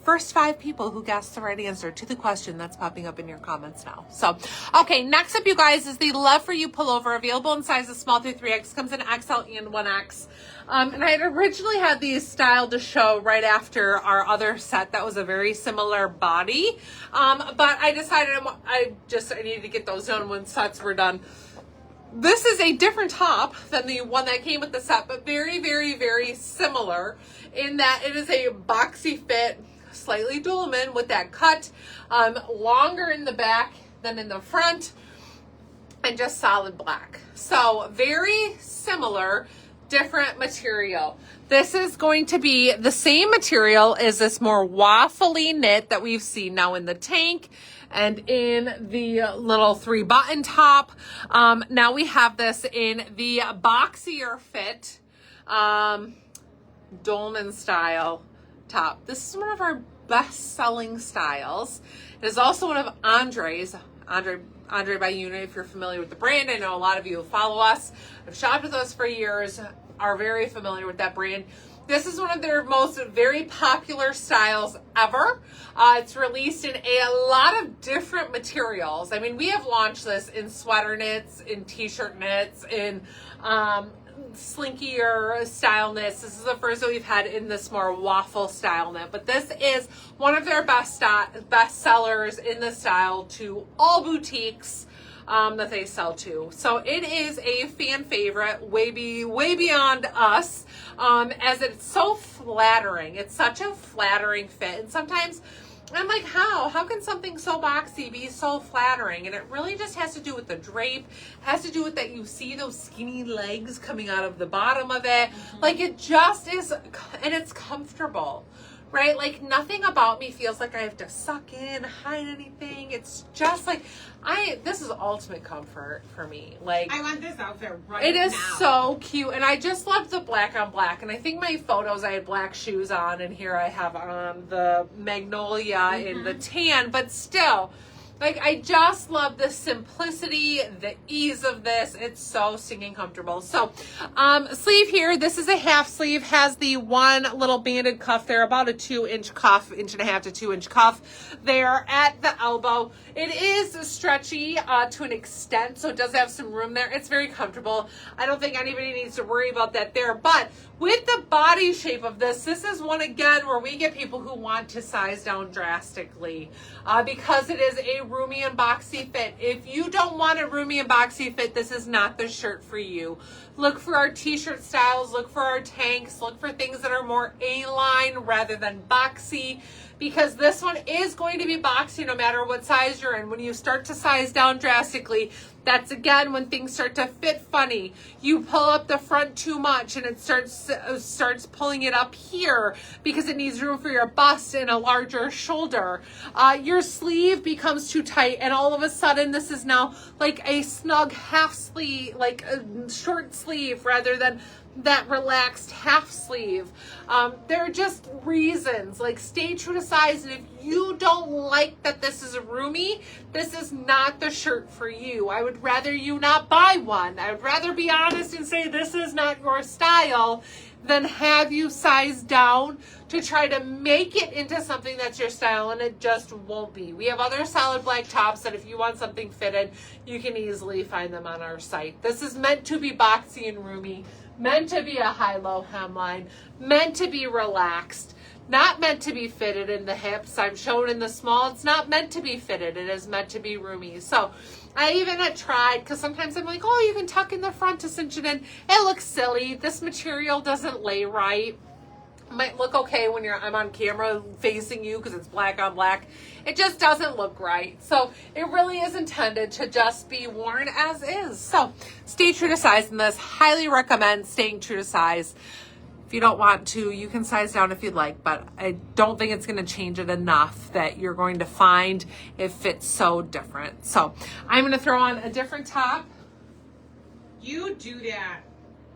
first 5 people who guessed the right answer to the question that's popping up in your comments now. So, okay, next up, you guys, is the Love For You pullover, available in sizes small through 3X, comes in XL and 1X. And I had originally had these styled to show right after our other set that was a very similar body. But I decided I needed to get those done when sets were done. This is a different top than the one that came with the set, but very, very, very similar in that it is a boxy fit, slightly Dulaman with that cut, longer in the back than in the front, and just solid black. So very similar, different material. This is going to be the same material as this more waffly knit that we've seen now in the tank and in the little 3-button top. Now we have this in the boxier fit, dolman style top. This is one of our best-selling styles. It is also one of Andre by Unit, if you're familiar with the brand. I know a lot of you who follow us, have shopped with us for years, are very familiar with that brand. This is one of their most very popular styles ever. It's released in a lot of different materials. I mean, we have launched this in sweater knits, in t-shirt knits, in slinkier style knits. This is the first that we've had in this more waffle style knit, but this is one of their best sellers in the style to all boutiques that they sell to. So it is a fan favorite, way beyond us, as it's so flattering. It's such a flattering fit, and sometimes I'm like, how can something so boxy be so flattering? And it really just has to do with the drape, has to do with that you see those skinny legs coming out of the bottom of it. Like, it just is, and it's comfortable, right? Like, nothing about me feels like I have to suck in, hide anything. It's just like, this is ultimate comfort for me. Like, I want this outfit right now. it is so cute, and I just love the black on black. And I think my photos, I had black shoes on, and here I have on the magnolia in the tan, but still, like, I just love the simplicity, the ease of this. It's so stinging comfortable. So, sleeve here, this is a half sleeve, has the one little banded cuff there, about a 2-inch cuff, 1.5 to 2 inch cuff there at the elbow. It is stretchy to an extent, so it does have some room there. It's very comfortable. I don't think anybody needs to worry about that there, but with the body shape of this is one, again, where we get people who want to size down drastically because it is a roomy and boxy fit. If you don't want a roomy and boxy fit, this is not the shirt for you. Look for our t-shirt styles, look for our tanks, look for things that are more A-line rather than boxy, because this one is going to be boxy no matter what size you're in. When you start to size down drastically, that's, again, when things start to fit funny. You pull up the front too much and it starts pulling it up here because it needs room for your bust and a larger shoulder. Your sleeve becomes too tight, and all of a sudden this is now like a snug half sleeve, like a short sleeve rather than that relaxed half sleeve. There are just reasons, like, stay true to size, and if you don't like that this is roomy, this is not the shirt for you. I would rather you not buy one. I would rather be honest and say this is not your style than have you size down to try to make it into something that's your style, and it just won't be. We have other solid black tops that if you want something fitted, you can easily find them on our site. This is meant to be boxy and roomy, meant to be a high-low hemline, meant to be relaxed, not meant to be fitted in the hips. I'm shown in the small. It's not meant to be fitted. It is meant to be roomy. So I even had tried, because sometimes I'm like, oh, you can tuck in the front to cinch it in. It looks silly. This material doesn't lay right. It might look okay when I'm on camera facing you because it's black on black. It just doesn't look right. So it really is intended to just be worn as is. So stay true to size in this. Highly recommend staying true to size. If you don't want to, you can size down if you'd like, but I don't think it's going to change it enough that you're going to find it fits so different. So I'm going to throw on a different top. You do that.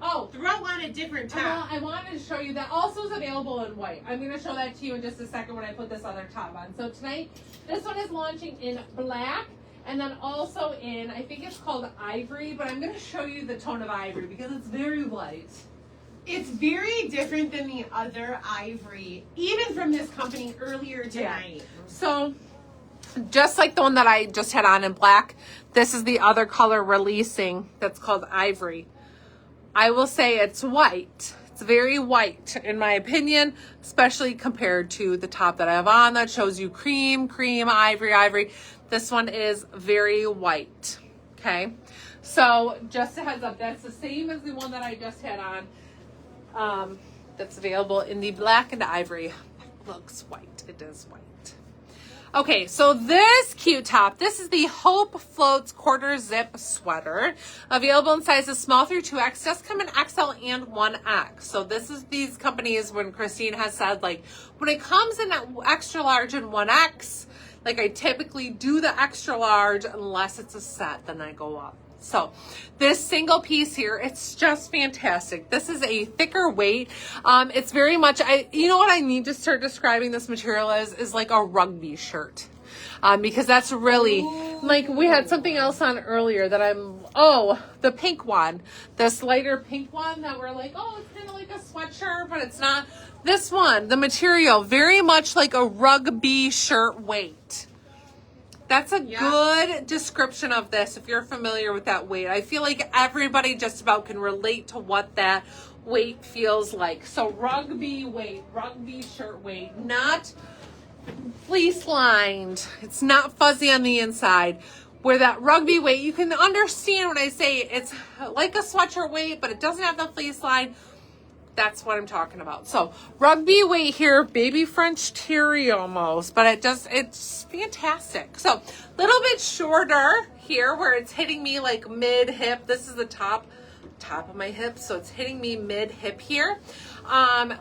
Oh, throw on a different top. I wanted to show you that also is available in white. I'm going to show that to you in just a second when I put this other top on. So tonight, this one is launching in black and then also in, I think it's called ivory, but I'm going to show you the tone of ivory because it's very light. It's very different than the other ivory, even from this company earlier tonight. Yeah. So, just like the one that I just had on in black, this is the other color releasing that's called ivory. I will say it's white. It's very white, in my opinion, especially compared to the top that I have on that shows you cream, ivory, ivory. This one is very white, okay? So, just a heads up, that's the same as the one that I just had on. That's available in the black and ivory. It looks white. It is white. Okay, so this cute top, this is the Hope Floats quarter zip sweater. Available in sizes small through 2X. Does come in XL and 1X. So this is these companies when Christine has said, like, when it comes in extra large and 1X, like I typically do the extra large unless it's a set, then I go up. So this single piece here, it's just fantastic. This is a thicker weight. It's very much, you know what I need to start describing this material as is like a rugby shirt. Because that's really, like we had something else on earlier that the pink one, this lighter pink one that we're like, oh, it's kind of like a sweatshirt, but it's not. This one, the material, very much like a rugby shirt weight. That's a good description of this if you're familiar with that weight. I feel like everybody just about can relate to what that weight feels like. So rugby weight, rugby shirt weight, not fleece lined. It's not fuzzy on the inside. Where that rugby weight, you can understand when I say it's like a sweatshirt weight, but it doesn't have the fleece line. That's what I'm talking about. So rugby weight here, baby French terry almost, but it's fantastic. So a little bit shorter here where it's hitting me like mid hip. This is the top of my hip. So it's hitting me mid hip here.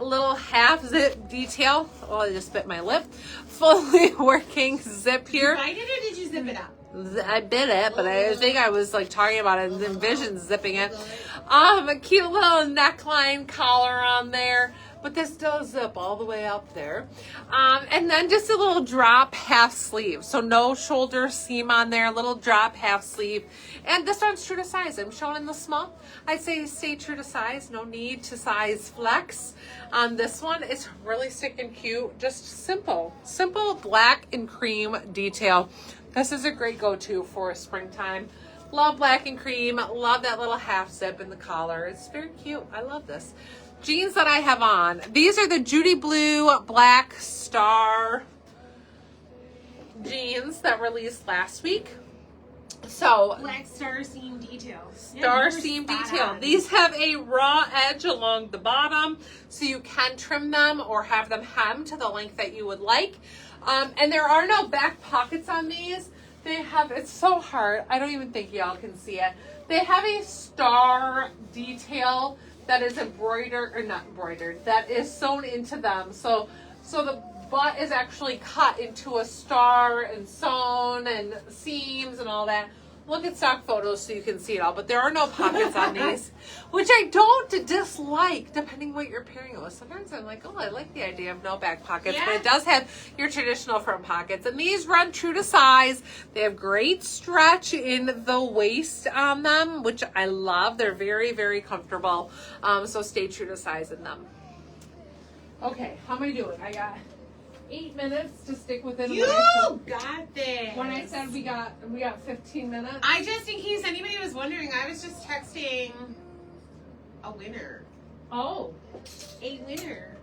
Little half zip detail. Oh, I just bit my lip. Fully working zip here. Did you bite it or did you zip it up? I bit it, but I think I was like talking about it and envisioned zipping it. A cute little neckline collar on there, but this does zip all the way up there. And then just a little drop half sleeve. So no shoulder seam on there, little drop half sleeve. And this one's true to size. I'm showing in the small. I'd say stay true to size. No need to size flex. On this one, it's really sticking cute. Just simple black and cream detail. This is a great go-to for springtime. Love black and cream. Love that little half zip in the collar. It's very cute. I love this. Jeans that I have on. These are the Judy Blue Black Star jeans that released last week. So black star seam detail. Seam detail. These have a raw edge along the bottom, so you can trim them or have them hemmed to the length that you would like. And there are no back pockets on these. It's so hard. I don't even think y'all can see it. They have a star detail that is that is sewn into them. So the butt is actually cut into a star and sewn and seams and all that. Look at stock photos so you can see it all, but there are no pockets on these, which I don't dislike depending what you're pairing it with. Sometimes I'm like, oh, I like the idea of no back pockets, but it does have your traditional front pockets. And these run true to size. They have great stretch in the waist on them, which I love. They're very, very comfortable. So stay true to size in them. Okay, how am I doing? I got 8 minutes to stick within. You got this. When I said we got 15 minutes. I just, in case anybody was wondering, I was just texting a winner. Oh. A winner.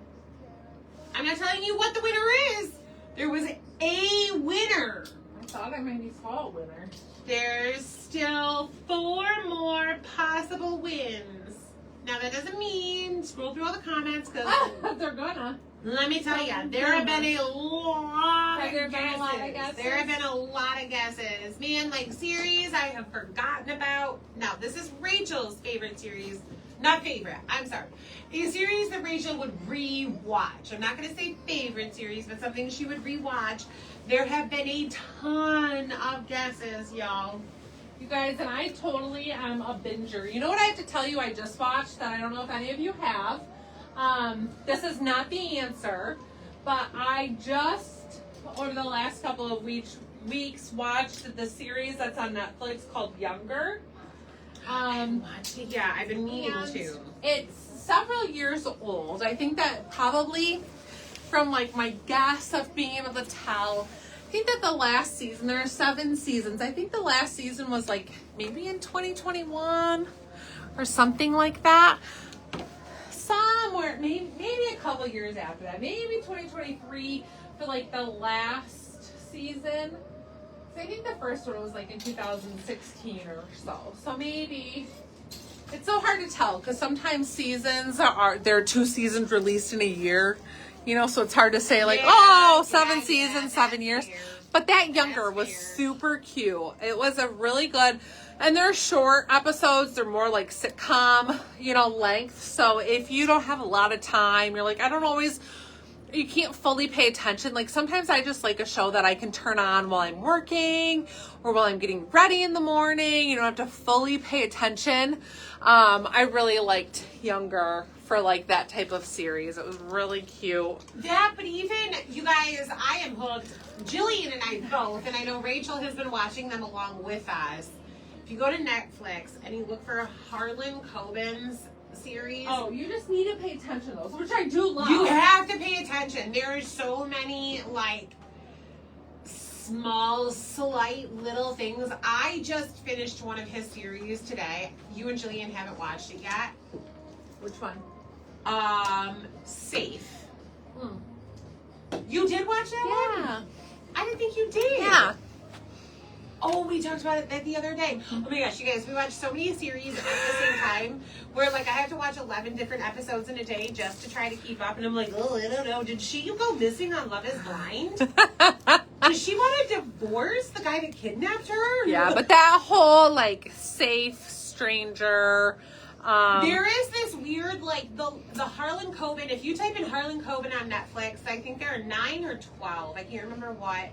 I'm not telling you what the winner is. There was a winner. I thought I maybe saw a winner. There's still 4 more possible wins. Now that doesn't mean scroll through all the comments because they're gonna. Let me tell you, there have been a lot of guesses. There have been a lot of guesses. Man, like series I have forgotten about. Now, this is Rachel's favorite series. Not favorite. I'm sorry. A series that Rachel would re-watch. I'm not going to say favorite series, but something she would re-watch. There have been a ton of guesses, y'all. You guys, and I totally am a binger. You know what I have to tell you I just watched that I don't know if any of you have? This is not the answer, but I just, over the last couple of weeks watched the series that's on Netflix called Younger. Yeah, I've been meaning to. It's several years old. I think that probably from like my guess of being able to tell, I think that the last season, there are 7 seasons. I think the last season was like maybe in 2021 or something like that. Somewhere, maybe a couple years after that. Maybe 2023 for like the last season. I think the first one was like in 2016 or so. So maybe it's so hard to tell because sometimes there are 2 seasons released in a year, you know, so it's hard to say like, Yeah, 7 seasons, 7 years. fair. But that Younger That's was fair. super cute. It was a really good, and they're short episodes. They're more like sitcom, you know, length. So if you don't have a lot of time, you're like, you can't fully pay attention. Like sometimes I just like a show that I can turn on while I'm working or while I'm getting ready in the morning. You don't have to fully pay attention. I really liked Younger for like that type of series. It was really cute. That, but even, you guys, I am hooked. Jillian and I both, and I know Rachel has been watching them along with us. If you go to Netflix and you look for Harlan Coben's series. Oh, you just need to pay attention to those, which I do love. You have to pay attention. There are so many, like, small, slight little things. I just finished one of his series today. You and Jillian haven't watched it yet. Which one? Safe. You did watch that one? Yeah. I didn't think you did. Yeah. Oh, we talked about it the other day. Oh my gosh, you guys, we watch so many series at the same time where like I have to watch 11 different episodes in a day just to try to keep up, and I'm like, oh, I don't know. Did she go missing on Love is Blind? Does she want to divorce the guy that kidnapped her? Yeah, but that whole like safe stranger. There is this weird, like, the Harlan Coben, if you type in Harlan Coben on Netflix, I think there are 9 or 12, I can't remember what,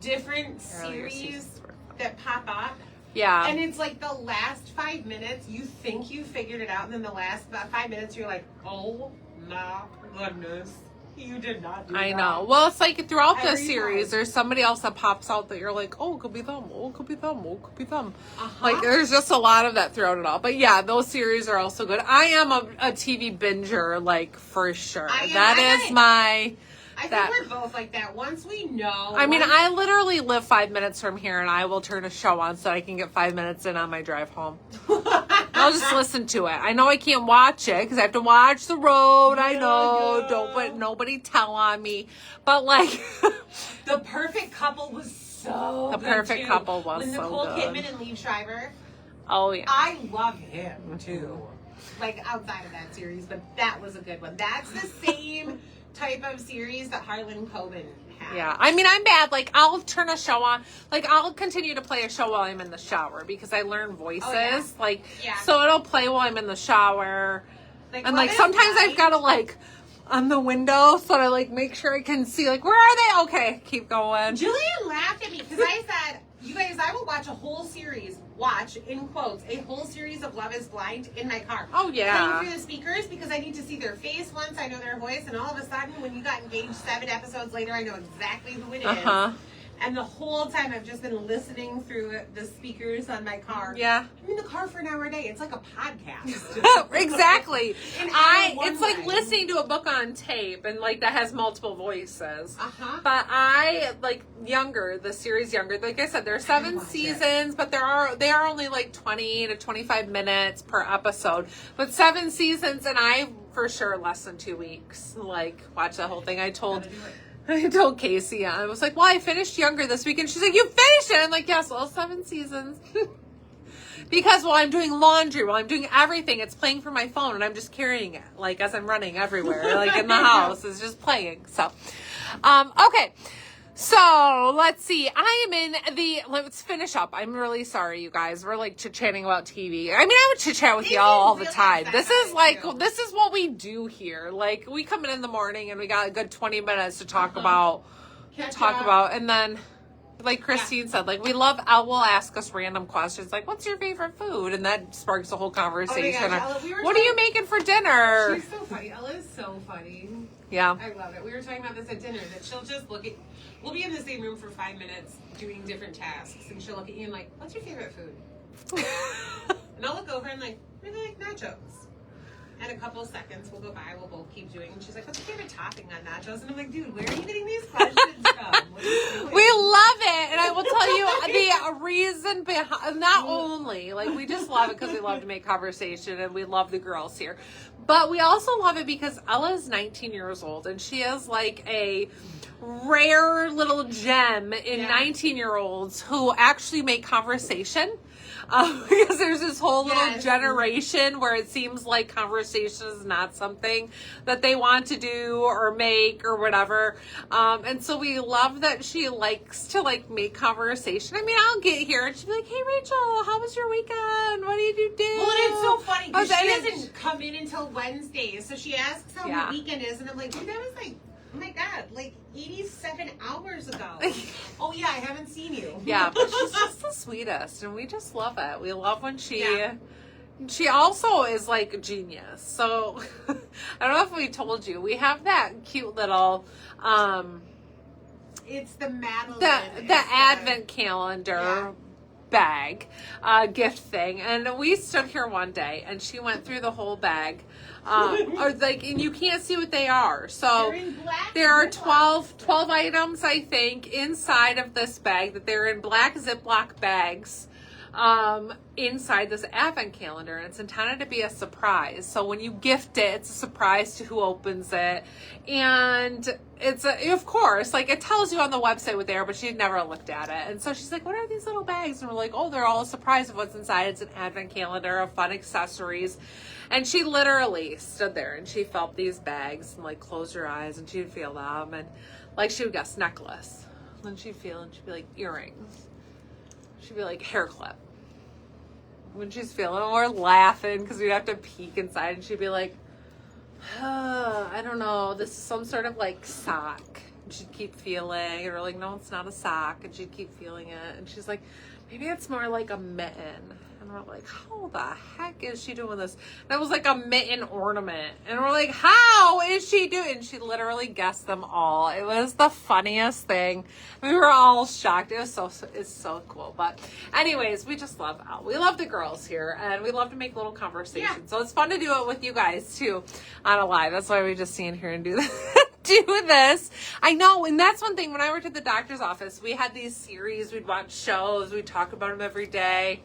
different series that pop up. Yeah. And it's like the last 5 minutes, you think you figured it out, and then the last about 5 minutes, you're like, oh my goodness. You did not do that. I know. Well, it's like throughout the Every series, time. there's somebody else that pops out that you're like, oh, it could be them. Oh, it could be them. Oh, it could be them. Uh-huh. Like, there's just a lot of that throughout it all. But yeah, those series are also good. I am a TV binger, like, for sure. I think we're both like that. Once we know. I mean, I literally live 5 minutes from here, and I will turn a show on so I can get 5 minutes in on my drive home. I'll just listen to it. I know I can't watch it because I have to watch the road. I know. Yeah. Don't let nobody tell on me. But like, The Perfect Couple was so The good, Perfect too. Couple was When so Nicole good. Kidman and Lee Schreiber. oh yeah, I love him too. Like outside of that series, but that was a good one. That's the same type of series that Harlan Coben had. yeah. I mean, I'm bad. Like, I'll turn a show on. Like, I'll continue to play a show while I'm in the shower because I learn voices. Oh, yeah. Like, Yeah. so it'll play while I'm in the shower. And Love like is sometimes Blind. I've got to like on the window so I like make sure I can see like where are they? Okay, keep going. Julian laughed at me because I said, you guys, I will watch a whole series, in quotes, a whole series of Love is Blind in my car. Oh yeah. Playing through the speakers because I need to see their face once, I know their voice, and all of a sudden when you got engaged 7 episodes later, I know exactly who it is. Uh-huh. And the whole time I've just been listening through the speakers on my car. Yeah. I'm in the car for an hour a day. It's like a podcast. Exactly. In It's like one way. listening to a book on tape and like that has multiple voices. Uh-huh. But I like Younger, the series Younger. Like I said, there are 7 watch it. seasons, but they are only like 20 to 25 minutes per episode. But 7 seasons, and I for sure less than 2 weeks like watch the whole thing. I told Casey, I was like, well, I finished Younger this weekend. She's like, you finished it? I'm like, yes, all 7 seasons. Because while I'm doing laundry, while I'm doing everything, it's playing from my phone and I'm just carrying it. Like as I'm running everywhere, like in the house, it's just playing. So, okay. So let's see. Let's finish up. I'm really sorry, you guys. We're like chit-chatting about TV. I mean, I would chit-chat with y'all all the time. This is what we do here. Like, we come in the morning and we got a good 20 minutes to talk about, and then, like Christine said, like, we'll ask us random questions, like, what's your favorite food? And that sparks a whole conversation. Oh my gosh, what are you making for dinner? She's so funny. Ella is so funny. Yeah. I love it. We were talking about this at dinner, that she'll just we'll be in the same room for 5 minutes doing different tasks, and she'll look at you and like, what's your favorite food? And I'll look over and like, I really like nachos. And a couple of seconds will go by, we'll both keep doing it. And she's like, what's your favorite topping on nachos? And I'm like, dude, where are you getting these questions from? What are you doing? We love it. And I will tell you the reason behind, not only, like, we just love it because we love to make conversation and we love the girls here, but we also love it because Ella's 19 years old and she is like a rare little gem in 19-year-olds who actually make conversation. Because there's this whole little generation where it seems like conversation is not something that they want to do or make or whatever. And so we love that she likes to like make conversation. I mean, I'll get here and she'll be like, hey, Rachel, how was your weekend? What did you do? Well, and it's so funny because she doesn't doesn't come in until Wednesday. So she asks how her weekend is. And I'm like, dude, that was like, oh my God, like 87 hours ago. Oh yeah, I haven't seen you. Yeah, but she's just the sweetest, and we just love it. We love when she also is like a genius. So I don't know if we told you, we have that cute little it's the Madeline. The advent calendar bag gift thing, and we stood here one day and she went through the whole bag, and you can't see what they are, so there are 12 items I think inside of this bag, that they're in black Ziploc bags inside this advent calendar, and it's intended to be a surprise. So when you gift it, it's a surprise to who opens it, and it's of course, like, it tells you on the website what they are, but she'd never looked at it. And so she's like, what are these little bags? And we're like, oh, they're all a surprise of what's inside. It's an advent calendar of fun accessories. And she literally stood there and she felt these bags and like closed her eyes and she'd feel them, and like she would guess necklace, and then she'd feel, and she'd be like earrings, she'd be like hair clip. When she's feeling it, we're laughing because we'd have to peek inside, and she'd be like, I don't know, this is some sort of like sock. And she'd keep feeling, and we're like, no, it's not a sock. And she'd keep feeling it, and she's like, maybe it's more like a mitten. And we're like, how the heck is she doing this? That was like a mitten ornament. And we're like, how is she doing? And she literally guessed them all. It was the funniest thing. We were all shocked. It's so cool. But anyways, we just love Elle. We love the girls here, and we love to make little conversations. Yeah. So it's fun to do it with you guys too on a live. That's why we just stand here and do that. Do this. I know, and that's one thing. When I worked at the doctor's office, we had these series. We'd watch shows. We'd talk about them every day.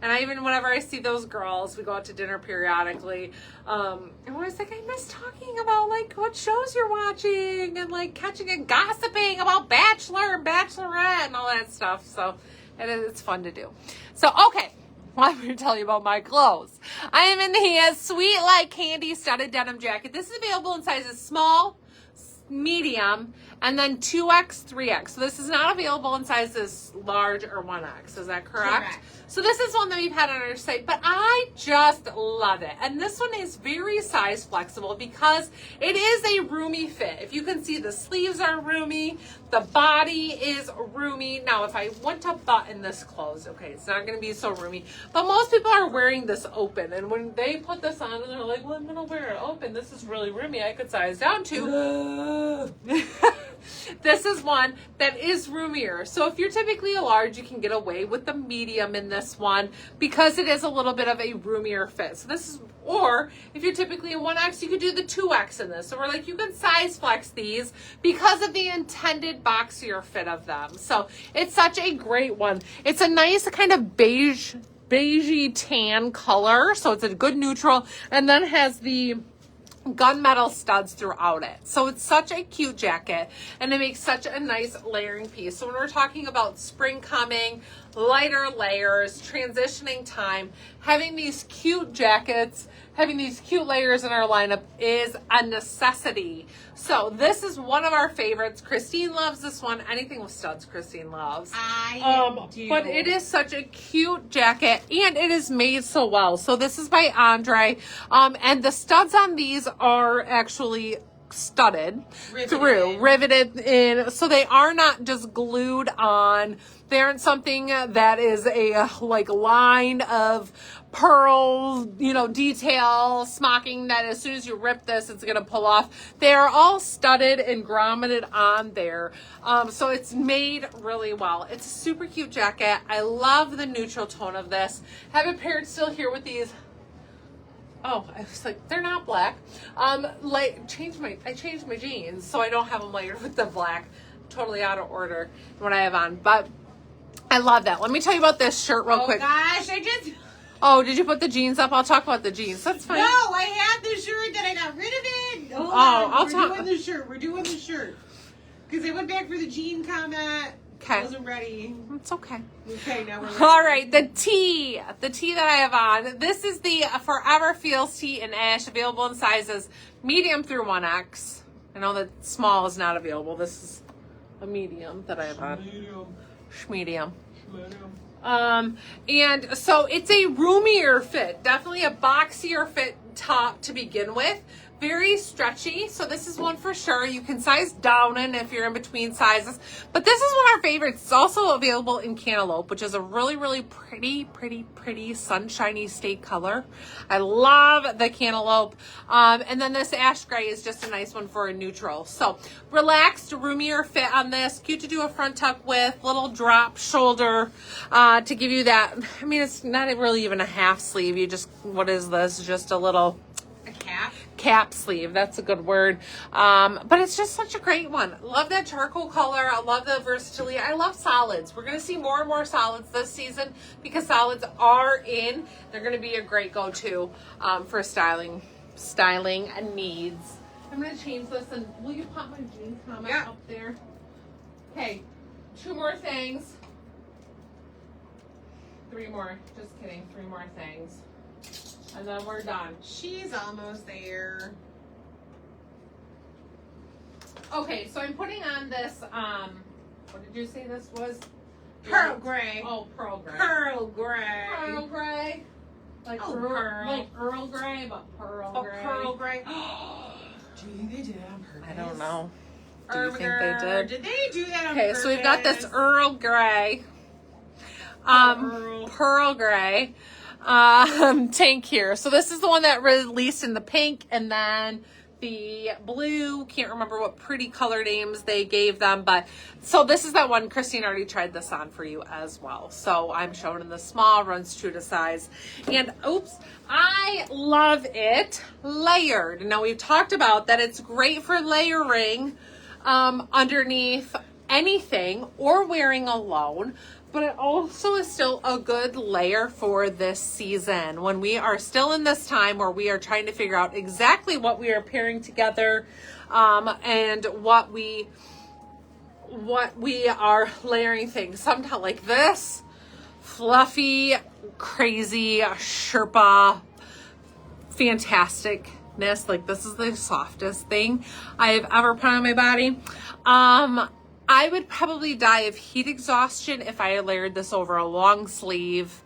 And whenever I see those girls, we go out to dinner periodically. And we're always like, I miss talking about like what shows you're watching, and like catching and gossiping about Bachelor and Bachelorette and all that stuff. So it's fun to do. So, okay. Well, I'm going to tell you about my clothes. I am in the Sweet Like Candy studded denim jacket. This is available in sizes small, medium, and then 2X, 3X. So this is not available in sizes large or 1X. Is that correct? So this is one that we've had on our site, but I just love it. And this one is very size flexible because it is a roomy fit. If you can see, the sleeves are roomy, the body is roomy. Now, if I want to button this closed, okay, it's not going to be so roomy, but most people are wearing this open. And when they put this on and they're like, well, I'm going to wear it open, this is really roomy, I could size down to. This is one that is roomier. So if you're typically a large, you can get away with the medium in this one because it is a little bit of a roomier fit. So this is, or if you're typically a 1X, you could do the 2X in this. So we're like, you can size flex these because of the intended boxier fit of them. So it's such a great one. It's a nice kind of beigey tan color. So it's a good neutral, and then has the gunmetal studs throughout it. So it's such a cute jacket, and it makes such a nice layering piece. So when we're talking about spring coming, lighter layers, transitioning time, having these cute jackets having these cute layers in our lineup is a necessity. So this is one of our favorites. Christine loves this one. Anything with studs, Christine loves. I do. But it is such a cute jacket, and it is made so well. So this is by Andre, and the studs on these are actually studded riveted in, so they are not just glued on. They aren't something that is a like line of pearl, detail smocking that as soon as you rip this, it's gonna pull off. They are all studded and grommeted on there, so it's made really well. It's a super cute jacket. I love the neutral tone of this. Have it paired still here with these. Oh, I was like, they're not black. I changed my jeans, so I don't have them layered with the black. Totally out of order what I have on, but I love that. Let me tell you about this shirt real quick. Gosh, Oh, did you put the jeans up? I'll talk about the jeans. That's fine. No, I had the shirt, then I got rid of it. We're doing the shirt. Because I went back for the jean comment. Okay. I wasn't ready. It's okay. Okay, now we're ready. All right, the tee that I have on. This is the Forever Feels tee in ash, available in sizes medium through 1X. I know that small is not available. This is a medium that I have on. Medium. And so it's a roomier fit, definitely a boxier fit top to begin with. Very stretchy, so this is one for sure. You can size down in if you're in between sizes. But this is one of our favorites. It's also available in cantaloupe, which is a really, really pretty sunshiny steak color. I love the cantaloupe. And then this ash gray is just a nice one for a neutral. So relaxed, roomier fit on this. Cute to do a front tuck with, little drop shoulder to give you that. I mean, it's not really even a half sleeve. You just, what is this? Just a little... cap sleeve, that's a good word. But it's just such a great one. Love that charcoal color. I love the versatility. I love solids. We're going to see more and more solids this season because solids are in. They're going to be a great go-to for styling and needs. I'm going to change this, and will you pop my jeans comment up there? Okay, 2 more things. 3 more. Just kidding. 3 more things. And then we're done. She's almost there. Okay, so I'm putting on this, what did you say this was? Pearl gray. Oh, pearl gray. Pearl gray. Pearl gray. Like pearl. Like Earl Grey, but pearl gray. Pearl gray. Do you think they did it on purpose? I don't know. Do you think they did? Did they do that on Okay, purpose? so we've got this Earl Grey. Pearl Grey. Tank here. So this is the one that released in the pink, and then the blue, can't remember what pretty color names they gave them, but so this is that one. Christine already tried this on for you as well. So I'm showing in the small, runs true to size. And oops, I love it layered. Now we've talked about that it's great for layering underneath anything or wearing alone. But it also is still a good layer for this season when we are still in this time where we are trying to figure out exactly what we are pairing together and what we are layering things. Sometimes like this fluffy, crazy Sherpa fantasticness. Like this is the softest thing I've ever put on my body. I would probably die of heat exhaustion if I layered this over a long sleeve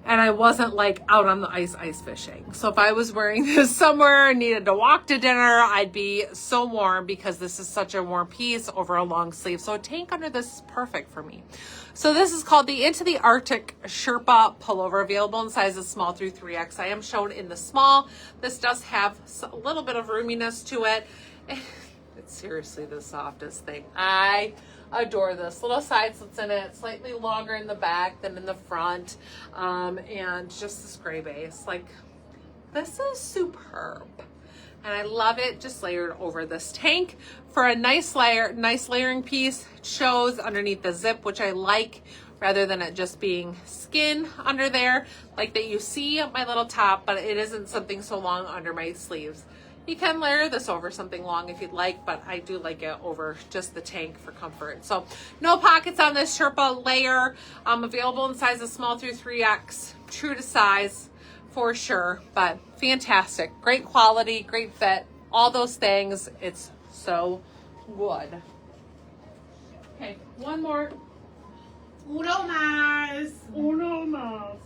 and I wasn't like out on the ice fishing. So if I was wearing this somewhere and needed to walk to dinner, I'd be so warm because this is such a warm piece over a long sleeve. So a tank under this is perfect for me. So this is called the Into the Arctic Sherpa pullover, available in sizes small through 3X. I am shown in the small. This does have a little bit of roominess to it. It's seriously the softest thing. I adore this. Little side slits in it, slightly longer in the back than in the front, and just this gray base. Like, this is superb. And I love it just layered over this tank for a nice layering piece. It shows underneath the zip, which I like, rather than it just being skin under there, like that you see my little top, but it isn't something so long under my sleeves. You can layer this over something long if you'd like, but I do like it over just the tank for comfort. So no pockets on this Sherpa layer. Available in sizes small through 3X, true to size for sure. But fantastic. Great quality, great fit, all those things. It's so good. Okay, one more. Uno más. Uno más.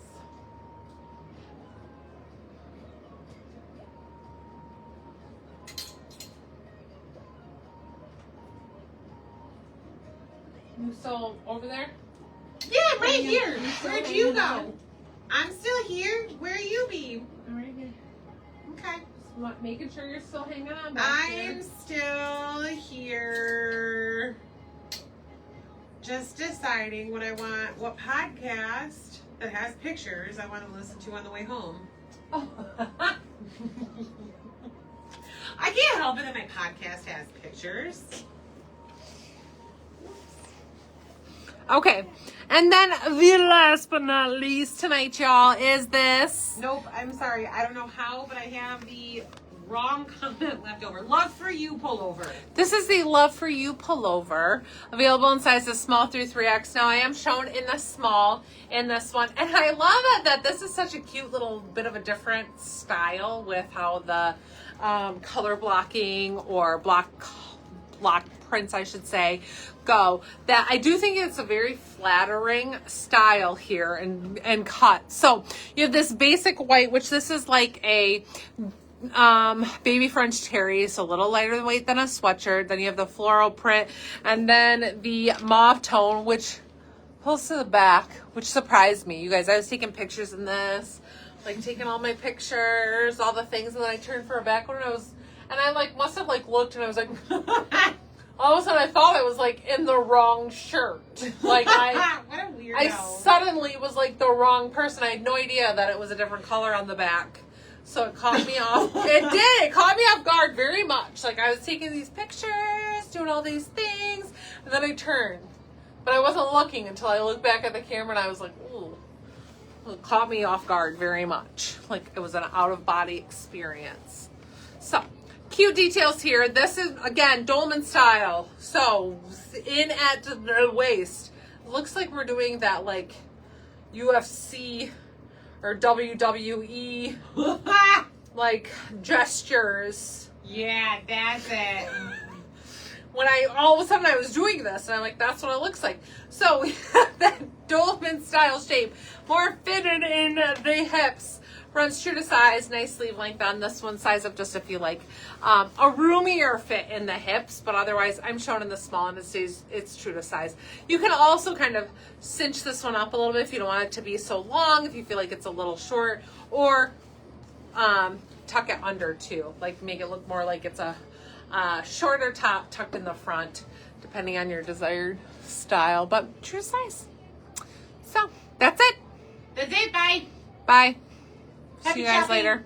You still over there? Yeah, I'm right here. You still Where'd you hanging go? out? I'm still here. Where you be? I'm right here. Okay. Just making sure you're still hanging on back there. I'm still here. Just deciding what podcast that has pictures I want to listen to on the way home. Oh. I can't help it that my podcast has pictures. Okay, and then the last but not least tonight, y'all, is this. Nope, I'm sorry. I don't know how, but I have the wrong comment left over. Love for You pullover. This is the Love for You pullover, available in sizes small through 3X. Now, I am shown in the small in this one, and I love it that this is such a cute little bit of a different style with how the color blocking or block prints, I should say, go. That I do think it's a very flattering style here and cut. So you have this basic white, which this is like a baby French terry, so a little lighter weight than a sweatshirt. Then you have the floral print, and then the mauve tone, which pulls to the back, which surprised me. You guys, I was taking pictures in this, like taking all my pictures, all the things, and then I turned for a back one, and I like must have like looked, and I was like, all of a sudden I thought I was like in the wrong shirt. Like what a weirdo. I suddenly was like the wrong person. I had no idea that it was a different color on the back. So it caught me off. It did. It caught me off guard very much. Like I was taking these pictures, doing all these things, and then I turned. But I wasn't looking until I looked back at the camera, and I was like, ooh. It caught me off guard very much. Like it was an out-of-body experience. So, cute details here. This is, again, Dolman style. So, in at the waist. Looks like we're doing that, like, UFC or WWE, like, gestures. Yeah, that's it. When all of a sudden I was doing this, and I'm like, that's what it looks like. So, we have that Dolman style shape. More fitted in the hips. Runs true to size, nice sleeve length on this one. Size up just if you like a roomier fit in the hips, but otherwise I'm shown in the small and it's true to size. You can also kind of cinch this one up a little bit if you don't want it to be so long, if you feel like it's a little short, or tuck it under too, like make it look more like it's a shorter top tucked in the front, depending on your desired style, but true to size. So that's it. That's it. Bye. Bye. Happy See you guys shopping. later.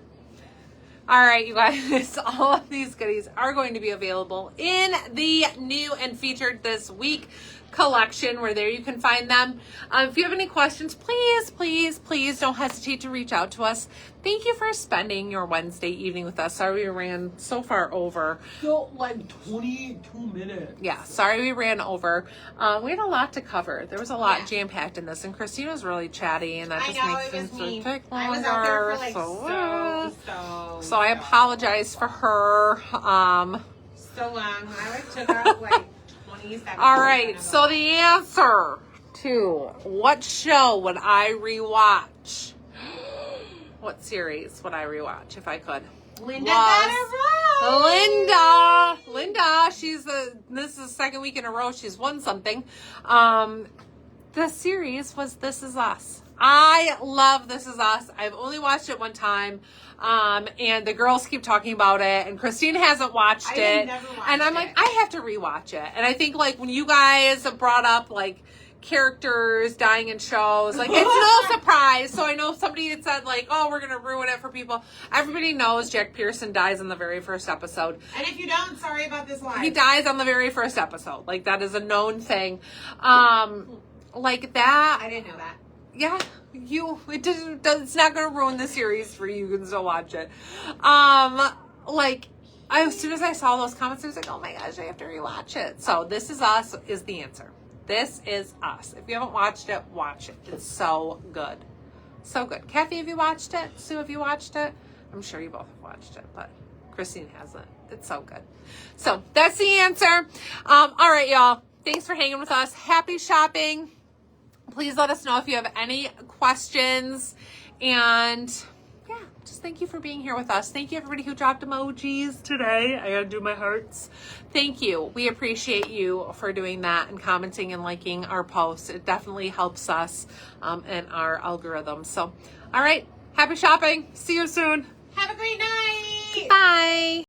All right, you guys, all of these goodies are going to be available in the new and featured this week collection, where there you can find them. If you have any questions, please don't hesitate to reach out to us. Thank you for spending your Wednesday evening with us. Sorry we ran so far over. Felt like 22 minutes. Yeah, sorry we ran over. We had a lot to cover. There was a lot Yeah. jam-packed in this, and Christine was really chatty, and that I just know, makes it was things me. take I was out there for like So I apologize for her. So long. I like took out like 27. All right, so the answer to what show would I rewatch? What series would I rewatch if I could? Linda got it right. Linda, this is the second week in a row she's won something. The series was This Is Us. I love This Is Us. I've only watched it one time. And the girls keep talking about it, and Christine hasn't watched I it. never watched And I'm like, I have to rewatch it. And I think like when you guys brought up like characters dying in shows, like it's no surprise. So I know somebody had said like, oh, we're gonna ruin it for people. Everybody knows Jack Pearson dies in the very first episode. And if you don't, sorry about this line. He dies on the very first episode. Like that is a known thing. Like that. I didn't know that. Yeah, it's not going to ruin the series for you. You can still watch it. As soon as I saw those comments, I was like, oh my gosh, I have to rewatch it. So This Is Us is the answer. This Is Us. If you haven't watched it, watch it. It's so good. So good. Kathy, have you watched it? Sue, have you watched it? I'm sure you both have watched it, but Christine hasn't. It's so good. So that's the answer. All right, y'all. Thanks for hanging with us. Happy shopping. Please let us know if you have any questions. And yeah, just thank you for being here with us. Thank you, everybody who dropped emojis today. I gotta do my hearts. Thank you. We appreciate you for doing that and commenting and liking our posts. It definitely helps us and our algorithm. So, all right. Happy shopping. See you soon. Have a great night. Bye.